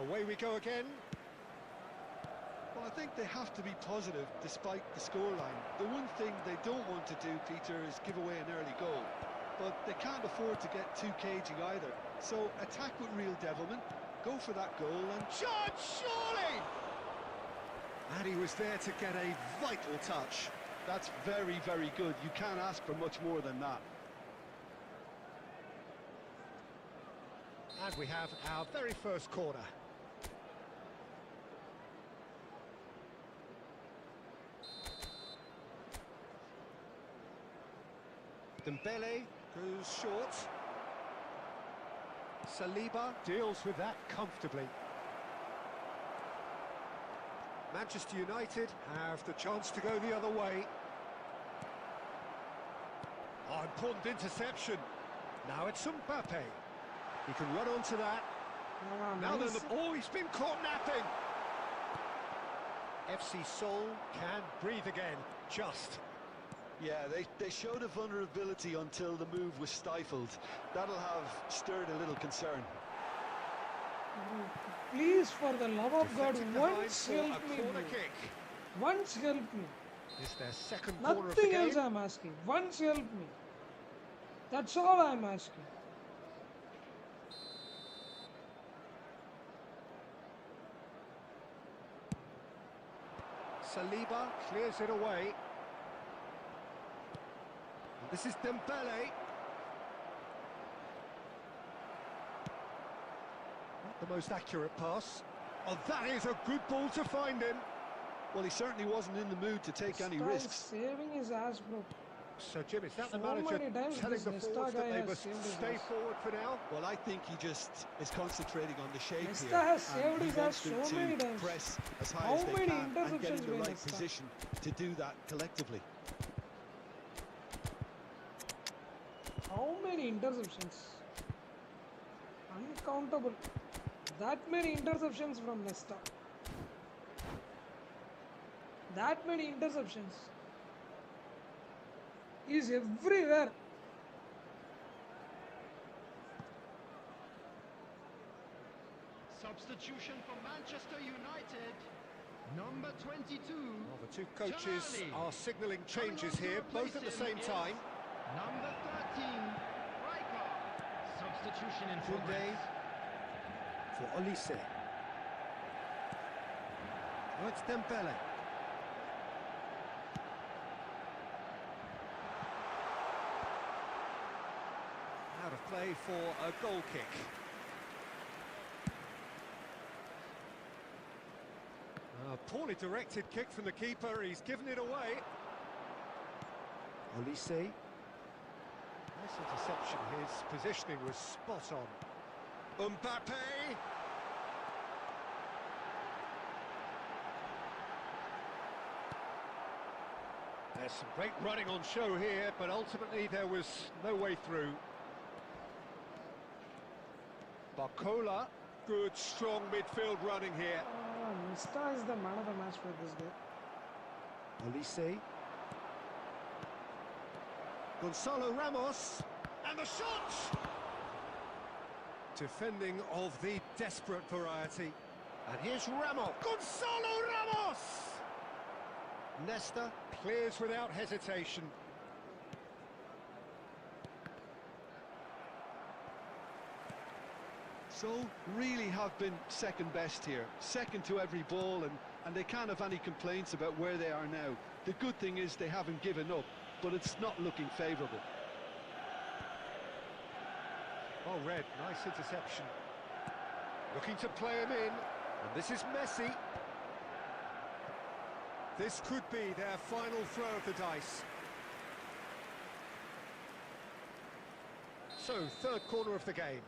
Away we go again. Well, I think they have to be positive despite the scoreline. The one thing they don't want to do, Peter, is give away an early goal. But they can't afford to get too cagey either. So attack with real devilment, go for that goal and... Shot, surely! And he was there to get a vital touch. That's very, very good. You can't ask for much more than that. And we have our very first corner. Dembele goes short. Saliba deals with that comfortably. Manchester United have the chance to go the other way. Oh, important interception. Now it's Mbappe. He can run onto that. Now then, oh, he's been caught napping. FC Seoul can breathe again, just. Yeah, they showed a vulnerability until the move was stifled. That'll have stirred a little concern. Please, for the love of God, Deflected behind once for help a me, corner bro. kick. Once help me. It's their second corner of the Nothing game. else I'm asking. Once help me. That's all I'm asking. Saliba clears it away. And this is Dembele. Not the most accurate pass. Oh, that is a good ball to find him. Well, he certainly wasn't in the mood to take any Nesta is risks. saving his ass, bro. So, Jim, is that the So manager many times telling this the Nesta forwards that guy they has must saved his stay ass. forward for now? Well, I think he just is concentrating on the shape Nesta here. has and saved he his wants ass them so many to times. press as high How as they many can and get interceptions in the by right Nesta? position to do that collectively. How many interceptions? Uncountable. That many interceptions from Nesta. That many interceptions. He's everywhere. Substitution for Manchester United. Number 22. Well, the two coaches Charlie. are signalling changes Coming on to here, replace both at the him same is time. Number 13. Riker. Substitution in Kunde progress. for Olise. Oh, it's Dembele. Out of play for a goal kick. A poorly directed kick from the keeper, he's given it away. Olise. Nice interception, his positioning was spot on. Mbappe! There's some great running on show here, but ultimately there was no way through. Barcola, good strong midfield running here. Nesta is the man of the match for this day. Olise. Gonzalo Ramos. And the shot! Defending of the desperate variety. And here's Ramos. Gonzalo Ramos! Nesta clears without hesitation. So, really have been second best here. Second to every ball, and they can't have any complaints about where they are now. The good thing is they haven't given up, but it's not looking favourable. Oh, Red, nice interception. Looking to play him in, and this is Messi. This could be their final throw of the dice. So, third corner of the game.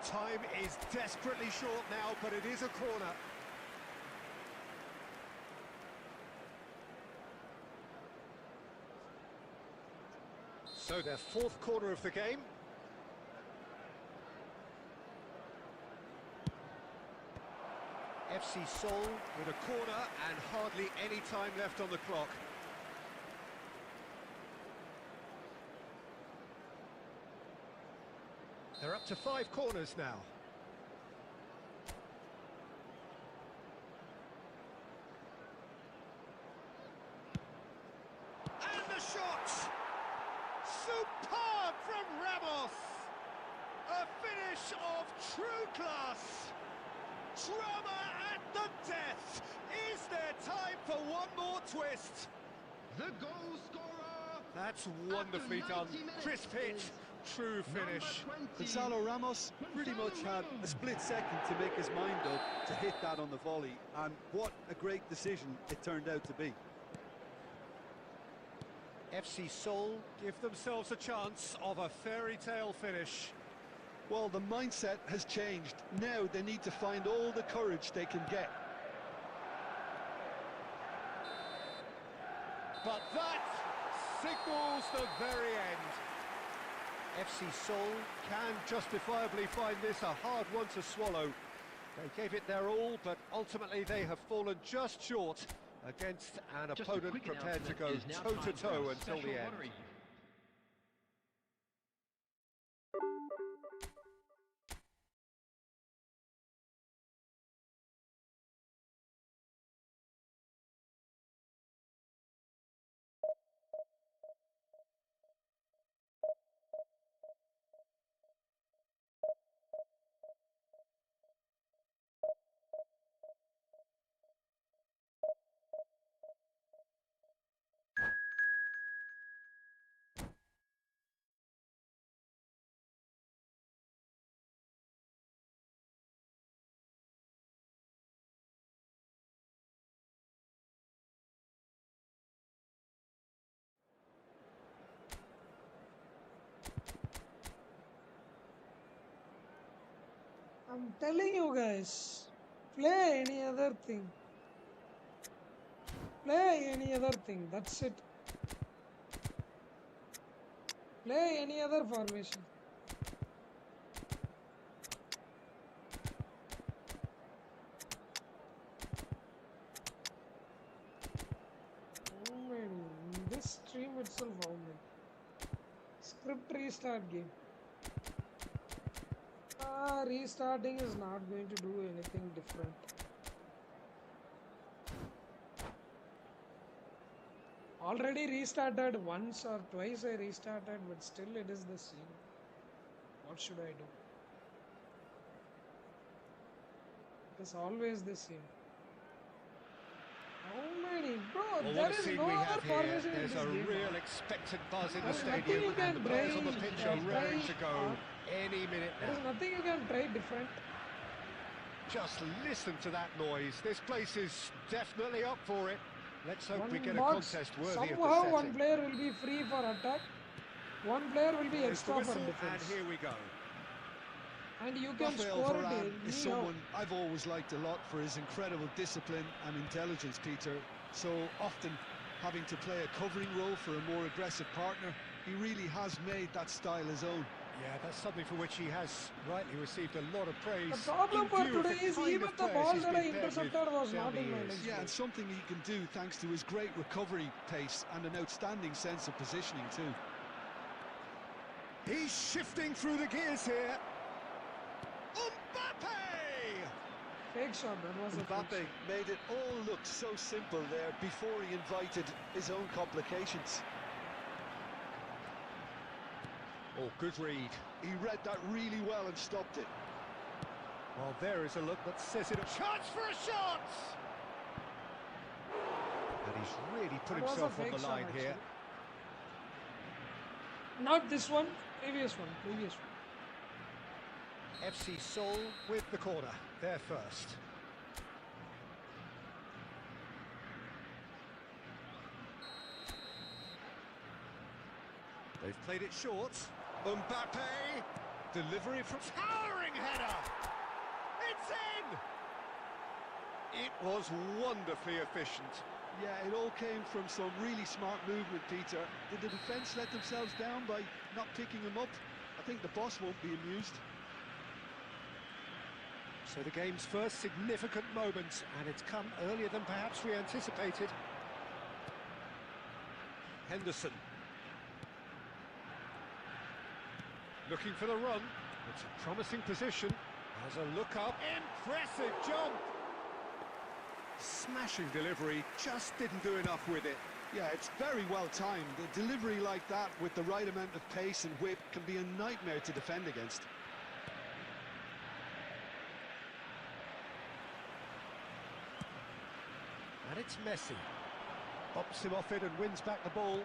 Time is desperately short now, but it is a corner. So their fourth corner of the game. FC Seoul with a corner and hardly any time left on the clock. They're up to 5 corners now. And the shot! Superb from Ramos! A finish of true class! Drama at the death! Is there time for one more twist? The goal scorer. That's wonderfully After done. 90 minutes Crisp hit, is true finish. Number 20. Gonzalo Ramos pretty much had a split second to make his mind up to hit that on the volley, and what a great decision it turned out to be. FC Seoul give themselves a chance of a fairy tale finish. Well, the mindset has changed. Now they need to find all the courage they can get. But that signals the very end. FC Seoul can justifiably find this a hard one to swallow. They gave it their all, but ultimately they have fallen just short against an Just a opponent quick prepared to announcement, go it is now time for toe-to-toe our until special the end. water review. I'm telling you guys, play any other thing. Play any other thing. That's it. Play any other formation. How many? In this stream itself, how many? Script restart game. Restarting is not going to do anything different. Already restarted once or twice I restarted, but still it is the same. What should I do? It's always the same. How many? Bro, Well, there what a is scene no we other have here. formation in There's this a game. real expectant buzz in the There's nothing stadium, you can and the players on the try, pitch are raring to go any minute There is now. nothing you can try different. Just listen to that noise. This place is definitely up for it. Let's hope we One get a box, contest worthy of the somehow one setting. player will be free for attack. One player will be There's the extra for whistle, defense. and here we go. And you can Rafael score it Varane is anyhow. someone I've always liked a lot for his incredible discipline and intelligence, Peter. So often having to play a covering role for a more aggressive partner, he really has made that style his own. Yeah, that's something for which he has rightly received a lot of praise. The problem in for view of today is kind even of the players ball he's that I been paired with intercepted was down not the in my years. legs. Yeah, and something he can do thanks to his great recovery pace and an outstanding sense of positioning too. He's shifting through the gears here. Mbappe! Fake shot, that was a fake Mbappe shot. made it all look so simple there before he invited his own complications. Oh, good read. He read that really well and stopped it. Well, there is a look that says it. Chance for a shot! And he's really put That was a himself on fake the shot, line here. actually. Not this one, previous one. FC Seoul with the corner, there first. They've played it short. Mbappe, delivery from towering header. It's in! It was wonderfully efficient. Yeah, it all came from some really smart movement, Peter. Did the defence let themselves down by not picking him up? I think the boss won't be amused. So the game's first significant moment, and it's come earlier than perhaps we anticipated. Henderson. Looking for the run. It's a promising position. Has a look up. Impressive jump! Smashing delivery, just didn't do enough with it. Yeah, it's very well timed. A delivery like that with the right amount of pace and whip can be a nightmare to defend against. And it's Messi. Hops him off it and wins back the ball.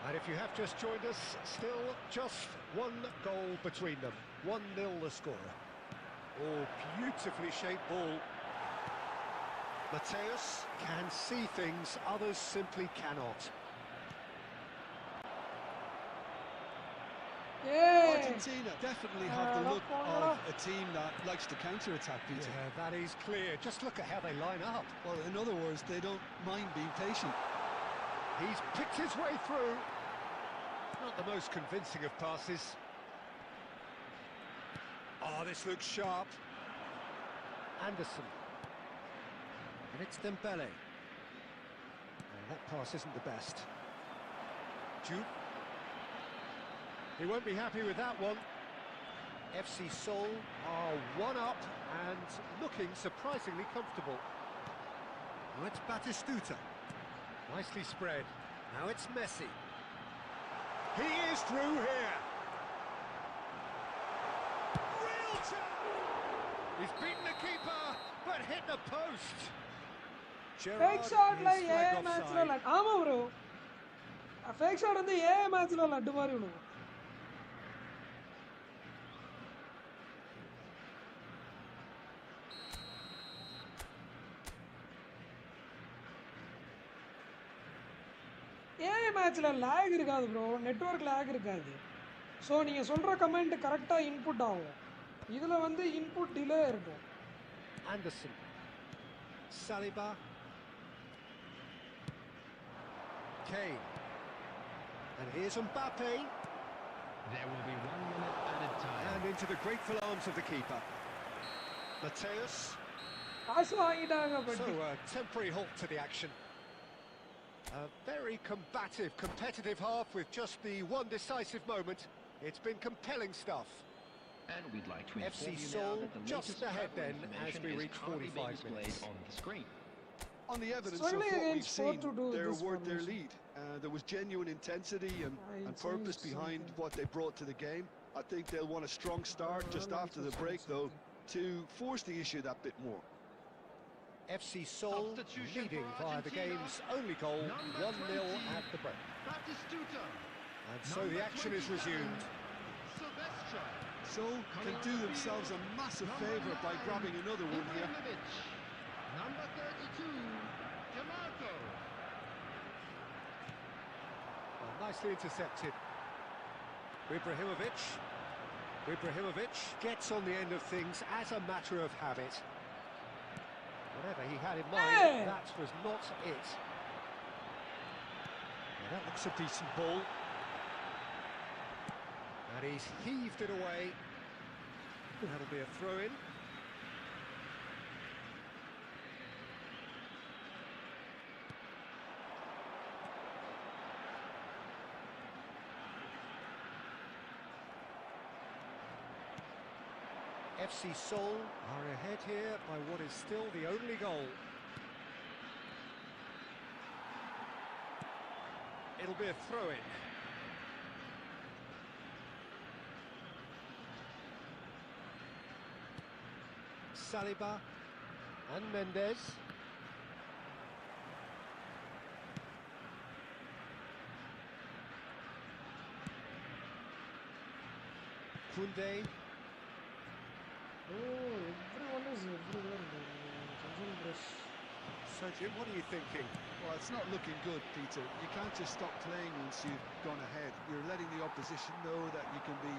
And if you have just joined us, still just one goal between them. 1-0 the scorer. Oh, beautifully shaped ball. Mateus can see things others simply cannot. Yeah. Argentina definitely have the look of a team that likes to counter-attack, Peter. Yeah, that is clear. Just look at how they line up. Well, in other words, they don't mind being patient. He's picked his way through. Not the most convincing of passes. Oh, this looks sharp. Anderson. And it's Dembele. Oh, that pass isn't the best. Jude. He won't be happy with that one. FC Seoul are one up and looking surprisingly comfortable. Now it's Batistuta. Nicely spread. Now it's Messi. He is through here. Real chance! He's beaten the keeper, but hit the post. Fake Gerrard shot is like flagged A match లో offside. లడ్ ఆమా bro ఆ fake shot ఉంది ఏ match లో లడ్డు మరి నువ్వు ஏ மேட்ச்ல லேக் இருக்காது bro network lakh இருக்காது so நீங்கள் சொல்கிற கமெண்ட் கரெக்டாக இன்புட் ஆகும் இதில் வந்து இன்புட் டிலே இருக்கும் Anderson. Saliba. Kane. And here's Mbappe. There will be 1 minute added time. And into the grateful arms of the keeper. Mateus. காசு வாங்கிட்டாங்க So பட்டி a temporary halt to the action. A very combative, competitive half with just the one decisive moment. It's been compelling stuff. And we'd like to inform FC you now Seoul that the just latest ahead travel then as information we is reach currently being 45 displayed minutes. on the screen. On the evidence of Struggling what we've against seen, 4-2 they're this worth their formation. lead. There was genuine intensity and It purpose changed behind something. what they brought to the game. I think they'll want a strong start just like after to the see break, though, something. to force the issue that bit more. FC Seoul Substitution leading for via the Argentina. game's only goal, Number 1-0 20. at the break. Batistuta. And so the action is resumed. Silvestre. Seoul can do themselves a massive favour by grabbing another one here. Ibrahimovic. Number 32. Jamarco. Well, nicely intercepted. Ibrahimovic gets on the end of things as a matter of habit. Whatever he had in mind, Hey! that was not it. Now that looks a decent ball. And he's heaved it away. That'll be a throw-in. FC Seoul are ahead here by what is still the only goal. It'll be a throw-in. Saliba and Mendes. Koundé. Oh, everyone is everywhere. Control brush. Sergio, what are you thinking? Well, it's not looking good, Peter. You can't just stop playing once you've gone ahead. You're letting the opposition know that you can be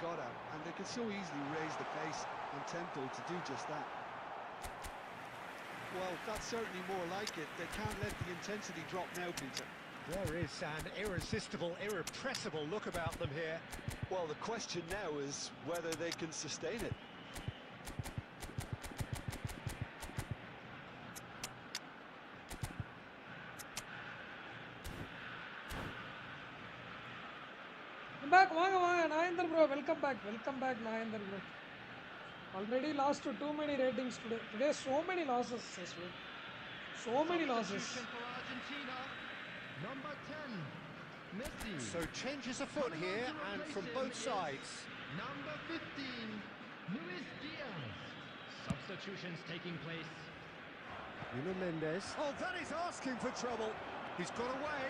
got at, and they can so easily raise the pace and tempo to do just that. Well, that's certainly more like it. They can't let the intensity drop now, Peter. There is an irresistible, irrepressible look about them here. Well, the question now is whether they can sustain it. Back, வாங்க வாங்க நாயந்தர் bro, welcome back நாயந்தர் bro. Already lost too many ratings today. Today so many losses as well. So many losses. Substitution for Argentina. Number 10. Messi. So changes afoot here and from both sides. Number 15. Luis Diaz. Substitutions taking place. Nuno Mendes. Oh, that is asking for trouble. He's got away.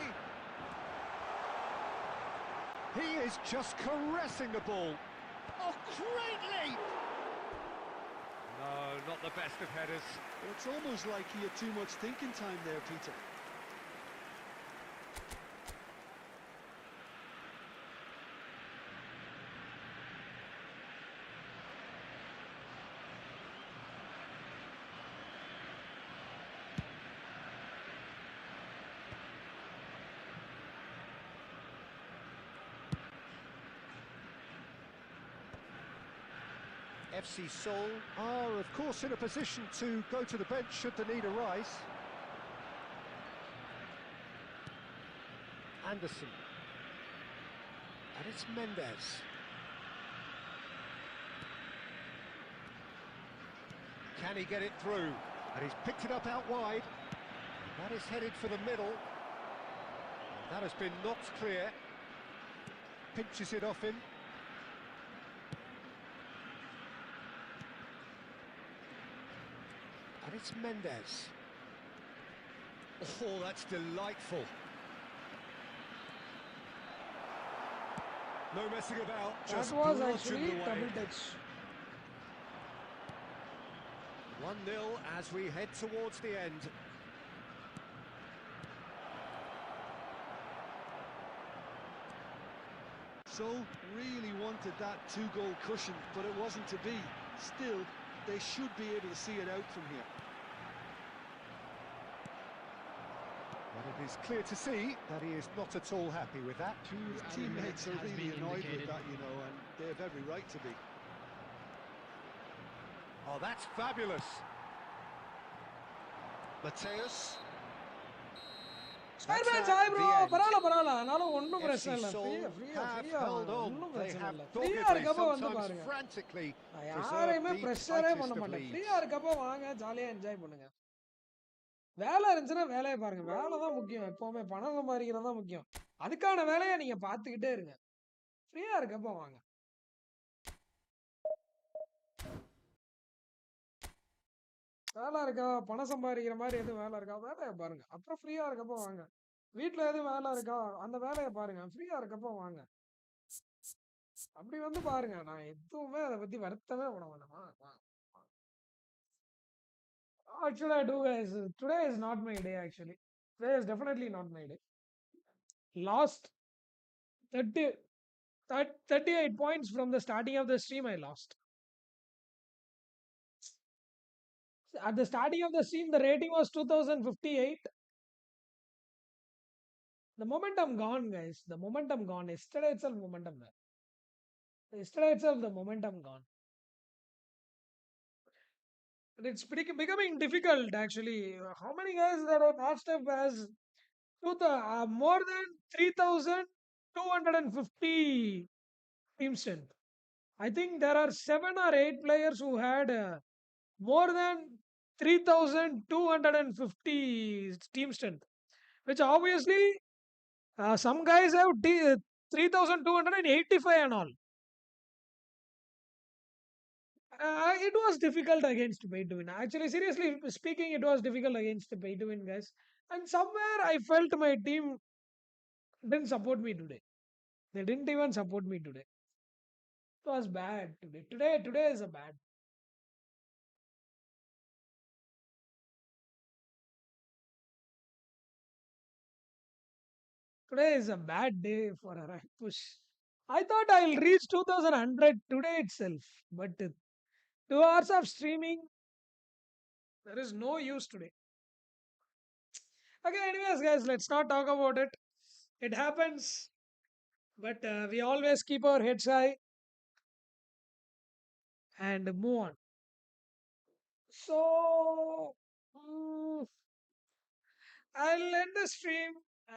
He is just caressing the ball. Oh, great leap! No, not the best of headers. It's almost like he had too much thinking time there, Peter. FC Seoul are, of course, in a position to go to the bench should the need arise. Anderson. And it's Mendes. Can he get it through? And he's picked it up out wide. That is headed for the middle. That has been knocked clear. Pinches it off him. And it's Mendes. Oh, that's delightful. No messing about, just That was bludgeoned actually away. double touch. 1-0 as we head towards the end. So really wanted that two-goal cushion, but it wasn't to be. Still, they should be able to see it out from here. But it is clear to see that he is not at all happy with that. His teammates are really annoyed with that, you know, and they have every right to be. Oh, that's fabulous. Mateus. Spider-Man, That's hi bro. the end. பரவாயில்ல அதனால ஒண்ணும் பிரச்சனை இல்ல. FC Seoul ஃப்ரீயா have ஃப்ரீயா held on. ஒண்ணும் They பிரச்சனை have இல்ல. ஃப்ரீயா doggedly, இருக்கப்ப வந்து sometimes பாருங்க. frantically நான் preserved யாரையுமே the பிரஷரே tightest பண்ண of மாட்டேன். leads. ஃப்ரீயா இருக்கப்ப வாங்க, ஜாலியா என்ஜாய் பண்ணுங்க. வேலை இருந்துச்சுன்னா வேலையை பாருங்க. வேலை தான் முக்கியம். எப்பவுமே பணம் சம்பாதிக்கிறது தான் முக்கியம். அதுக்கான வேலையை நீங்க பார்த்துக்கிட்டே இருங்க. ஃப்ரீயா இருக்கப்ப வாங்க. வேலை இருக்கா, பணம் சம்பாதிக்கிற மாதிரி எதுவும் வேலை இருக்கா, வேலையை பாருங்க. அப்புறம் ஃப்ரீயா இருக்கப்ப வாங்க. வீட்டுல எதுவும் வேலை இருக்கா, அந்த வேலையை பாருங்க. ஃப்ரீயா இருக்கப்ப வாங்க. அப்படி வந்து பாருங்க. நான் எதுவுமே அதை பத்தி வருத்தமே பட மாட்டேன். What should I do, guys? Today is not my day, actually. Today is definitely not my day. Lost 38 points from the starting of the stream. I lost. At the starting of the stream, the rating was 2058. The momentum gone, guys. The momentum gone. Yesterday itself, momentum there. Yesterday itself, the momentum gone. And it's becoming difficult, actually. How many guys that I matched up as more than 3,250 team strength? I think there are 7 or 8 players who had more than 3,250 team strength, which obviously some guys have 3,285 and all. It was difficult against pay to win. Actually, seriously speaking, it was difficult against the pay to win guys. And somewhere I felt my team didn't support me today. They didn't even support me today. It was bad today. Today is a bad. Today is a bad day for a right push. I thought I'll reach 2100 today itself, but 2 hours of streaming, there is no use today. Okay, anyways, guys, let's not talk about it. It happens, but we always keep our heads high and move on. So, I'll end the stream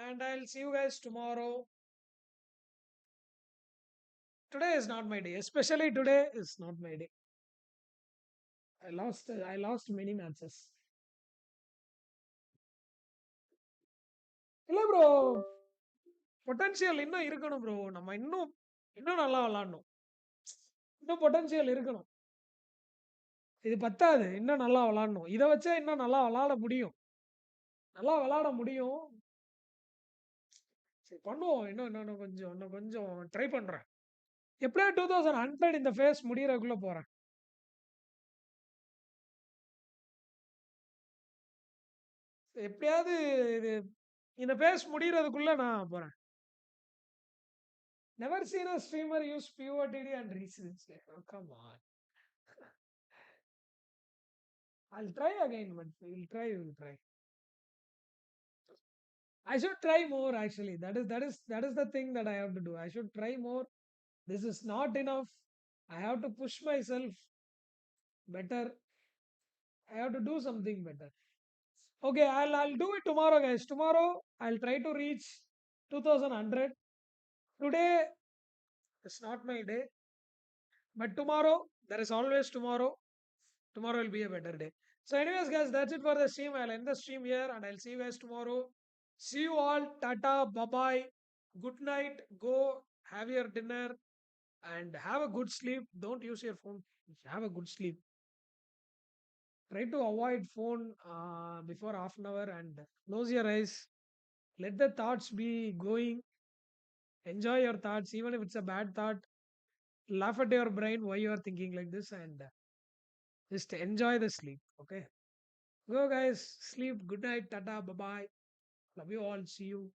and I'll see you guys tomorrow. Today is not my day, especially today is not my day. I lost many matches. இல்ல bro, potential இன்னும் இருக்கணும் bro. நம்ம இன்னும் நல்லா விளையாடணும். இன்னும் potential இருக்கணும். இது பத்தாது. இன்னும் நல்லா விளையாடணும். இதை வச்சா இன்னும் நல்லா விளையாட முடியும். சரி பண்ணுவோம். இன்னும் கொஞ்சம் ட்ரை பண்றேன். எப்படியா 2100 இந்த ஃபேஸ் முடியறதுக்குள்ள போறேன். எப்படியாவது இது இந்த ஃபேஸ் முடியறதுக்குள்ள நான் போறேன். Never seen a streamer use POTD and resets. Oh, come on. I'll try again, but we'll try. I should try more, actually. That is the thing that I have to do. I should try more. This is not enough. I have to push myself. better. I have to do something better. Okay, I'll do it tomorrow, guys. Tomorrow I'll try to reach 2100. Today it's not my day, but tomorrow there is always tomorrow. Tomorrow will be a better day. So, anyways, guys, that's it for the stream. I'll end the stream here, and I'll see you guys tomorrow. See you all. Tata. Bye bye. Good night. Go have your dinner and have a good sleep. Don't use your phone. Have a good sleep. Try to avoid phone before half an hour and close your eyes. Let the thoughts be going. Enjoy your thoughts, even if it's a bad thought. Laugh at your brain why you are thinking like this, and just enjoy the sleep. Okay. Go, guys. Sleep. Good night. Tata. Bye bye. Love you all. See you.